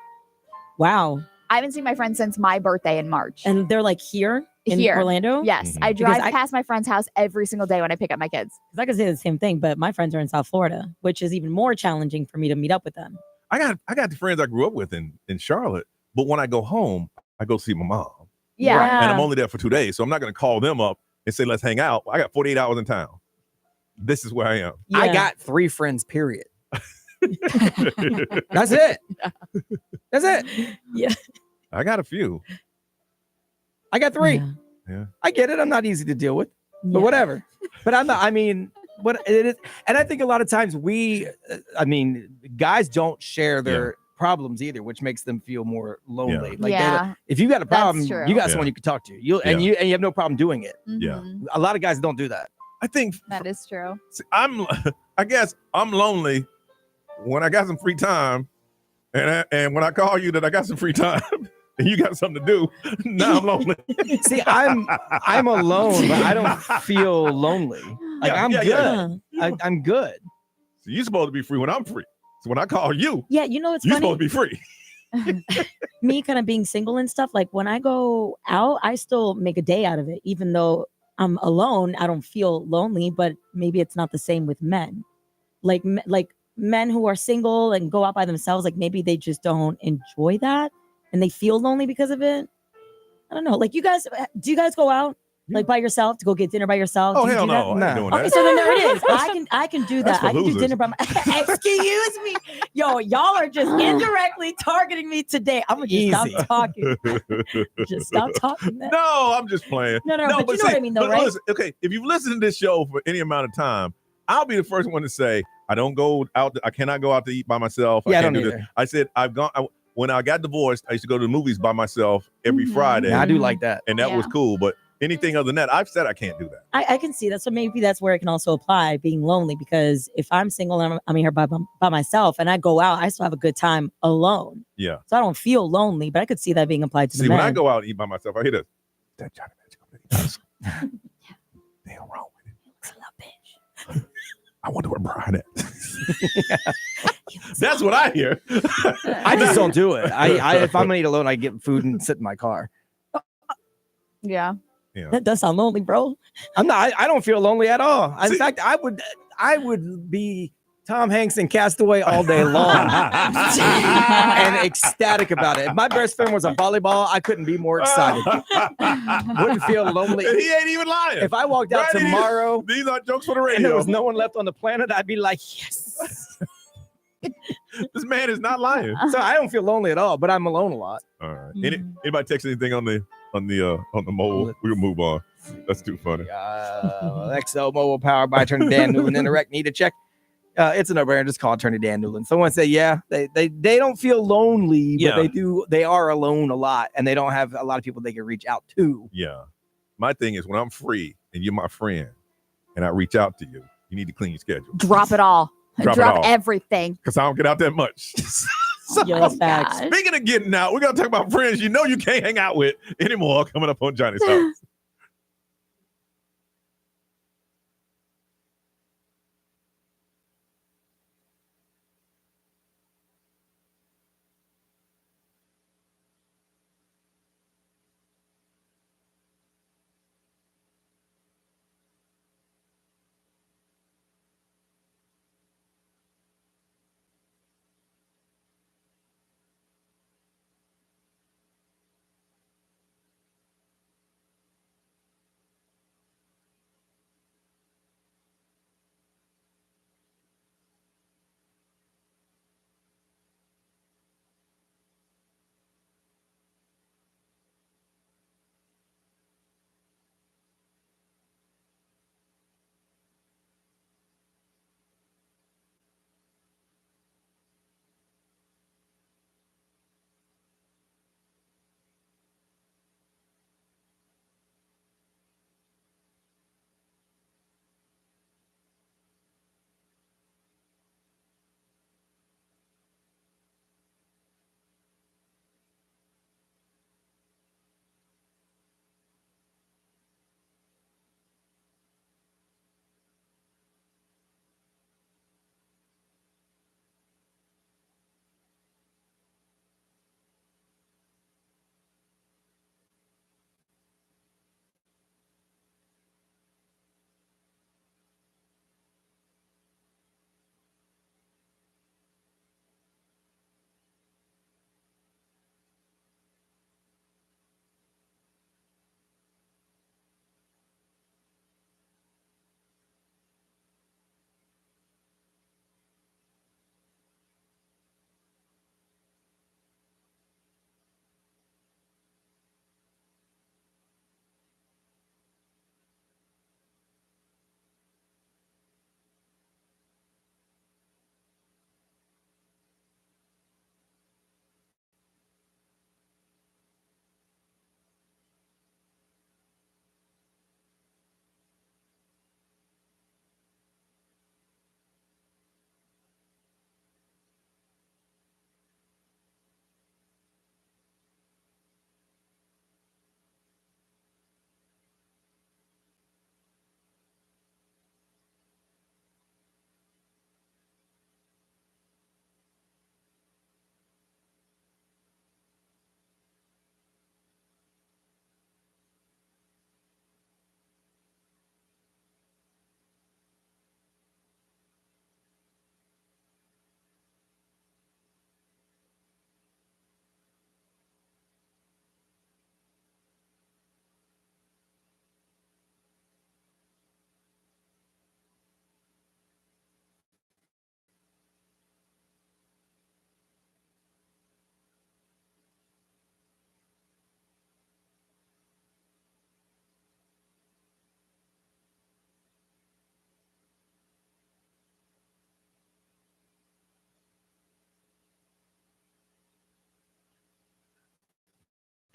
Speaker 6: Wow.
Speaker 4: I haven't seen my friends since my birthday in March.
Speaker 6: And they're here in Orlando?
Speaker 4: Yes. I drive past my friend's house every single day when I pick up my kids.
Speaker 6: Because I could say the same thing, but my friends are in South Florida, which is even more challenging for me to meet up with them.
Speaker 2: I got the friends I grew up with in Charlotte, but when I go home, I go see my mom.
Speaker 4: Yeah.
Speaker 2: And I'm only there for 2 days, so I'm not going to call them up and say, let's hang out. I got 48 hours in town. This is where I am.
Speaker 5: Yeah. I got 3 friends, period. That's it. That's it.
Speaker 6: Yeah.
Speaker 2: I got a few.
Speaker 5: I got 3.
Speaker 2: Yeah.
Speaker 5: I get it. I'm not easy to deal with, but whatever. But I'm not, what it is. And I think a lot of times guys don't share their problems either, which makes them feel more lonely. If you got a problem, you got someone you can talk to. And you have no problem doing it.
Speaker 2: Yeah.
Speaker 5: A lot of guys don't do that.
Speaker 2: I think
Speaker 4: that is true.
Speaker 2: I guess I'm lonely when I got some free time, and when I call you that I got some free time, and you got something to do, now I'm lonely.
Speaker 5: See, I'm alone, but I don't feel lonely. Like I'm good. I'm good.
Speaker 2: So you're supposed to be free when I'm free. So when I call you,
Speaker 6: yeah, you know it's
Speaker 2: you're
Speaker 6: funny.
Speaker 2: supposed to be free.
Speaker 6: Me kind of being single and stuff. Like when I go out, I still make a day out of it, even though I'm alone. I don't feel lonely, but maybe it's not the same with men. Like men who are single and go out by themselves, like maybe they just don't enjoy that and they feel lonely because of it. I don't know. Like do you guys go out like by yourself to go get dinner by yourself?
Speaker 2: Oh,
Speaker 6: do you
Speaker 2: hell
Speaker 6: do
Speaker 2: no.
Speaker 6: that?
Speaker 2: I ain't doing
Speaker 6: Okay,
Speaker 2: that.
Speaker 6: so then there it is. I can do that. I can
Speaker 2: losers.
Speaker 6: do dinner by myself. Excuse me. Yo, y'all are just indirectly targeting me today. I'm gonna just stop talking. Just stop talking. Man.
Speaker 2: No, I'm just playing.
Speaker 6: No, but you know what I mean, though, right?
Speaker 2: Listen, okay, if you've listened to this show for any amount of time, I'll be the first one to say I don't go out. I cannot go out to eat by myself.
Speaker 5: Yeah,
Speaker 2: I can't
Speaker 5: I don't
Speaker 2: do this. I said I've gone. When I got divorced, I used to go to the movies by myself every Friday.
Speaker 5: Yeah, I do like that,
Speaker 2: and that was cool. But anything other than that, I've said I can't do that.
Speaker 6: I can see that. So maybe that's where it can also apply, being lonely, because if I'm single and I'm here by myself and I go out, I still have a good time alone.
Speaker 2: Yeah.
Speaker 6: So I don't feel lonely, but I could see that being applied to the men.
Speaker 2: When I go out and eat by myself, I hear this. That Johnny Magic. Damn wrong with it.
Speaker 6: Looks a little bitch.
Speaker 2: I wonder where Brian at. That's what I hear.
Speaker 5: I just don't do it. I if I'm gonna eat alone, I get food and sit in my car.
Speaker 4: Yeah.
Speaker 6: That does sound lonely, bro.
Speaker 5: I'm not. I don't feel lonely at all. In fact, I would be Tom Hanks in Castaway all day long and ecstatic about it. If my best friend was a volleyball, I couldn't be more excited. Wouldn't feel lonely.
Speaker 2: He ain't even lying.
Speaker 5: If I walked out tomorrow,
Speaker 2: these aren't jokes for the radio,
Speaker 5: and there was no one left on the planet, I'd be like, yes.
Speaker 2: This man is not lying.
Speaker 5: So I don't feel lonely at all, but I'm alone a lot.
Speaker 2: All right. Anybody text anything on the mobile? We'll move on. That's too funny.
Speaker 5: XL Mobile powered by Attorney Dan Newland. Interact, need a check. It's a no-brainer. Just call Attorney Dan Newland. Someone say, yeah, they don't feel lonely, but they are alone a lot, and they don't have a lot of people they can reach out to.
Speaker 2: Yeah. My thing is, when I'm free and you're my friend and I reach out to you, you need to clean your schedule.
Speaker 4: Drop it all. Drop everything.
Speaker 2: Because I don't get out that much.
Speaker 6: Yo, facts.
Speaker 2: Speaking of getting out, we're going to talk about friends you know you can't hang out with anymore coming up on Johnny's House.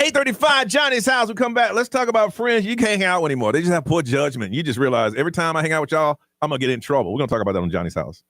Speaker 2: 8:35, Johnny's house. We come back. Let's talk about friends you can't hang out with anymore. They just have poor judgment. You just realize every time I hang out with y'all, I'm going to get in trouble. We're going to talk about that on Johnny's house.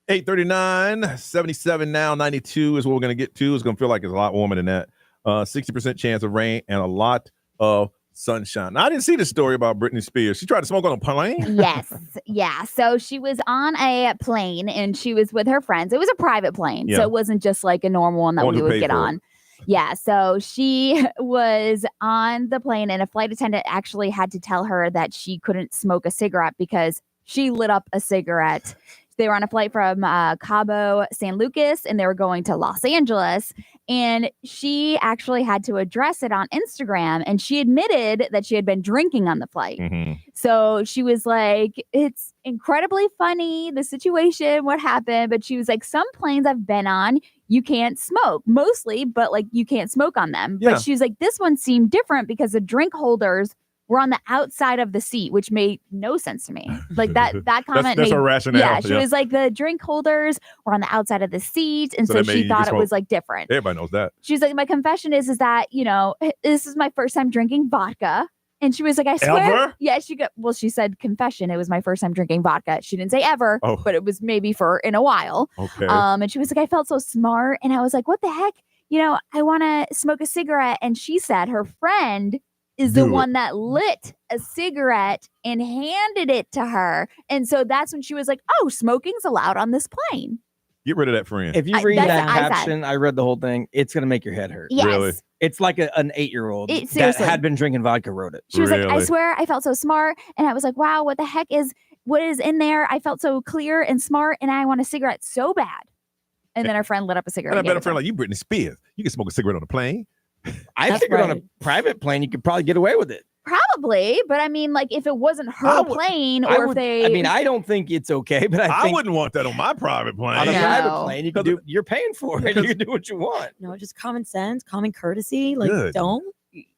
Speaker 2: $8:39, 77 now, 92 is what we're going to get to. It's going to feel like it's a lot warmer than that. 60% chance of rain and a lot of sunshine. Now, I didn't see the story about Britney Spears. She tried to smoke on a plane?
Speaker 4: Yes. Yeah. So she was on a plane and she was with her friends. It was a private plane. Yeah. So it wasn't just like a normal one that we would get on. Yeah. So she was on the plane and a flight attendant actually had to tell her that she couldn't smoke a cigarette because she lit up a cigarette. They were on a flight from Cabo San Lucas and they were going to Los Angeles. And she actually had to address it on Instagram. And she admitted that she had been drinking on the flight. Mm-hmm. So she was like, it's incredibly funny, the situation, what happened. But she was like, some planes I've been on, you can't smoke mostly, but like you can't smoke on them. Yeah. But she was like, this one seemed different because the drink holders were on the outside of the seat, which made no sense to me. Like that comment
Speaker 2: that's
Speaker 4: made,
Speaker 2: a rationale.
Speaker 4: Yeah, she was like, the drink holders were on the outside of the seat. And so she thought it was like different.
Speaker 2: Everybody knows that.
Speaker 4: She's like, my confession is that, you know, this is my first time drinking vodka. And she was like, I swear.
Speaker 2: Ever?
Speaker 4: Yeah, she said confession. It was my first time drinking vodka. She didn't say ever, but it was maybe in a while.
Speaker 2: Okay.
Speaker 4: And she was like, I felt so smart. And I was like, what the heck? I want to smoke a cigarette. And she said her friend is the one that lit a cigarette and handed it to her. And so that's when she was like, oh, smoking's allowed on this plane.
Speaker 2: Get rid of that friend.
Speaker 5: If you read that caption, I read the whole thing. It's going to make your head hurt.
Speaker 4: Yes.
Speaker 2: Really?
Speaker 5: It's like an 8-year-old that
Speaker 4: seriously.
Speaker 5: had been drinking vodka wrote it.
Speaker 4: She was like, I swear I felt so smart. And I was like, wow, what is in there? I felt so clear and smart and I want a cigarette so bad. And then her friend lit up a cigarette.
Speaker 2: And I bet a friend like you, Britney Spears, you can smoke a cigarette on a plane.
Speaker 5: I figured on a private plane, you could probably get away with it.
Speaker 4: Probably, but I mean, like if it wasn't her plane, or if they,
Speaker 5: I mean, I don't think it's okay, but I think
Speaker 2: wouldn't want that on my private plane.
Speaker 5: On a private plane, you're paying for it. You can do what you want.
Speaker 6: No, just common sense, common courtesy. Like, don't.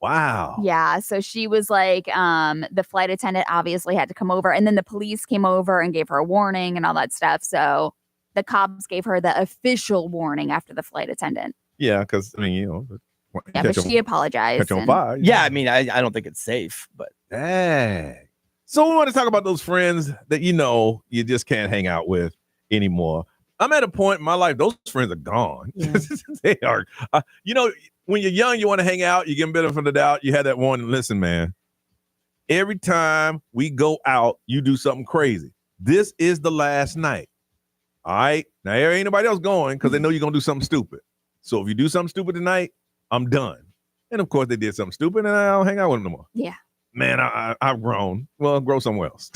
Speaker 2: Wow.
Speaker 4: Yeah. So she was like, the flight attendant obviously had to come over, and then the police came over and gave her a warning and all that stuff. So the cops gave her the official warning after the flight attendant.
Speaker 2: Yeah, because I mean,
Speaker 4: Yeah, but she apologized.
Speaker 2: Catch on fire.
Speaker 5: Yeah, I mean, I don't think it's safe, but
Speaker 2: dang. So we want to talk about those friends that you just can't hang out with anymore. I'm at a point in my life; those friends are gone. Yeah. They are. When you're young, you want to hang out. You give them benefit of the doubt. You had that one. Listen, man. Every time we go out, you do something crazy. This is the last night. All right. Now there ain't nobody else going because they know you're gonna do something stupid. So if you do something stupid tonight, I'm done. And of course, they did something stupid, and I don't hang out with them no more.
Speaker 4: Yeah.
Speaker 2: Man, I've grown. Well, grow somewhere else.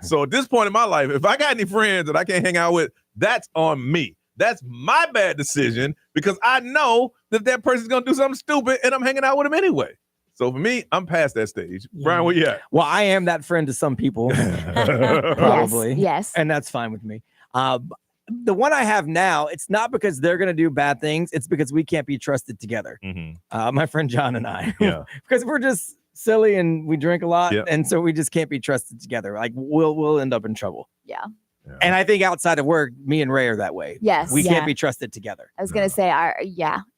Speaker 2: So at this point in my life, if I got any friends that I can't hang out with, that's on me. That's my bad decision because I know that person's going to do something stupid, and I'm hanging out with them anyway. So for me, I'm past that stage. Yeah. Brian, where you at?
Speaker 5: Well, I am that friend to some people. Probably.
Speaker 4: Yes.
Speaker 5: And that's fine with me. The one I have now, it's not because they're going to do bad things. It's because we can't be trusted together. Mm-hmm. My friend John and I. Yeah. Because we're just silly and we drink a lot. Yep. And so we just can't be trusted together. Like we'll end up in trouble.
Speaker 4: Yeah.
Speaker 5: And I think outside of work, me and Ray are that way.
Speaker 4: Yes.
Speaker 5: We can't be trusted together.
Speaker 4: I was going to say,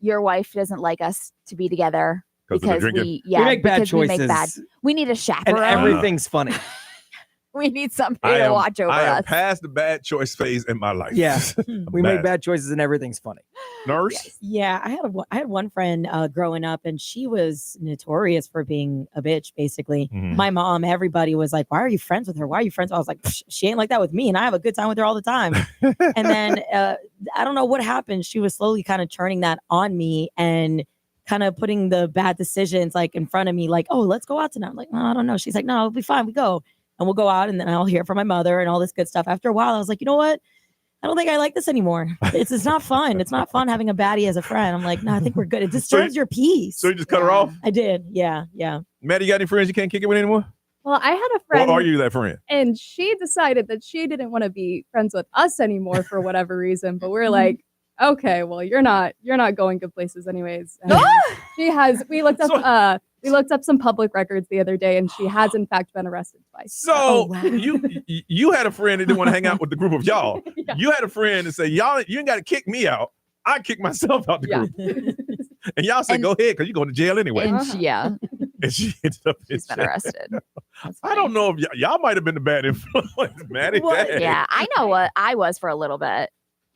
Speaker 4: your wife doesn't like us to be together because we
Speaker 5: make bad choices.
Speaker 4: We need a chaperone.
Speaker 5: And everything's funny.
Speaker 4: We need somebody to watch over us.
Speaker 2: I am past the bad choice phase in my life.
Speaker 5: Yeah, we make bad choices and everything's funny.
Speaker 2: Nurse?
Speaker 6: Yes. Yeah, I had one friend growing up, and she was notorious for being a bitch, basically. Mm-hmm. My mom, everybody was like, why are you friends with her? Why are you friends? I was like, she ain't like that with me, and I have a good time with her all the time. And then I don't know what happened. She was slowly kind of turning that on me and kind of putting the bad decisions like in front of me, like, oh, let's go out tonight. I'm like, no, I don't know. She's like, no, it'll be fine. We go. And we'll go out and then I'll hear from my mother and all this good stuff. After a while, I was like, you know what? I don't think I like this anymore. It's not fun. It's not fun having a baddie as a friend. I'm like, no, I think we're good. It disturbs your peace.
Speaker 2: So you just cut her off?
Speaker 6: I did. Yeah.
Speaker 2: Maddie, you got any friends you can't kick it with anymore?
Speaker 12: Well, I had a friend.
Speaker 2: Or are you that friend?
Speaker 12: And she decided that she didn't want to be friends with us anymore for whatever reason. But we're like, okay, well, you're not going good places anyways. We looked up some public records the other day, and she has in fact been arrested twice.
Speaker 2: So you had a friend that didn't want to hang out with the group of y'all. Yeah. You had a friend that said, y'all, you ain't got to kick me out. I kick myself out the group. And y'all said, go ahead, because you're going to jail anyway.
Speaker 4: And
Speaker 2: and she ended up
Speaker 4: she's been arrested.
Speaker 2: I don't know if y'all might have been the bad influence, Maddie.
Speaker 4: Yeah, I know what I was for a little bit.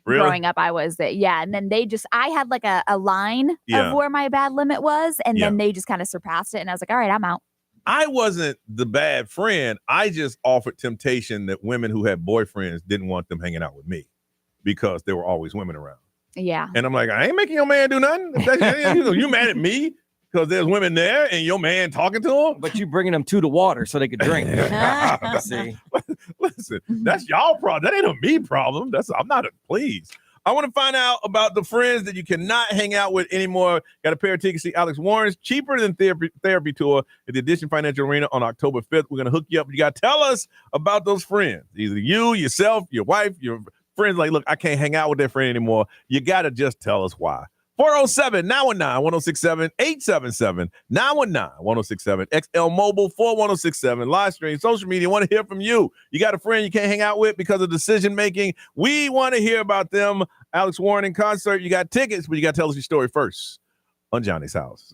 Speaker 2: Really?
Speaker 4: Growing up, I was that. Yeah. And then I had like a line of where my bad limit was. And then they just kind of surpassed it. And I was like, all right, I'm out.
Speaker 2: I wasn't the bad friend. I just offered temptation that women who had boyfriends didn't want them hanging out with me because there were always women around.
Speaker 4: Yeah.
Speaker 2: And I'm like, I ain't making your man do nothing. You mad at me because there's women there and your man talking to him?
Speaker 5: But you bringing them to the water so they could drink. See?
Speaker 2: Listen, that's y'all problem. That ain't a me problem. I'm not please. I want to find out about the friends that you cannot hang out with anymore. Got a pair of tickets to see Alex Warren's Cheaper Than Therapy Tour at the Edition Financial Arena on October 5th. We're going to hook you up. You got to tell us about those friends. Either you, yourself, your wife, your friends. Like, look, I can't hang out with that friend anymore. You got to just tell us why. 407-919-1067, 877-919-1067, XL Mobile 41067, live stream, social media. Want to hear from you. You got a friend you can't hang out with because of decision making. We want to hear about them. Alex Warren in concert. You got tickets, but you got to tell us your story first on Johnny's House.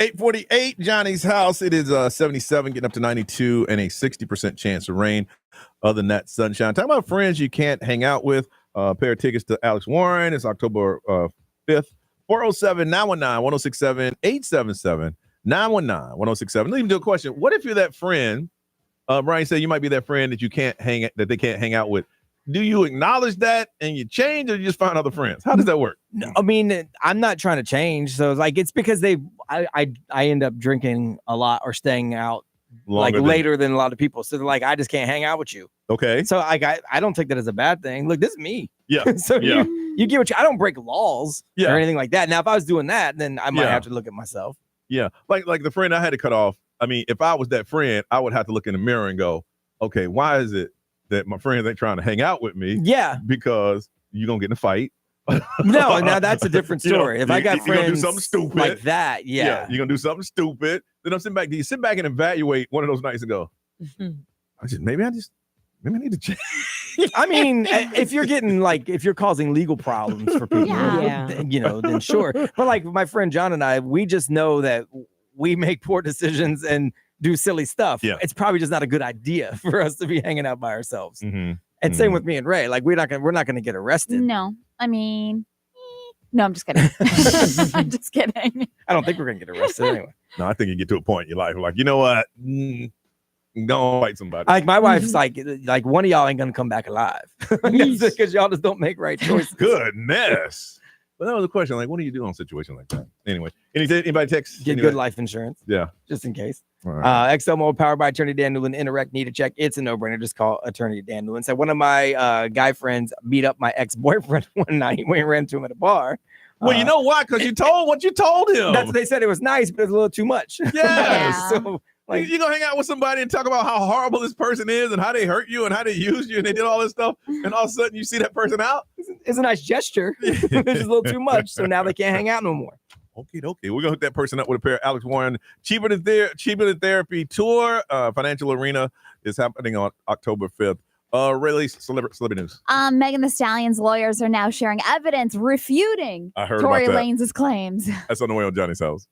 Speaker 2: 8:48, Johnny's house. It is 77, getting up to 92, and a 60% chance of rain. Other than that, sunshine. Talking about friends you can't hang out with. A pair of tickets to Alex Warren. It's October 5th. 407-919-1067, 877-919-1067. Let me do a question. What if you're that friend? Brian said you might be that friend that they can't hang out with. Do you acknowledge that and you change, or you just find other friends? How does that work?
Speaker 5: No, I mean, I'm not trying to change. So it's because I end up drinking a lot or staying out later than a lot of people. So I just can't hang out with you.
Speaker 2: Okay.
Speaker 5: So I don't take that as a bad thing. Look, this is me.
Speaker 2: Yeah.
Speaker 5: So you get what I don't break laws or anything like that. Now, if I was doing that, then I might have to look at myself.
Speaker 2: Yeah. Like the friend I had to cut off. I mean, if I was that friend, I would have to look in the mirror and go, okay, why is it that my friends ain't trying to hang out with me?
Speaker 5: Yeah.
Speaker 2: Because you're going to get in a fight.
Speaker 5: No, now that's a different story. If I got friends
Speaker 2: gonna do something stupid
Speaker 5: like that,
Speaker 2: you're going to do something stupid. Then I'm sitting back. Do you sit back and evaluate one of those nights and go, maybe I need to change?
Speaker 5: I mean, if you're causing legal problems for people, then sure. But like my friend John and I, we just know that we make poor decisions and do silly stuff.
Speaker 2: Yeah.
Speaker 5: It's probably just not a good idea for us to be hanging out by ourselves.
Speaker 2: Mm-hmm.
Speaker 5: And same with me and Ray. Like we're not gonna get arrested.
Speaker 4: No, I mean, no, I'm just kidding. I'm just kidding.
Speaker 5: I don't think we're gonna get arrested anyway.
Speaker 2: No, I think you get to a point in your life like, you know what? Go fight somebody.
Speaker 5: Like my wife's like one of y'all ain't gonna come back alive because y'all just don't make right choices.
Speaker 2: Goodness. But that was a question. Like, what do you do in a situation like that? Anyway, anybody text?
Speaker 5: Get good life insurance.
Speaker 2: Yeah,
Speaker 5: just in case.
Speaker 2: All right.
Speaker 5: XL Mobile powered by Attorney Dan Newland. Interact, need a check. It's a no-brainer. Just call Attorney Dan Newland. So one of my guy friends beat up my ex-boyfriend one night. We ran to him at a bar.
Speaker 2: Well, you know why? Because you told what you told him.
Speaker 5: That's what they said. It was nice, but it was a little too much.
Speaker 2: Yeah.
Speaker 5: So
Speaker 2: like, you're gonna hang out with somebody and talk about how horrible this person is and how they hurt you and how they used you and they did all this stuff, and all of a sudden you see that person out.
Speaker 5: It's a nice gesture. It's just a little too much, so now they can't hang out no more.
Speaker 2: Okay. We're gonna hook that person up with a pair of Alex Warren Cheaper Than Therapy tour. Financial Arena is happening on October 5th. Release celebrity news.
Speaker 4: Megan Thee Stallion's lawyers are now sharing evidence refuting Tory Lanez's claims.
Speaker 2: That's on the way on Johnny's house.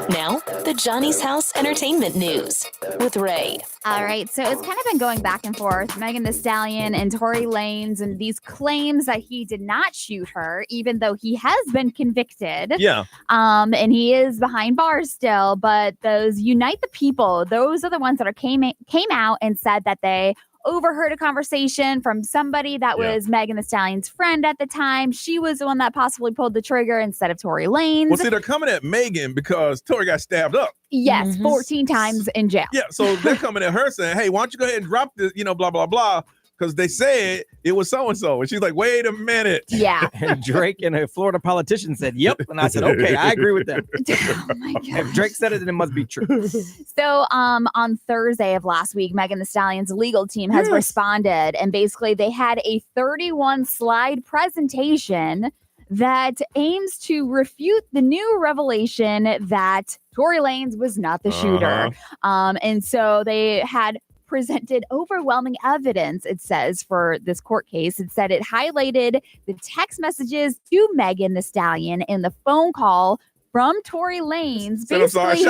Speaker 3: Now, the Johnny's House Entertainment News with Ray.
Speaker 4: All right, so it's kind of been going back and forth. Megan Thee Stallion and Tory Lanez and these claims that he did not shoot her, even though he has been convicted.
Speaker 2: Yeah.
Speaker 4: And he is behind bars still. But those Unite the People, those are the ones that came out and said that they overheard a conversation from somebody that was Megan Thee Stallion's friend at the time. She was the one that possibly pulled the trigger instead of Tory Lanez.
Speaker 2: Well, see, they're coming at Megan because Tory got stabbed up.
Speaker 4: Yes, 14 times in jail.
Speaker 2: Yeah, so they're coming at her saying, hey, why don't you go ahead and drop this, blah, blah, blah, because they said it was so-and-so. And she's like, wait a minute.
Speaker 4: Yeah.
Speaker 5: And Drake and a Florida politician said, yep. And I said, okay, I agree with them.
Speaker 4: Oh my God.
Speaker 5: If Drake said it, then it must be true.
Speaker 4: So on Thursday of last week, Megan Thee Stallion's legal team has responded. And basically they had a 31-slide presentation that aims to refute the new revelation that Tory Lanez was not the shooter. And so they had presented overwhelming evidence, it says, for this court case. It said it highlighted the text messages to Megan Thee Stallion and the phone call from Tory Lanez.
Speaker 2: Basically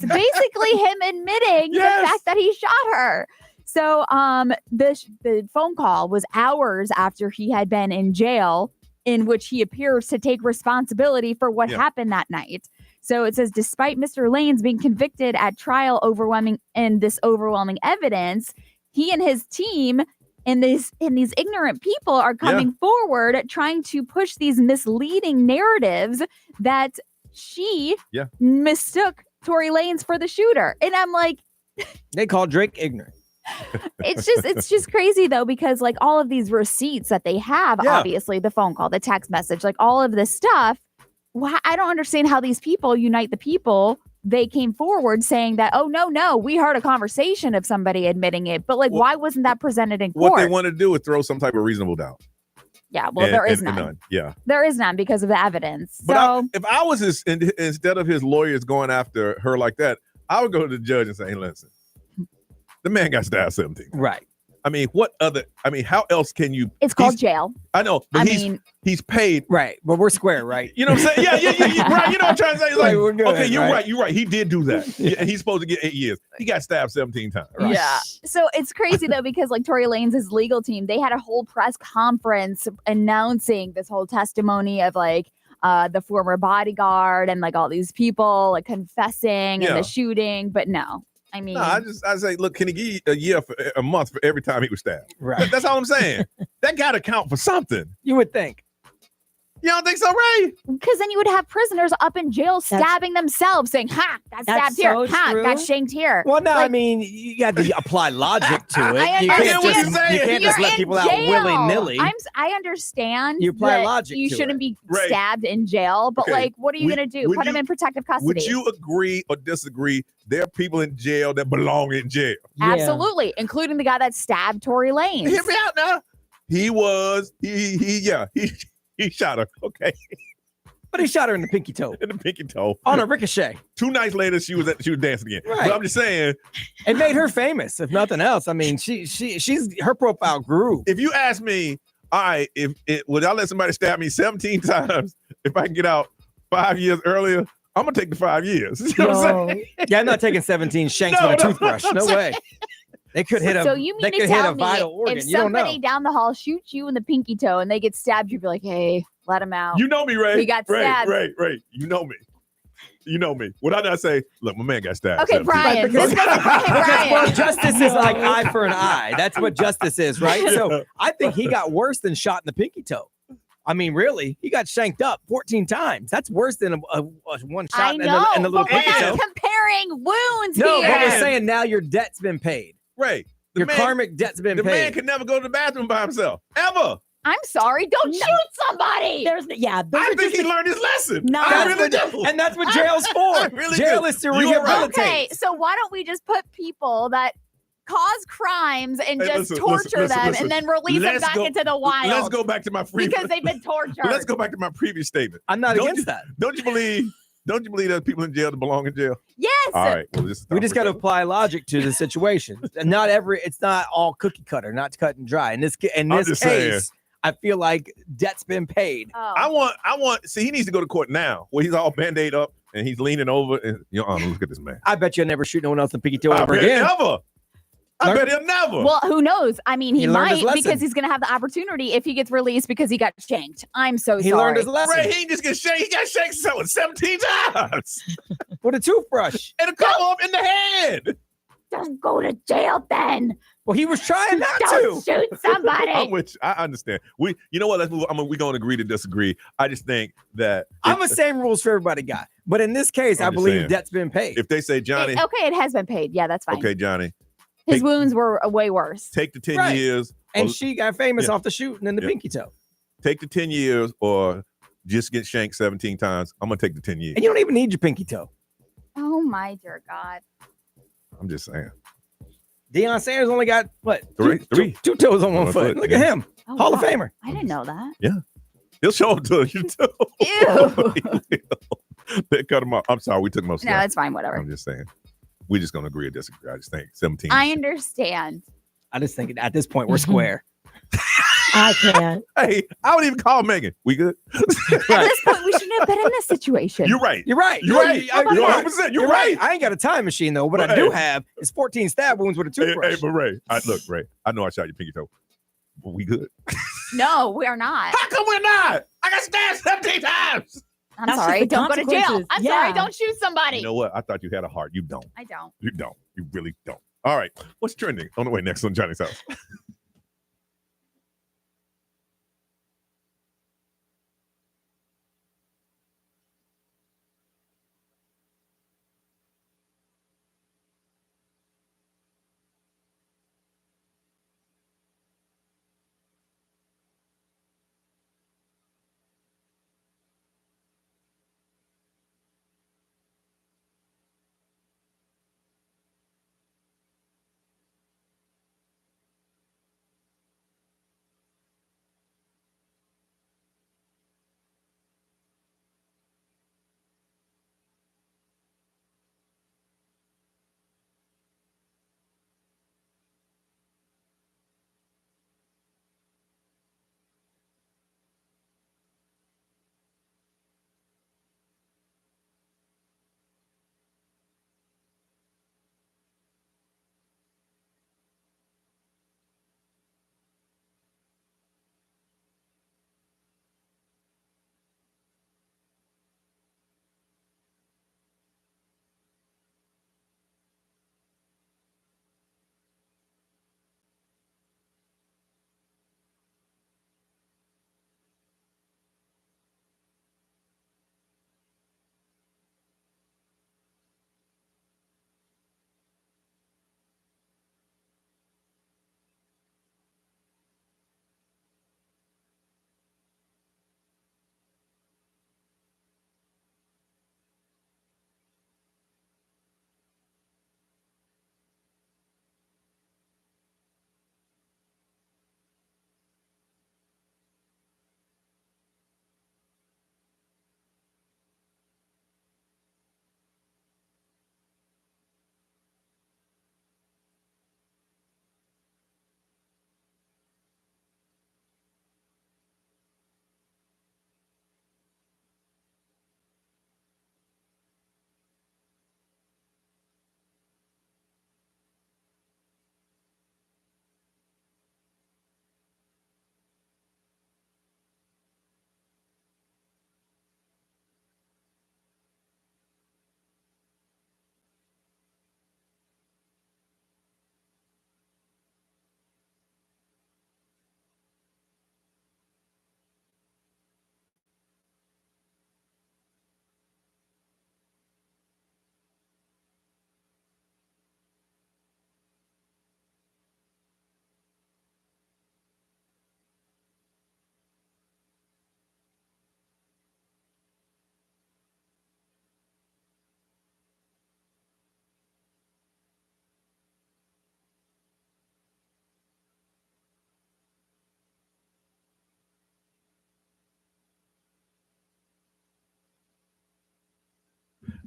Speaker 4: basically him admitting the fact that he shot her. So the phone call was hours after he had been in jail, in which he appears to take responsibility for what happened that night. So it says, despite Mr. Lanez being convicted at trial overwhelming evidence, he and his team and these ignorant people are coming forward trying to push these misleading narratives that she mistook Tory Lanez for the shooter. And I'm like,
Speaker 5: they call Drake ignorant.
Speaker 4: It's just crazy though, because like all of these receipts that they have, obviously the phone call, the text message, like all of this stuff. I don't understand how these people, Unite the People, they came forward saying that, oh, no, we heard a conversation of somebody admitting it. But like, why wasn't that presented in court?
Speaker 2: What they want to do is throw some type of reasonable doubt.
Speaker 4: Yeah, well, there is none.
Speaker 2: Yeah.
Speaker 4: There is none because of the evidence.
Speaker 2: But if I was instead of his lawyers going after her like that, I would go to the judge and say, hey, listen, the man got stabbed 17 times.
Speaker 5: Right.
Speaker 2: How else can you?
Speaker 4: It's called jail.
Speaker 2: I know, but he's paid.
Speaker 5: Right. But we're square, right?
Speaker 2: You know what I'm saying? Yeah. Right. You know what I'm trying to say? Like,
Speaker 5: we're good,
Speaker 2: okay, you're right. He did do that. And he's supposed to get 8 years. He got stabbed 17 times.
Speaker 5: Right.
Speaker 4: Yeah. So it's crazy though, because like Tory Lanez's legal team, they had a whole press conference announcing this whole testimony of like the former bodyguard and like all these people like confessing and the shooting. But no. I mean,
Speaker 2: I say, look, can he give you a month for every time he was stabbed?
Speaker 5: Right.
Speaker 2: That's all I'm saying. That got to count for something.
Speaker 5: You would think.
Speaker 2: You don't think so, Ray?
Speaker 4: Because then you would have prisoners up in jail stabbing themselves, saying, "Ha, got stabbed here.
Speaker 6: So
Speaker 4: Ha,
Speaker 6: true.
Speaker 4: got shanked here."
Speaker 5: Well, no, I mean, you got to apply logic to it. You can't just let people out willy-nilly.
Speaker 4: I understand.
Speaker 5: You apply
Speaker 4: that
Speaker 5: logic
Speaker 4: you
Speaker 5: to
Speaker 4: shouldn't
Speaker 5: it.
Speaker 4: be stabbed in jail, but like, what are you gonna do? Put him in protective custody?
Speaker 2: Would you agree or disagree? There are people in jail that belong in jail.
Speaker 4: Absolutely, including the guy that stabbed Tory Lanez.
Speaker 2: Hear me out now. He shot her. Okay.
Speaker 5: But he shot her in the pinky toe.
Speaker 2: In the pinky toe.
Speaker 5: On a ricochet.
Speaker 2: 2 nights later, she was dancing again.
Speaker 5: Right.
Speaker 2: But I'm just saying.
Speaker 5: It made her famous, if nothing else. I mean, she's her profile grew.
Speaker 2: If you ask me, all right, would I let somebody stab me 17 times if I can get out 5 years earlier? I'm gonna take the 5 years. You know what I'm saying?
Speaker 5: Yeah, I'm not taking 17 shanks with a toothbrush. No way. They could hit
Speaker 4: So you mean to tell me if
Speaker 5: You don't know.
Speaker 4: somebody down the hall shoots you in the pinky toe and they get stabbed, you'd be like, "Hey, let him out."
Speaker 2: You know me, Ray.
Speaker 4: We got stabbed.
Speaker 2: Ray. You know me. You know me. Would I not say, look, my man got stabbed?
Speaker 4: Okay, Brian.
Speaker 5: Because well, justice is like eye for an eye. That's what justice is, right? So I think he got worse than shot in the pinky toe. I mean, really, he got shanked up 14 times. That's worse than a one shot in the little
Speaker 4: but we're
Speaker 5: pinky toe.
Speaker 4: not comparing wounds
Speaker 5: No,
Speaker 4: here.
Speaker 5: but we're saying now your debt's been paid.
Speaker 2: Right.
Speaker 5: Your karmic debt's been paid.
Speaker 2: The man could never go to the bathroom by himself. Ever.
Speaker 4: I'm sorry. Don't shoot somebody.
Speaker 2: I think he learned his lesson.
Speaker 6: No,
Speaker 2: I really do.
Speaker 5: And that's what jail's for.
Speaker 2: Really
Speaker 5: Jail
Speaker 2: do.
Speaker 5: is to
Speaker 2: You're
Speaker 5: rehabilitate.
Speaker 4: Okay, so why don't we just put people that cause crimes and just torture them and then release them back into the wild?
Speaker 2: Let's go back to my
Speaker 4: because they've been tortured.
Speaker 2: Let's go back to my previous statement.
Speaker 5: I'm not against that.
Speaker 2: Don't you believe there's people in jail that belong in jail?
Speaker 4: Yes.
Speaker 2: All right. Well,
Speaker 5: we just got to apply logic to the situation. And it's not all cookie cutter, not cut and dry. In this case,
Speaker 2: saying.
Speaker 5: I feel like debt's been paid.
Speaker 4: Oh.
Speaker 2: I want. See, he needs to go to court now, where he's all band-aid up, and he's leaning over, and Your Honor, look at this man.
Speaker 5: I bet you'll never shoot no one else in pinky toe ever again.
Speaker 2: I bet he'll never.
Speaker 4: Well, who knows? I mean, he
Speaker 5: learned his
Speaker 4: might
Speaker 5: lesson.
Speaker 4: because he's going to have the opportunity if he gets released because he got shanked. I'm so sorry.
Speaker 5: He learned his lesson.
Speaker 2: Ray, he just get shanked. He got shanked 17 times
Speaker 5: with a toothbrush
Speaker 2: and a couple of them in the head.
Speaker 4: Don't go to jail then.
Speaker 5: Well, he was trying not
Speaker 4: Don't
Speaker 5: to.
Speaker 4: shoot somebody.
Speaker 2: I'm with you. I understand. You know what? Let's move. We're going to agree to disagree. I just think that
Speaker 5: I'm the same rules for everybody got. But in this case, I believe debt's been paid.
Speaker 2: If they say, Johnny.
Speaker 4: It has been paid. Yeah, that's fine.
Speaker 2: Okay, Johnny.
Speaker 4: His wounds were way worse.
Speaker 2: Take the 10 years.
Speaker 5: And she got famous off the shooting in the pinky toe.
Speaker 2: Take the 10 years or just get shanked 17 times. I'm going to take the 10 years.
Speaker 5: And you don't even need your pinky toe.
Speaker 4: Oh, my dear God.
Speaker 2: I'm just saying.
Speaker 5: Deion Sanders only got, what?
Speaker 2: Three.
Speaker 5: Two toes on one foot. Look at him.
Speaker 4: Oh,
Speaker 5: Hall of
Speaker 4: wow.
Speaker 5: Famer.
Speaker 4: I didn't know that.
Speaker 2: Yeah. He'll show them to you, too.
Speaker 4: Ew.
Speaker 2: They cut him off. I'm sorry. We took most of
Speaker 4: No,
Speaker 2: that.
Speaker 4: it's fine. Whatever.
Speaker 2: I'm just saying. We're just going to agree or disagree. I just think 17.
Speaker 4: I understand.
Speaker 5: I just think at this point, we're square.
Speaker 6: I can't.
Speaker 2: Hey, I would even call Megan. We good?
Speaker 4: At this point, we shouldn't have been in this situation.
Speaker 2: You're right.
Speaker 5: You're right.
Speaker 2: You're right. You're 100%. You're right.
Speaker 5: I ain't got a time machine, though. What I do have is 14 stab wounds with a toothbrush.
Speaker 2: Hey, but Ray, look, Ray, I know I shot your pinky toe. But we good.
Speaker 4: No, we are not.
Speaker 2: How come we're not? I got stabbed 17 times.
Speaker 4: I'm
Speaker 6: That's
Speaker 4: sorry.
Speaker 6: just the
Speaker 4: Don't go to jail.
Speaker 6: consequences.
Speaker 4: I'm
Speaker 6: Yeah.
Speaker 4: sorry. Don't shoot somebody.
Speaker 2: You know what? I thought you had a heart. You don't.
Speaker 4: I don't.
Speaker 2: You don't. You really don't. All right. What's trending? On the way next on Johnny's House.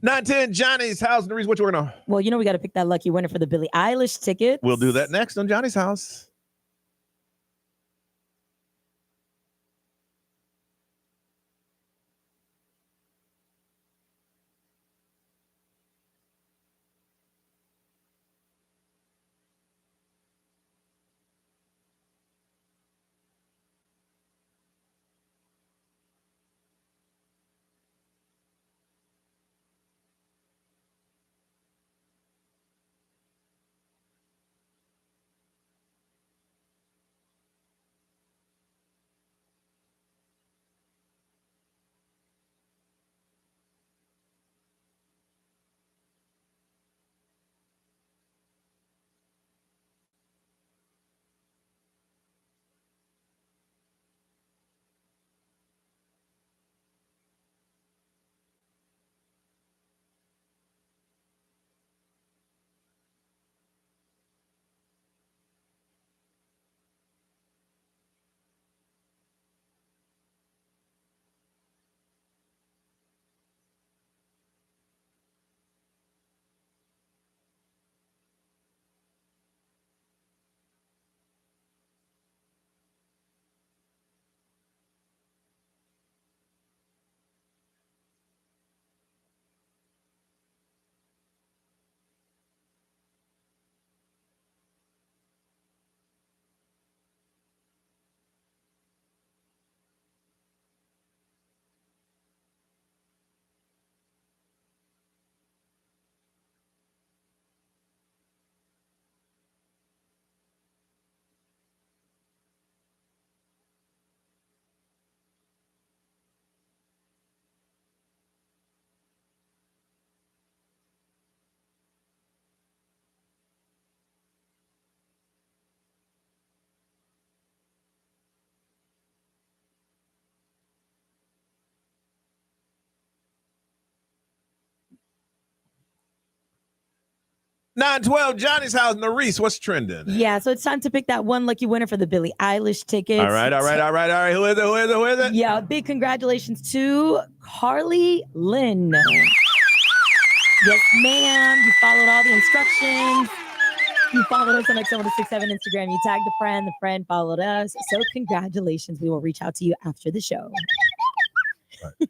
Speaker 2: Nine ten Johnny's House. The reason what you're working on.
Speaker 6: Well, you know we got to pick that lucky winner for the Billie Eilish ticket.
Speaker 2: We'll do that next on Johnny's House. 912, Johnny's house. Narice, what's trending?
Speaker 6: Yeah, so it's time to pick that one lucky winner for the Billie Eilish tickets.
Speaker 2: All right. Who is it?
Speaker 6: Yeah, big congratulations to Carly Lynn. Yes, ma'am. You followed all the instructions. You followed us on XL1067 Instagram. You tagged the friend followed us. So congratulations. We will reach out to you after the show. Right.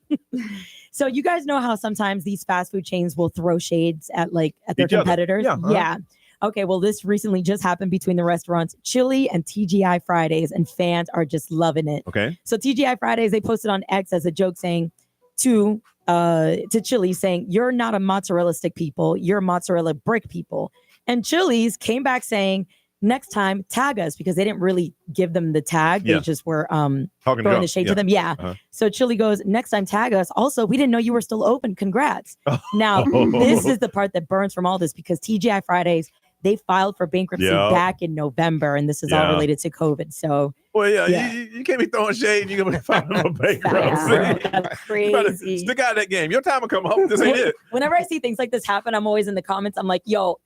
Speaker 6: So you guys know how sometimes these fast food chains will throw shades at their competitors? Yeah. Okay, well, this recently just happened between the restaurants Chili and TGI Fridays, and fans are just loving it.
Speaker 2: Okay.
Speaker 6: So TGI Fridays, they posted on X as a joke saying to Chili, saying, "You're not a mozzarella stick people, you're mozzarella brick people." And Chili's came back saying, "Next time, tag us," because they didn't really give them the tag. They just were throwing the shade to them. Yeah. Uh-huh. So Chili goes, "Next time, tag us. Also, we didn't know you were still open. Congrats." Now, this is the part that burns from all this, because TGI Fridays, they filed for bankruptcy back in November, and this is all related to COVID. So,
Speaker 2: well, you can't be throwing shade. You're gonna be filing for bankruptcy.
Speaker 6: That's crazy.
Speaker 2: Stick out that game. Your time will come home. This ain't it.
Speaker 6: Whenever I see things like this happen, I'm always in the comments. I'm like, yo,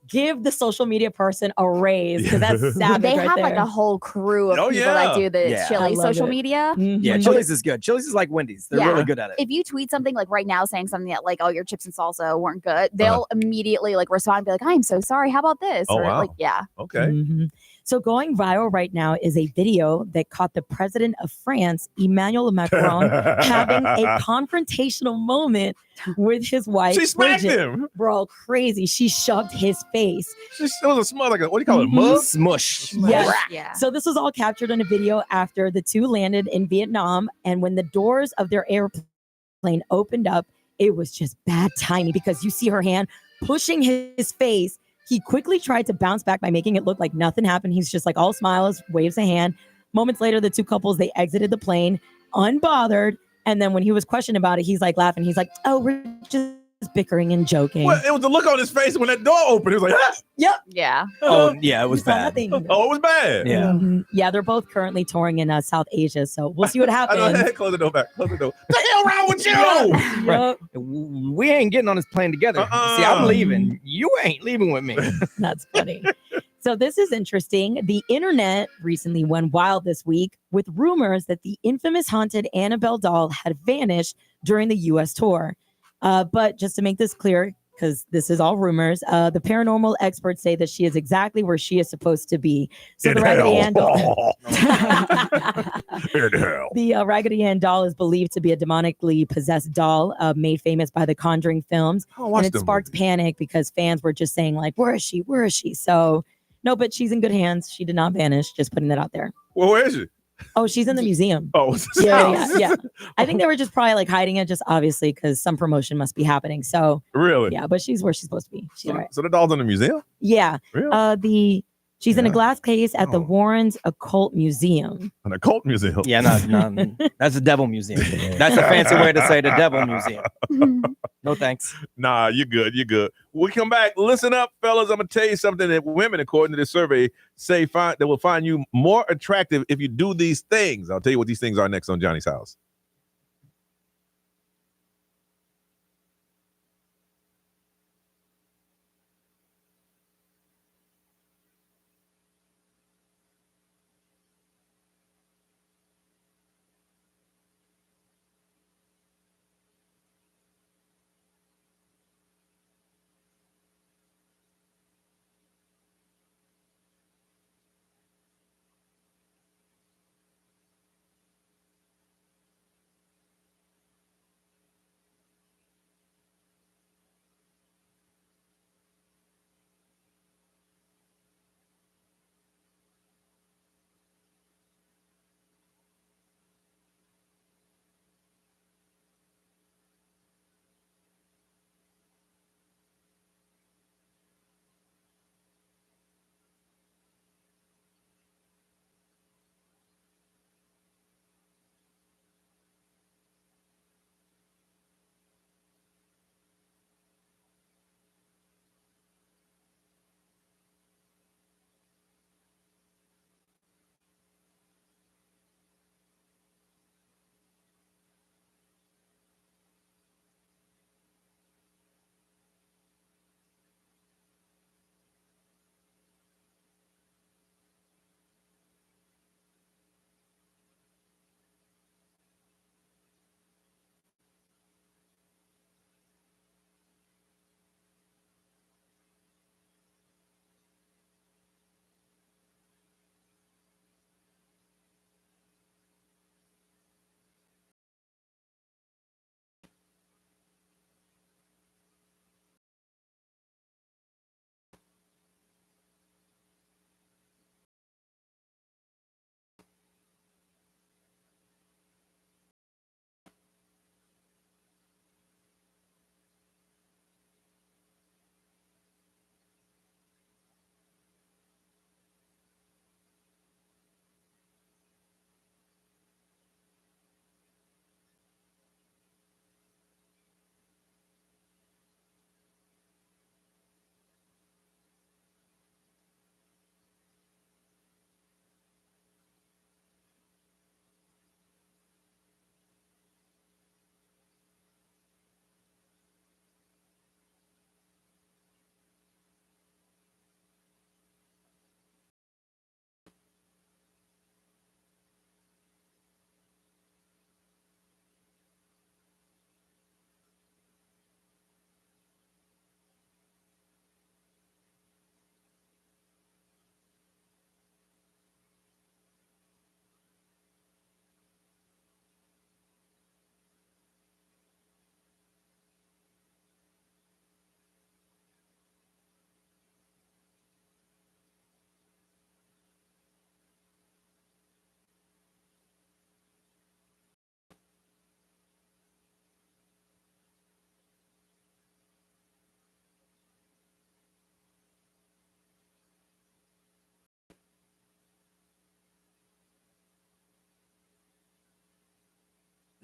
Speaker 6: give the social media person a raise, because that's savage.
Speaker 4: They
Speaker 6: right
Speaker 4: have
Speaker 6: there.
Speaker 4: like a whole crew of people that do the Chili social media.
Speaker 6: Mm-hmm.
Speaker 5: Yeah, Chili's is good. Chili's is like Wendy's. They're really good at it.
Speaker 4: If you tweet something like right now saying something that like, "Oh, your chips and salsa weren't good," they'll immediately like respond and be like, "I'm so sorry. How about this?"
Speaker 2: Oh,
Speaker 4: or
Speaker 2: wow.
Speaker 4: like, yeah.
Speaker 2: Okay.
Speaker 6: Mm-hmm. So going viral right now is a video that caught the president of France, Emmanuel Macron, having a confrontational moment with his wife.
Speaker 2: She smacked him.
Speaker 6: Bro, crazy. She shoved his face.
Speaker 2: It was a smell like what do you call it? Mud?
Speaker 5: Smush.
Speaker 6: Yes.
Speaker 4: Yeah.
Speaker 6: So this was all captured on a video after the two landed in Vietnam. And when the doors of their airplane opened up, it was just bad timing, because you see her hand pushing his face. He quickly tried to bounce back by making it look like nothing happened. He's just like all smiles, waves a hand. Moments later, the two couples, they exited the plane unbothered. And then when he was questioned about it, he's like laughing. He's like, "Oh, we're just bickering and joking."
Speaker 2: Well, it was the look on his face when that door opened. He was like, "Ah!"
Speaker 6: Yep.
Speaker 4: Yeah.
Speaker 5: Oh, yeah, it was bad.
Speaker 2: Oh, it was bad.
Speaker 5: Yeah.
Speaker 6: Mm-hmm. Yeah, they're both currently touring in South Asia. So we'll see what happens.
Speaker 2: Close the door back. Close the door. What the hell wrong with you?
Speaker 5: Right. We ain't getting on this plane together. See, I'm leaving. You ain't leaving with me.
Speaker 6: That's funny. So this is interesting. The internet recently went wild this week with rumors that the infamous haunted Annabelle doll had vanished during the U.S. tour. But just to make this clear, because this is all rumors, the paranormal experts say that she is exactly where she is supposed to be. So the Raggedy Ann doll, the Raggedy Ann doll is believed to be a demonically possessed doll made famous by the Conjuring films, and it sparked panic because fans were just saying like, "Where is she? Where is she?" So no, but she's in good hands. She did not vanish. Just putting that out there.
Speaker 2: Well, where is she?
Speaker 6: Oh, she's in the museum.
Speaker 2: Oh,
Speaker 6: yeah. I think they were just probably like hiding it, just obviously because some promotion must be happening. So
Speaker 2: really,
Speaker 6: yeah, but she's where she's supposed to be. She's right.
Speaker 2: So the doll's in the museum?
Speaker 6: Yeah.
Speaker 2: Really?
Speaker 6: She's in a glass case at the Warrens Occult Museum.
Speaker 2: An occult museum?
Speaker 5: Yeah, no, that's a devil museum. That's a fancy way to say the devil museum. No thanks.
Speaker 2: Nah, you're good. You're good. When we come back, listen up, fellas. I'm gonna tell you something that women, according to this survey, say they will find you more attractive if you do these things. I'll tell you what these things are next on Johnny's House.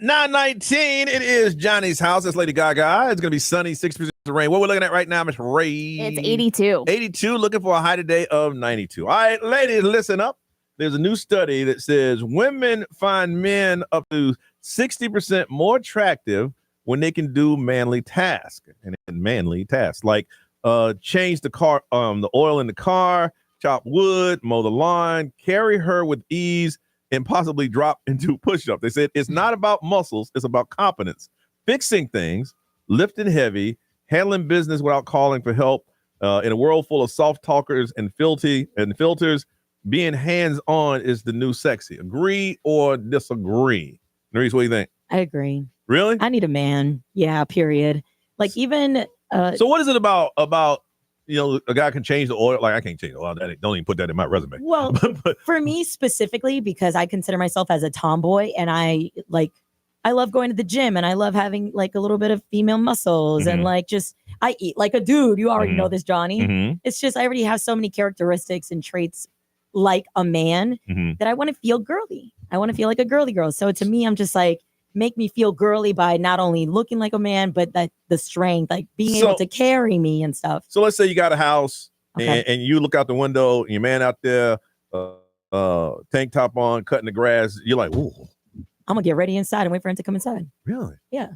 Speaker 2: 9:19. It is Johnny's house. That's Lady Gaga. It's going to be sunny, 6% rain. What we're looking at right now, Miss Ray?
Speaker 4: It's 82.
Speaker 2: 82, looking for a high today of 92. All right, ladies, listen up. There's a new study that says women find men up to 60% more attractive when they can do manly tasks. And manly tasks like change the car, the oil in the car, chop wood, mow the lawn, carry her with ease, and possibly drop into push-up. They said it's not about muscles, it's about competence. Fixing things, lifting heavy, handling business without calling for help. In a world full of soft talkers and filters, being hands-on is the new sexy. Agree or disagree? Nerese, what do you think?
Speaker 6: I agree.
Speaker 2: Really?
Speaker 6: I need a man. Yeah, period. Like even
Speaker 2: so what is it about a guy can change the oil? Like I can't change the oil. Don't even put that in my resume.
Speaker 6: Well, for me specifically, because I consider myself as a tomboy and I love going to the gym and I love having like a little bit of female muscles and like just I eat like a dude. You already know this, Johnny. It's just I already have so many characteristics and traits like a man that I want to feel girly. I want to feel like a girly girl. So to me, I'm just like, make me feel girly by not only looking like a man, but that the strength, like being able to carry me and stuff.
Speaker 2: So let's say you got a house and you look out the window and your man out there, tank top on, cutting the grass. You're like, ooh.
Speaker 6: I'm gonna get ready inside and wait for him to come inside.
Speaker 2: Really?
Speaker 6: Yeah.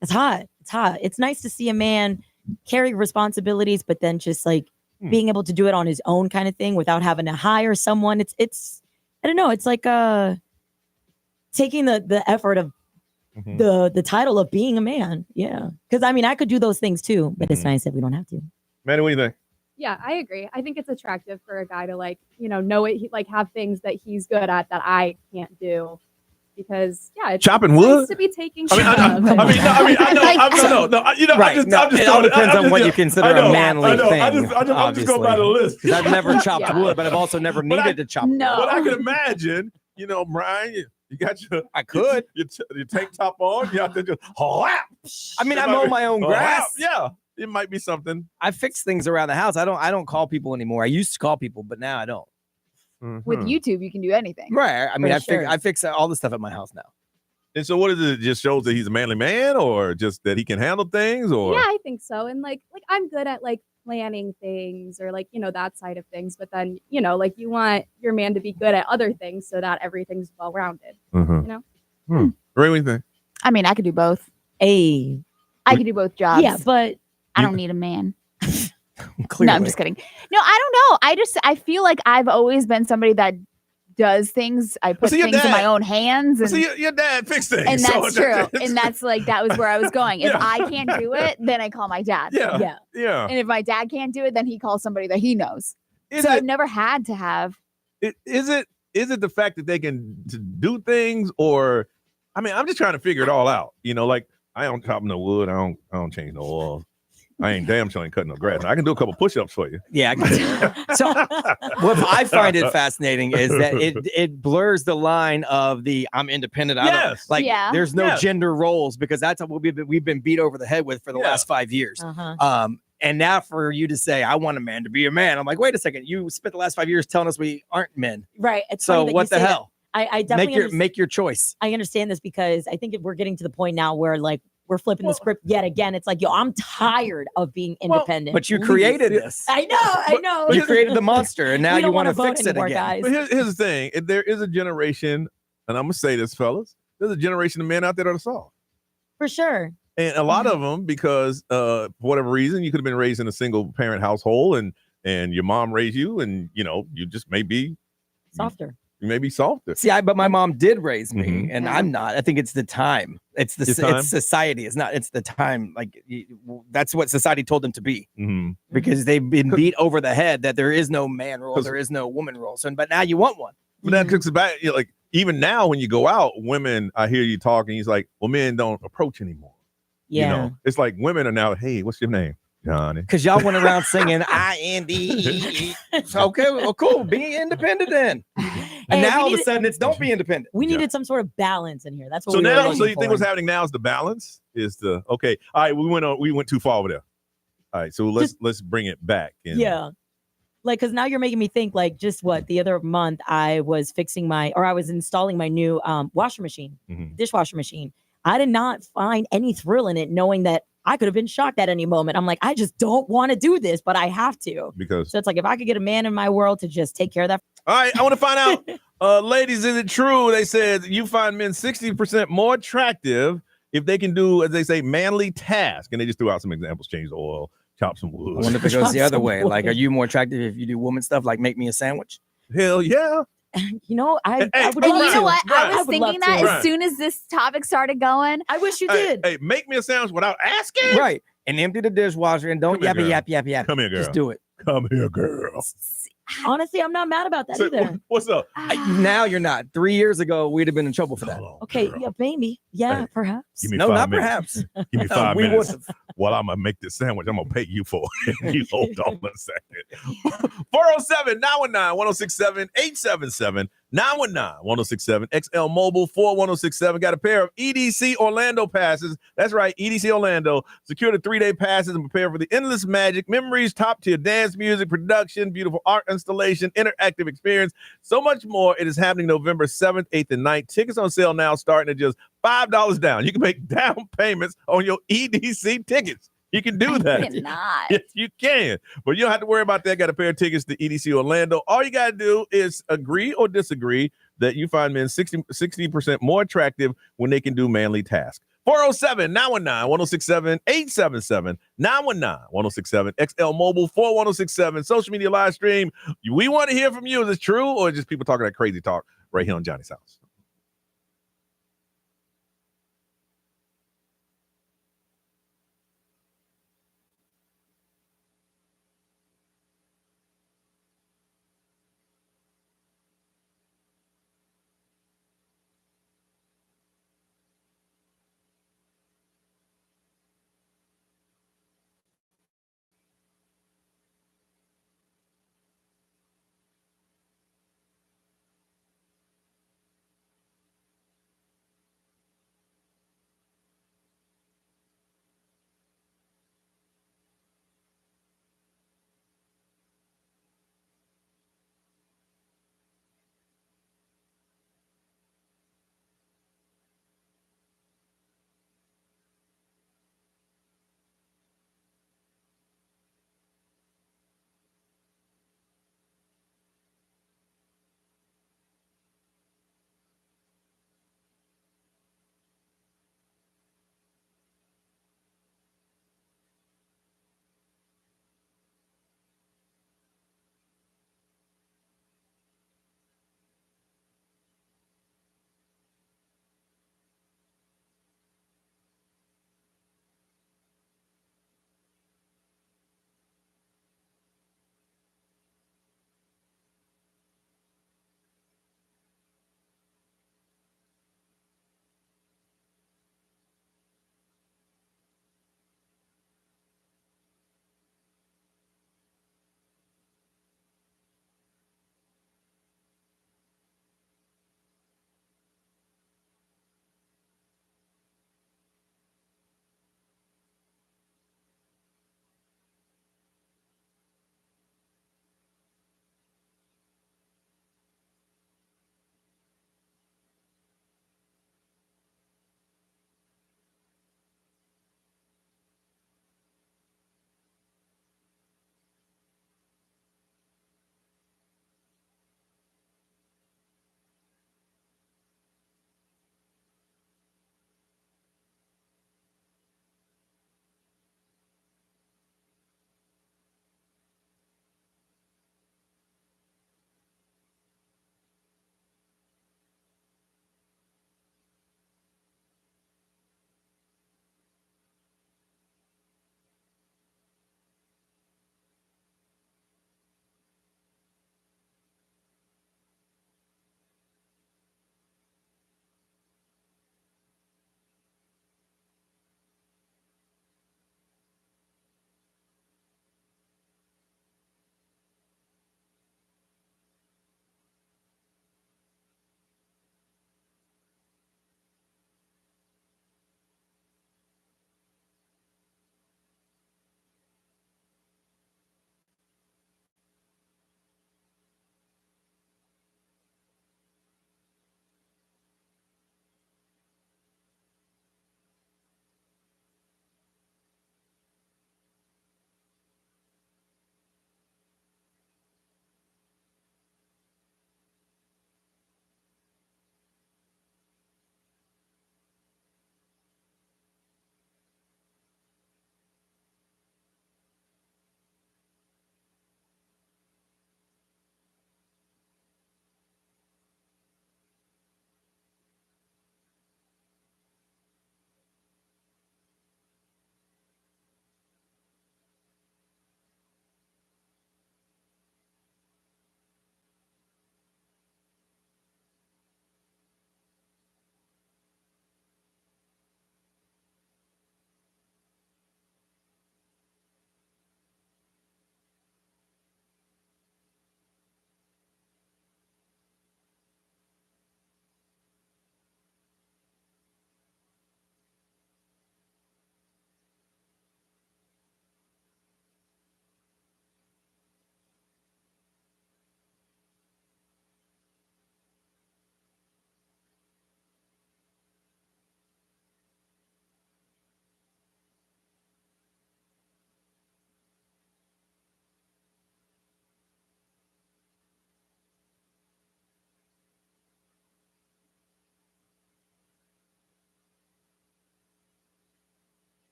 Speaker 6: It's hot. It's hot. It's nice to see a man carry responsibilities, but then just like being able to do it on his own kind of thing without having to hire someone. It's I don't know. It's like taking the effort of the title of being a man. Yeah. Because I mean, I could do those things too, but it's nice that we don't have to.
Speaker 2: Manny, what do you think?
Speaker 12: Yeah, I agree. I think it's attractive for a guy to know it, like have things that he's good at that I can't do. Because it's
Speaker 2: chopping wood
Speaker 12: nice to be taking.
Speaker 2: No.
Speaker 5: Right. It all depends on what you consider a manly thing.
Speaker 2: I'm just going by the list.
Speaker 5: Because I've never chopped wood, but I've also never needed to chop wood.
Speaker 2: But I can imagine, Brian, you got your tank top on. You out there just
Speaker 5: I mean, I mow my own grass.
Speaker 2: Yeah, it might be something.
Speaker 5: I fix things around the house. I don't call people anymore. I used to call people, but now I don't.
Speaker 4: With YouTube, you can do anything.
Speaker 5: Right. I mean, I fix all the stuff at my house now.
Speaker 2: And so what is it? Just shows that he's a manly man or just that he can handle things or?
Speaker 12: Yeah, I think so. And like I'm good at like planning things or like, that side of things. But then, like you want your man to be good at other things so that everything's well-rounded, Ray,
Speaker 2: what do you think?
Speaker 4: I mean, I could do both. I could do both jobs.
Speaker 6: Yeah, but
Speaker 4: I don't need a man.
Speaker 5: Clearly.
Speaker 4: No, I'm just kidding. No, I don't know. I feel like I've always been somebody that does things. I put things in my own hands. And
Speaker 2: your dad fixed things.
Speaker 4: And that's true. And that's that was where I was going. If I can't do it, then I call my dad.
Speaker 2: Yeah.
Speaker 4: And if my dad can't do it, then he calls somebody that he knows. I've never had to have.
Speaker 2: Is it the fact that they can do things or, I mean, I'm just trying to figure it all out. Like I don't chop no wood. I don't change no oil. I ain't damn sure ain't cutting no grass. I can do a couple push-ups for you.
Speaker 5: Yeah. I can. So what I find it fascinating is that it blurs the line of the I'm independent. There's no gender roles because that's what we've been beat over the head with for the last 5 years. And now for you to say, I want a man to be a man. I'm like, wait a second. You spent the last 5 years telling us we aren't men.
Speaker 6: Right. It's
Speaker 5: so what the hell?
Speaker 6: I definitely
Speaker 5: make your choice.
Speaker 6: I understand this because I think we're getting to the point now where like we're flipping the script yet again. It's like, I'm tired of being independent.
Speaker 5: But you created this.
Speaker 6: I know.
Speaker 5: You created the monster, and now you want to fix it again.
Speaker 6: Guys.
Speaker 2: But here's the thing. There is a generation, and I'm going to say this, fellas, there's a generation of men out there that are soft.
Speaker 6: For sure.
Speaker 2: And a lot of them, because for whatever reason, you could have been raised in a single-parent household, and your mom raised you, and, you just may be
Speaker 6: softer.
Speaker 2: You may be softer.
Speaker 5: See, but my mom did raise me, and I'm not. I think it's the time. It's society. It's the time. Like that's what society told them to be, because they've been beat over the head that there is no man role, there is no woman role. So, but now you want one.
Speaker 2: But that kicks back. Like even now, when you go out, women, I hear you talking. He's like, well, men don't approach anymore.
Speaker 6: Yeah,
Speaker 2: it's like women are now. Hey, what's your name? Johnny.
Speaker 5: Because y'all went around singing INDEE. Okay, well, cool. Be independent then. And now all of a sudden it's don't be independent.
Speaker 6: We needed some sort of balance in here. That's what
Speaker 2: so
Speaker 6: we
Speaker 2: now.
Speaker 6: were
Speaker 2: So you
Speaker 6: for.
Speaker 2: think what's happening now is the balance is the okay. All right, we went too far over there. All right, so let's bring it back. And,
Speaker 6: Like, because now you're making me think, like, just what the other month I was installing my new washer machine, dishwasher machine. I did not find any thrill in it, knowing that I could have been shocked at any moment. I'm like, I just don't want to do this, but I have to. So it's like, if I could get a man in my world to just take care of that.
Speaker 2: All right, I want to find out, ladies, is it true? They said you find men 60% more attractive if they can do, as they say, manly tasks. And they just threw out some examples: change the oil, chop some wood.
Speaker 5: I wonder if it goes the other way. Like, are you more attractive if you do woman stuff, like make me a sandwich?
Speaker 2: Hell yeah.
Speaker 6: You know, I would
Speaker 4: And
Speaker 6: love
Speaker 4: you
Speaker 6: to.
Speaker 4: know what?
Speaker 2: Brian,
Speaker 4: I was thinking that
Speaker 2: Brian.
Speaker 4: as soon as this topic started going.
Speaker 6: I wish you did.
Speaker 2: Hey, make me a sandwich without asking.
Speaker 5: Right. And empty the dishwasher and don't
Speaker 2: Come here,
Speaker 5: yap.
Speaker 2: Come here, girl.
Speaker 5: Just do it.
Speaker 2: Come here, girl.
Speaker 6: Honestly, I'm not mad about that either.
Speaker 2: What's up?
Speaker 5: Now you're not. 3 years ago, we'd have been in trouble for that.
Speaker 6: Okay, yeah, maybe. Yeah,
Speaker 2: Hey,
Speaker 6: perhaps.
Speaker 2: Give me
Speaker 5: No,
Speaker 2: 5
Speaker 5: not
Speaker 2: minutes.
Speaker 5: perhaps.
Speaker 2: Give me 5
Speaker 5: We
Speaker 2: minutes
Speaker 5: would've.
Speaker 2: while I'm going to make this sandwich. I'm going to pay you for it. You hold on a second. 407 919 1067 877 919 1067 XL Mobile 41067. Got a pair of EDC Orlando passes. That's right, EDC Orlando. Secure the 3-day passes and prepare for the endless magic, memories, top tier dance music, production, beautiful art installation, interactive experience, so much more. It is happening November 7th, 8th, and 9th. Tickets on sale now, starting at just $5 down. You can make down payments on your EDC tickets. You can do that.
Speaker 4: I cannot.
Speaker 2: Yes, you can. But you don't have to worry about that. Got a pair of tickets to EDC Orlando. All you got to do is agree or disagree that you find men 60% more attractive when they can do manly tasks. 407 919 1067 877 919 1067 XL Mobile 41067 social media live stream. We want to hear from you. Is it true or just people talking that crazy talk right here on Johnny's House?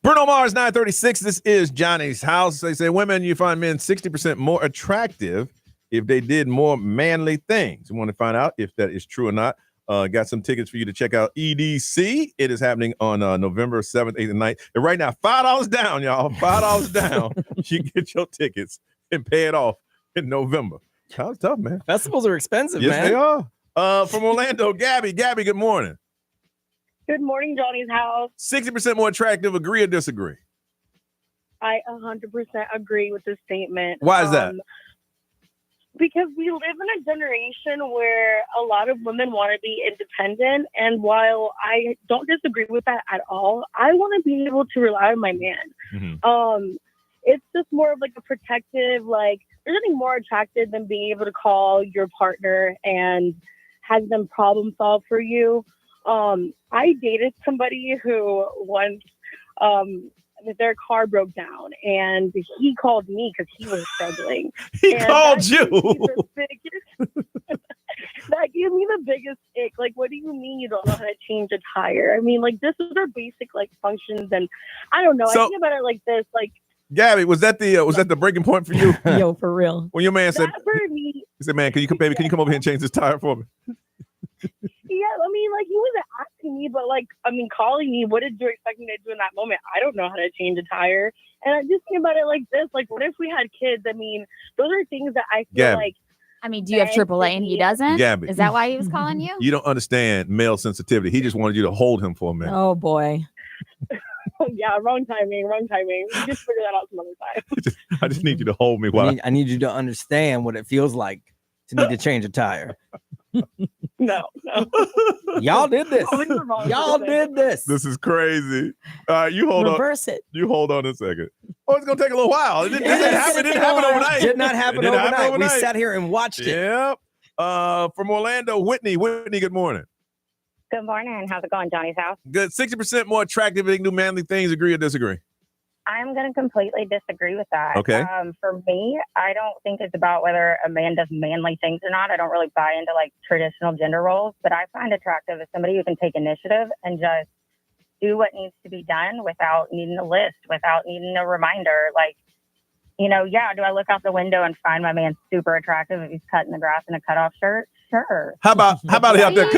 Speaker 2: Bruno Mars, 936. This is Johnny's House. They say women, you find men 60% more attractive if they did more manly things. We want to find out if that is true or not. Got some tickets for you to check out EDC. It is happening on November 7th, 8th, and 9th. And right now, $5 down, y'all. $5 down. You can get your tickets and pay it off in November. That's tough, man.
Speaker 5: Festivals are expensive,
Speaker 2: yes,
Speaker 5: man.
Speaker 2: They are. From Orlando, Gabby. Gabby, good morning.
Speaker 8: Good morning, Johnny's House.
Speaker 2: 60% more attractive, agree or disagree?
Speaker 8: I 100% agree with this statement.
Speaker 2: Why is that?
Speaker 8: Because we live in a generation where a lot of women want to be independent. And while I don't disagree with that at all, I want to be able to rely on my man. Mm-hmm. It's just more of like a protective, like there's nothing more attractive than being able to call your partner and have them problem solve for you. I dated somebody who once their car broke down and he called me because he was struggling.
Speaker 2: He called you.
Speaker 8: That gave me the biggest ick. Like, what do you mean you don't know how to change a tire? I mean, like, this is our basic like functions, and I don't know. I think about it like this, like.
Speaker 2: Gabby, was that the breaking point for you?
Speaker 6: Yo, for real.
Speaker 2: When your man said,
Speaker 8: for me,
Speaker 2: he said, "Man, can you come over here and change this tire for me?"
Speaker 8: Yeah, I mean, like, he wasn't asking me, but like, I mean, calling me. What did you expect me to do in that moment? I don't know how to change a tire, and I just think about it like this: like, what if we had kids? I mean, those are things that I feel like.
Speaker 4: I mean, do you have AAA and he doesn't?
Speaker 2: Gabby.
Speaker 4: Is that why he was calling you?
Speaker 2: You don't understand male sensitivity. He just wanted you to hold him for a minute.
Speaker 6: Oh boy.
Speaker 8: Yeah, wrong timing. We just figure that out some other time.
Speaker 2: I just need you to hold me while
Speaker 5: I need you to understand what it feels like to need to change a tire.
Speaker 8: No.
Speaker 5: Y'all did this. Y'all did this.
Speaker 2: This is crazy. You hold on.
Speaker 6: Reverse it.
Speaker 2: You hold on a second. Oh, it's gonna take a little while. It didn't happen overnight.
Speaker 5: Did not happen overnight. We sat here and watched it.
Speaker 2: Yep. From Orlando, Whitney. Whitney, good morning.
Speaker 13: Good morning. How's it going, Johnny's House?
Speaker 2: Good. 60% more attractive if they can do manly things. Agree or disagree?
Speaker 13: I'm going to completely disagree with that.
Speaker 2: Okay.
Speaker 13: For me, I don't think it's about whether a man does manly things or not. I don't really buy into like traditional gender roles, but I find attractive as somebody who can take initiative and just do what needs to be done without needing a list, without needing a reminder. Like, you know, yeah, do I look out the window and find my man super attractive if he's cutting the grass in a cutoff shirt? Sure.
Speaker 2: How about he out there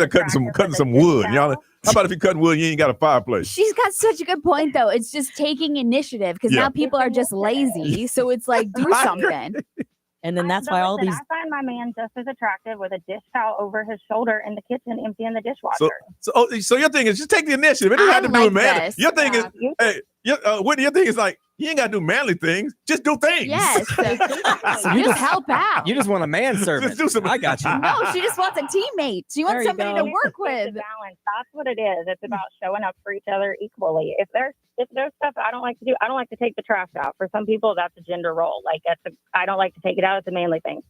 Speaker 2: cutting some wood, y'all? How about if you're cutting wood, you ain't got a fireplace?
Speaker 4: She's got such a good point, though. It's just taking initiative because now people are just lazy. So it's like, do something.
Speaker 6: And then that's why all these.
Speaker 13: I find my man just as attractive with a dish towel over his shoulder in the kitchen, emptying the dishwasher.
Speaker 2: So your thing is just take the initiative. It doesn't have to do with man. Your thing is, hey, Whitney, your thing is like, you ain't got to do manly things. Just do things.
Speaker 4: Yes. So you just help out.
Speaker 5: You just want a manservant.
Speaker 2: Just do something.
Speaker 5: I got you.
Speaker 4: No, she just wants a teammate. She wants somebody to work with.
Speaker 13: Balance. That's what it is. It's about showing up for each other equally. If there's stuff I don't like to do, I don't like to take the trash out. For some people, that's a gender role. Like I don't like to take it out. It's a manly thing.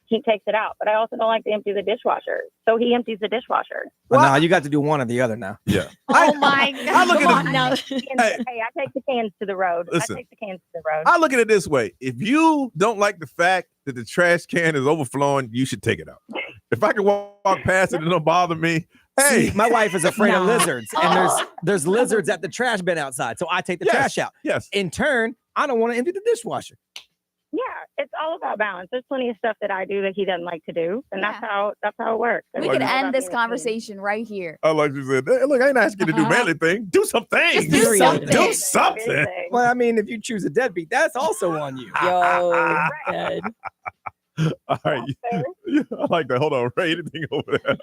Speaker 13: He takes it out, but I also don't like to empty the dishwasher. So he empties the dishwasher.
Speaker 5: Well, no, you got to do one or the other now.
Speaker 2: Yeah.
Speaker 4: Oh my God.
Speaker 2: I look at it.
Speaker 13: No. Hey, I take the cans to the road.
Speaker 2: Listen,
Speaker 13: I take the cans to the road.
Speaker 2: I look at it this way. If you don't like the fact that the trash can is overflowing, you should take it out. If I can walk past it and it don't bother me, hey.
Speaker 5: See, my wife is afraid of lizards, and there's lizards at the trash bin outside, so I take the trash out.
Speaker 2: Yes.
Speaker 5: In turn, I don't want to empty the dishwasher.
Speaker 13: Yeah, it's all about balance. There's plenty of stuff that I do that he doesn't like to do, and that's how it works.
Speaker 4: We could end this conversation right here.
Speaker 2: I like you said, hey, look, I ain't asking you to do manly thing. Do some things.
Speaker 4: Just do something.
Speaker 2: Do something.
Speaker 5: Well, I mean, if you choose a deadbeat, that's also on you.
Speaker 6: Yo, dead.
Speaker 2: All right. Yeah, I like that. Hold on, Ray. Anything over there?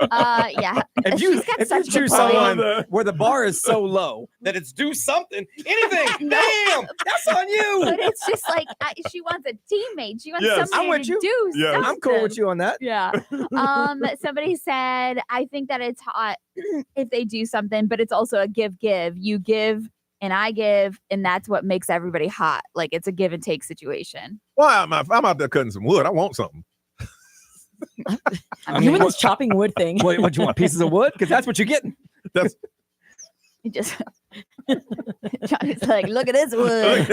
Speaker 4: Yeah.
Speaker 5: If you choose someone where the bar is so low that it's do something, anything, damn, that's on you.
Speaker 4: But it's just like she wants a teammate. She wants somebody to do something.
Speaker 5: I'm cool with you on that.
Speaker 4: Yeah. Somebody said, I think that it's hot if they do something, but it's also a give. You give and I give, and that's what makes everybody hot. Like it's a give and take situation.
Speaker 2: Well, I'm out there cutting some wood. I want something.
Speaker 6: I'm doing this chopping wood thing.
Speaker 5: What do you want? Pieces of wood? Because that's what you're getting.
Speaker 2: That's
Speaker 4: you just Johnny's like, look at this wood.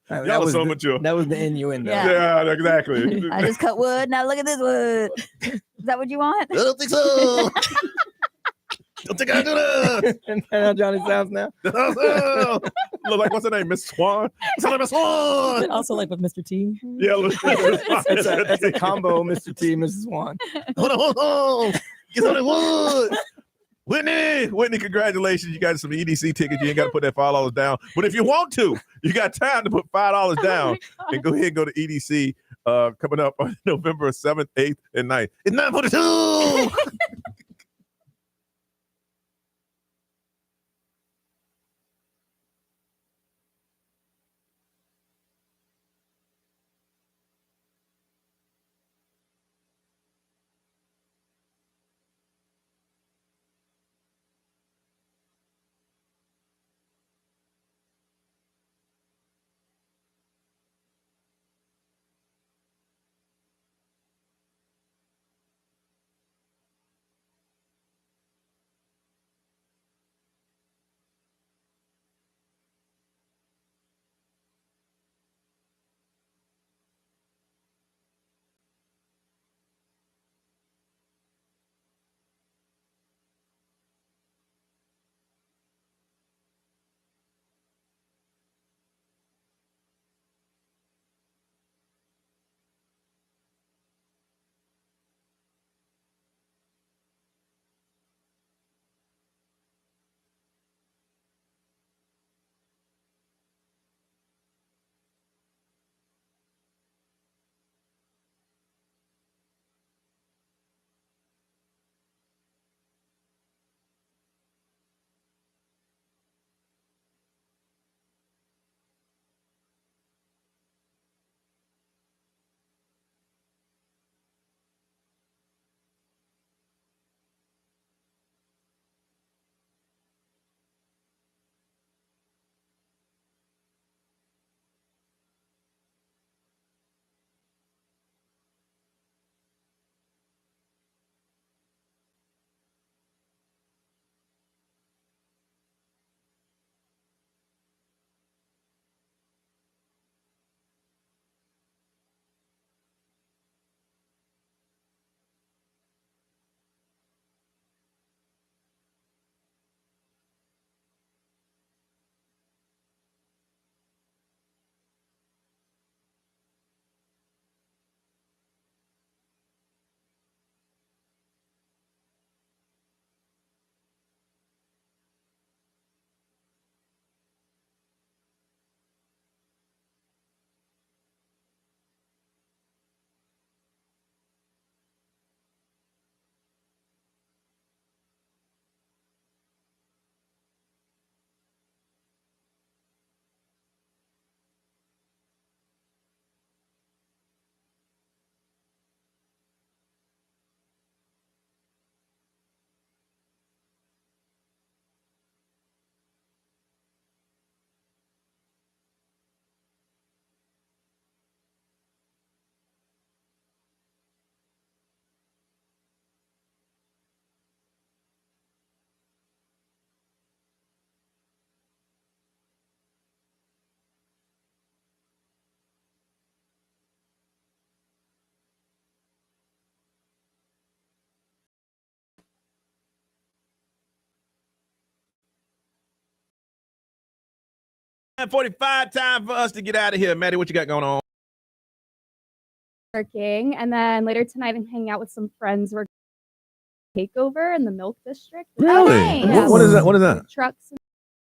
Speaker 5: That was
Speaker 2: so mature.
Speaker 5: That was the innuendo.
Speaker 2: Yeah, exactly.
Speaker 4: I just cut wood. Now look at this wood. Is that what you want?
Speaker 2: I don't think so. Don't take out to
Speaker 5: And how Johnny sounds now.
Speaker 2: Look like, what's her name? Miss Swan? Sound like Miss Swan.
Speaker 6: Also like with Mr. T.
Speaker 2: Yeah,
Speaker 5: It's a combo, Mr. T, Mrs. Swan.
Speaker 2: Hold on. Get on the wood. Whitney, congratulations. You got some EDC tickets. You ain't got to put that $5 down. But if you want to, you got time to put $5 down and go ahead and go to EDC coming up on November 7th, 8th, and 9th. It's 9:42. $45, time for us to get out of here. Maddie, what you got going on?
Speaker 12: Working, and then later tonight I'm hanging out with some friends. We're takeover in the Milk District.
Speaker 2: Really?
Speaker 12: Yeah,
Speaker 2: What is that? What is that?
Speaker 12: Trucks,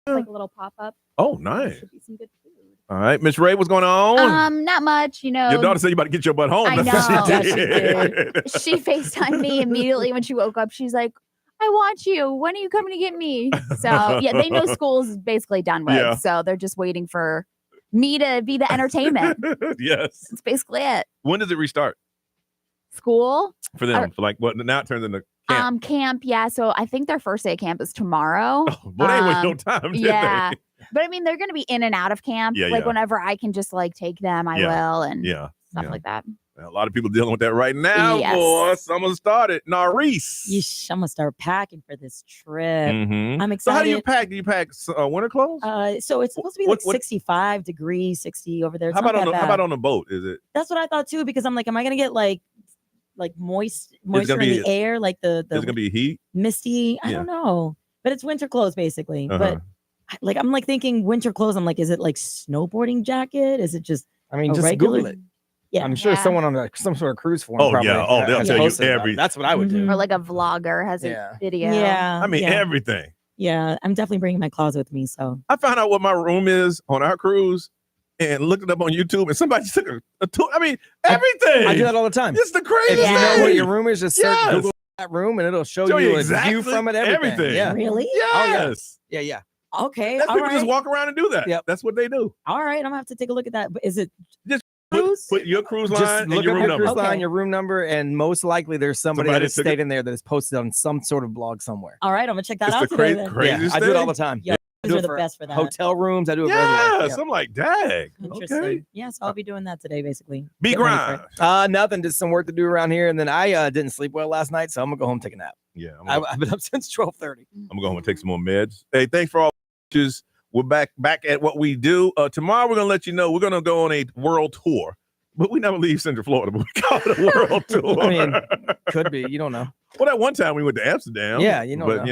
Speaker 12: and like a little pop up.
Speaker 2: Oh, nice.
Speaker 12: Should be some good food.
Speaker 2: All right, Miss Ray, what's going on?
Speaker 4: Not much,
Speaker 2: Your daughter said you about to get your butt home.
Speaker 4: I
Speaker 2: That's what
Speaker 4: know.
Speaker 2: she did.
Speaker 4: She FaceTimed me immediately when she woke up. She's like, I want you. When are you coming to get me? So yeah, they know school's basically done with.
Speaker 2: Yeah.
Speaker 4: So they're just waiting for me to be the entertainment.
Speaker 2: Yes.
Speaker 4: That's basically it.
Speaker 2: When does it restart
Speaker 4: School?
Speaker 2: for them? For like what? Now it turns into camp.
Speaker 4: Camp, yeah. So I think their first day of camp is tomorrow.
Speaker 2: Boy, they ain't waste no time, did
Speaker 4: Yeah.
Speaker 2: they?
Speaker 4: But I mean, they're going to be in and out of camp.
Speaker 2: Yeah,
Speaker 4: like
Speaker 2: yeah.
Speaker 4: whenever I can just like take them, I will, and stuff like that.
Speaker 2: A lot of people dealing with that right now,
Speaker 6: Yes.
Speaker 2: boy. Summer started. Narice.
Speaker 6: Yeesh, I'm gonna start packing for this trip.
Speaker 2: Mhm.
Speaker 6: I'm
Speaker 2: So
Speaker 6: excited.
Speaker 2: how do you pack? Do you pack winter clothes?
Speaker 6: So it's supposed to be like 65 degrees, 60 over there. It's
Speaker 2: How
Speaker 6: not
Speaker 2: about on
Speaker 6: that
Speaker 2: the,
Speaker 6: bad.
Speaker 2: how about on the boat? Is it?
Speaker 6: That's what I thought too, because I'm like, am I gonna get like moisture in the air, like the
Speaker 2: Is it gonna be heat?
Speaker 6: Misty. I don't know, but it's winter clothes basically. But like I'm like thinking winter clothes. I'm like, is it like snowboarding jacket? Is it just?
Speaker 5: I mean,
Speaker 6: a
Speaker 5: just
Speaker 6: regular?
Speaker 5: Google it.
Speaker 6: Yeah,
Speaker 5: I'm sure someone on some sort of cruise form.
Speaker 2: Oh
Speaker 5: probably,
Speaker 2: yeah. Oh, they'll tell you
Speaker 5: posted about it.
Speaker 2: everything.
Speaker 5: That's what I would do.
Speaker 4: Or like a vlogger has a video.
Speaker 6: Yeah,
Speaker 2: I mean everything.
Speaker 6: Yeah, I'm definitely bringing my closet with me. So
Speaker 2: I found out what my room is on our cruise and looked it up on YouTube, and somebody took a tour. I mean, everything.
Speaker 5: I do that all the time.
Speaker 2: It's the craziest
Speaker 5: If you know
Speaker 2: thing.
Speaker 5: what your room is, just search
Speaker 2: Yes.
Speaker 5: Google that room, and it'll show
Speaker 2: you
Speaker 5: you a
Speaker 2: exactly
Speaker 5: view from it. Everything. Yeah.
Speaker 6: really?
Speaker 2: Yes.
Speaker 5: Yeah.
Speaker 6: Okay.
Speaker 2: That's
Speaker 6: all
Speaker 2: people
Speaker 6: right.
Speaker 2: just walk around and do that.
Speaker 5: Yep.
Speaker 2: That's what they do.
Speaker 6: All right, I'm gonna have to take a look at that. But is it
Speaker 2: Just
Speaker 6: cruise?
Speaker 2: put your cruise line
Speaker 5: Just
Speaker 2: and
Speaker 5: look
Speaker 2: your
Speaker 5: up
Speaker 2: room
Speaker 5: your
Speaker 2: number.
Speaker 5: cruise line,
Speaker 6: Okay.
Speaker 5: your room number, and most likely there's somebody that has
Speaker 2: took
Speaker 5: stayed in there that has posted on some sort of blog somewhere.
Speaker 6: All right, I'm gonna check that
Speaker 2: It's
Speaker 6: out
Speaker 2: the
Speaker 6: today. Then.
Speaker 2: craziest
Speaker 5: I do it all
Speaker 2: thing.
Speaker 5: the time.
Speaker 6: Yeah,
Speaker 5: I
Speaker 6: those
Speaker 5: do
Speaker 6: are
Speaker 5: it
Speaker 6: the
Speaker 5: for
Speaker 6: best for that.
Speaker 5: hotel rooms. I do it for everywhere.
Speaker 2: Yes. I'm like, dang.
Speaker 6: Interesting.
Speaker 2: Okay.
Speaker 6: Yeah, so I'll be doing that today, basically.
Speaker 2: Be
Speaker 6: Get ready for
Speaker 2: grind.
Speaker 6: it.
Speaker 5: Nothing. Just some work to do around here, and then I didn't sleep well last night, so I'm gonna go home and take a nap.
Speaker 2: Yeah.
Speaker 5: I've been up since 12:30.
Speaker 2: I'm gonna go home and take some more meds. Hey, thanks for all the watches. We're back at what we do. Tomorrow we're gonna let you know we're gonna go on a world tour, but we never leave Central Florida. But we call it a world tour.
Speaker 5: I mean, could be. You don't know.
Speaker 2: Well, that one time we went to Amsterdam.
Speaker 5: Yeah, you know.
Speaker 2: But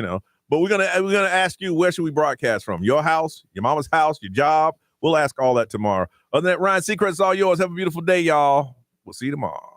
Speaker 2: but we're gonna ask you, where should we broadcast from? Your house, your mama's house, your job. We'll ask all that tomorrow. Other than that, Ryan Seacrest's all yours. Have a beautiful day, y'all. We'll see you tomorrow.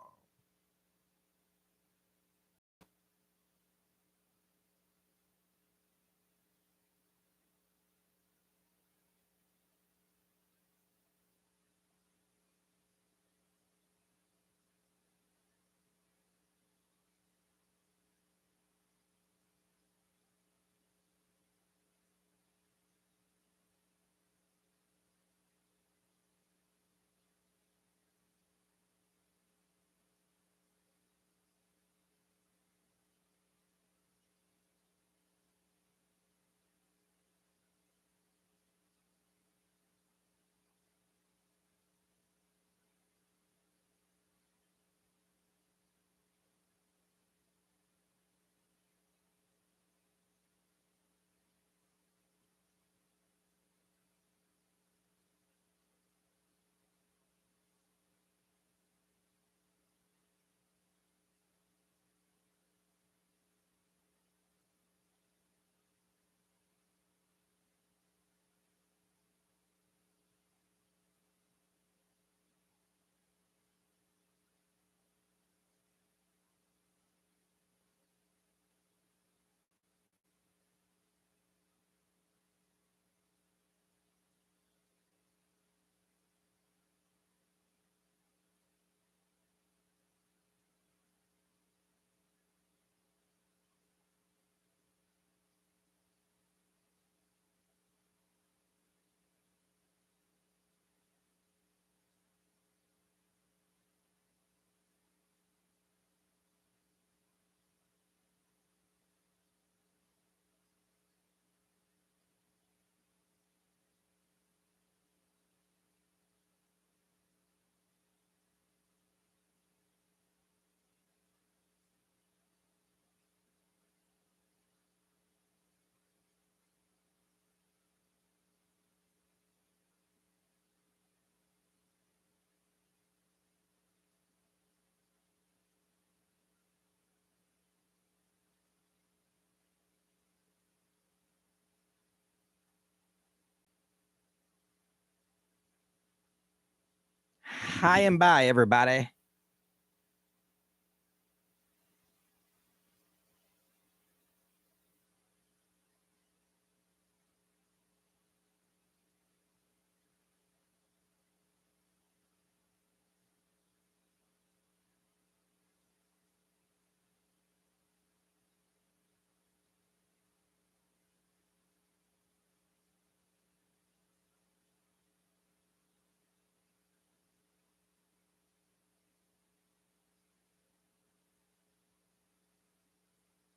Speaker 5: Hi and bye, everybody.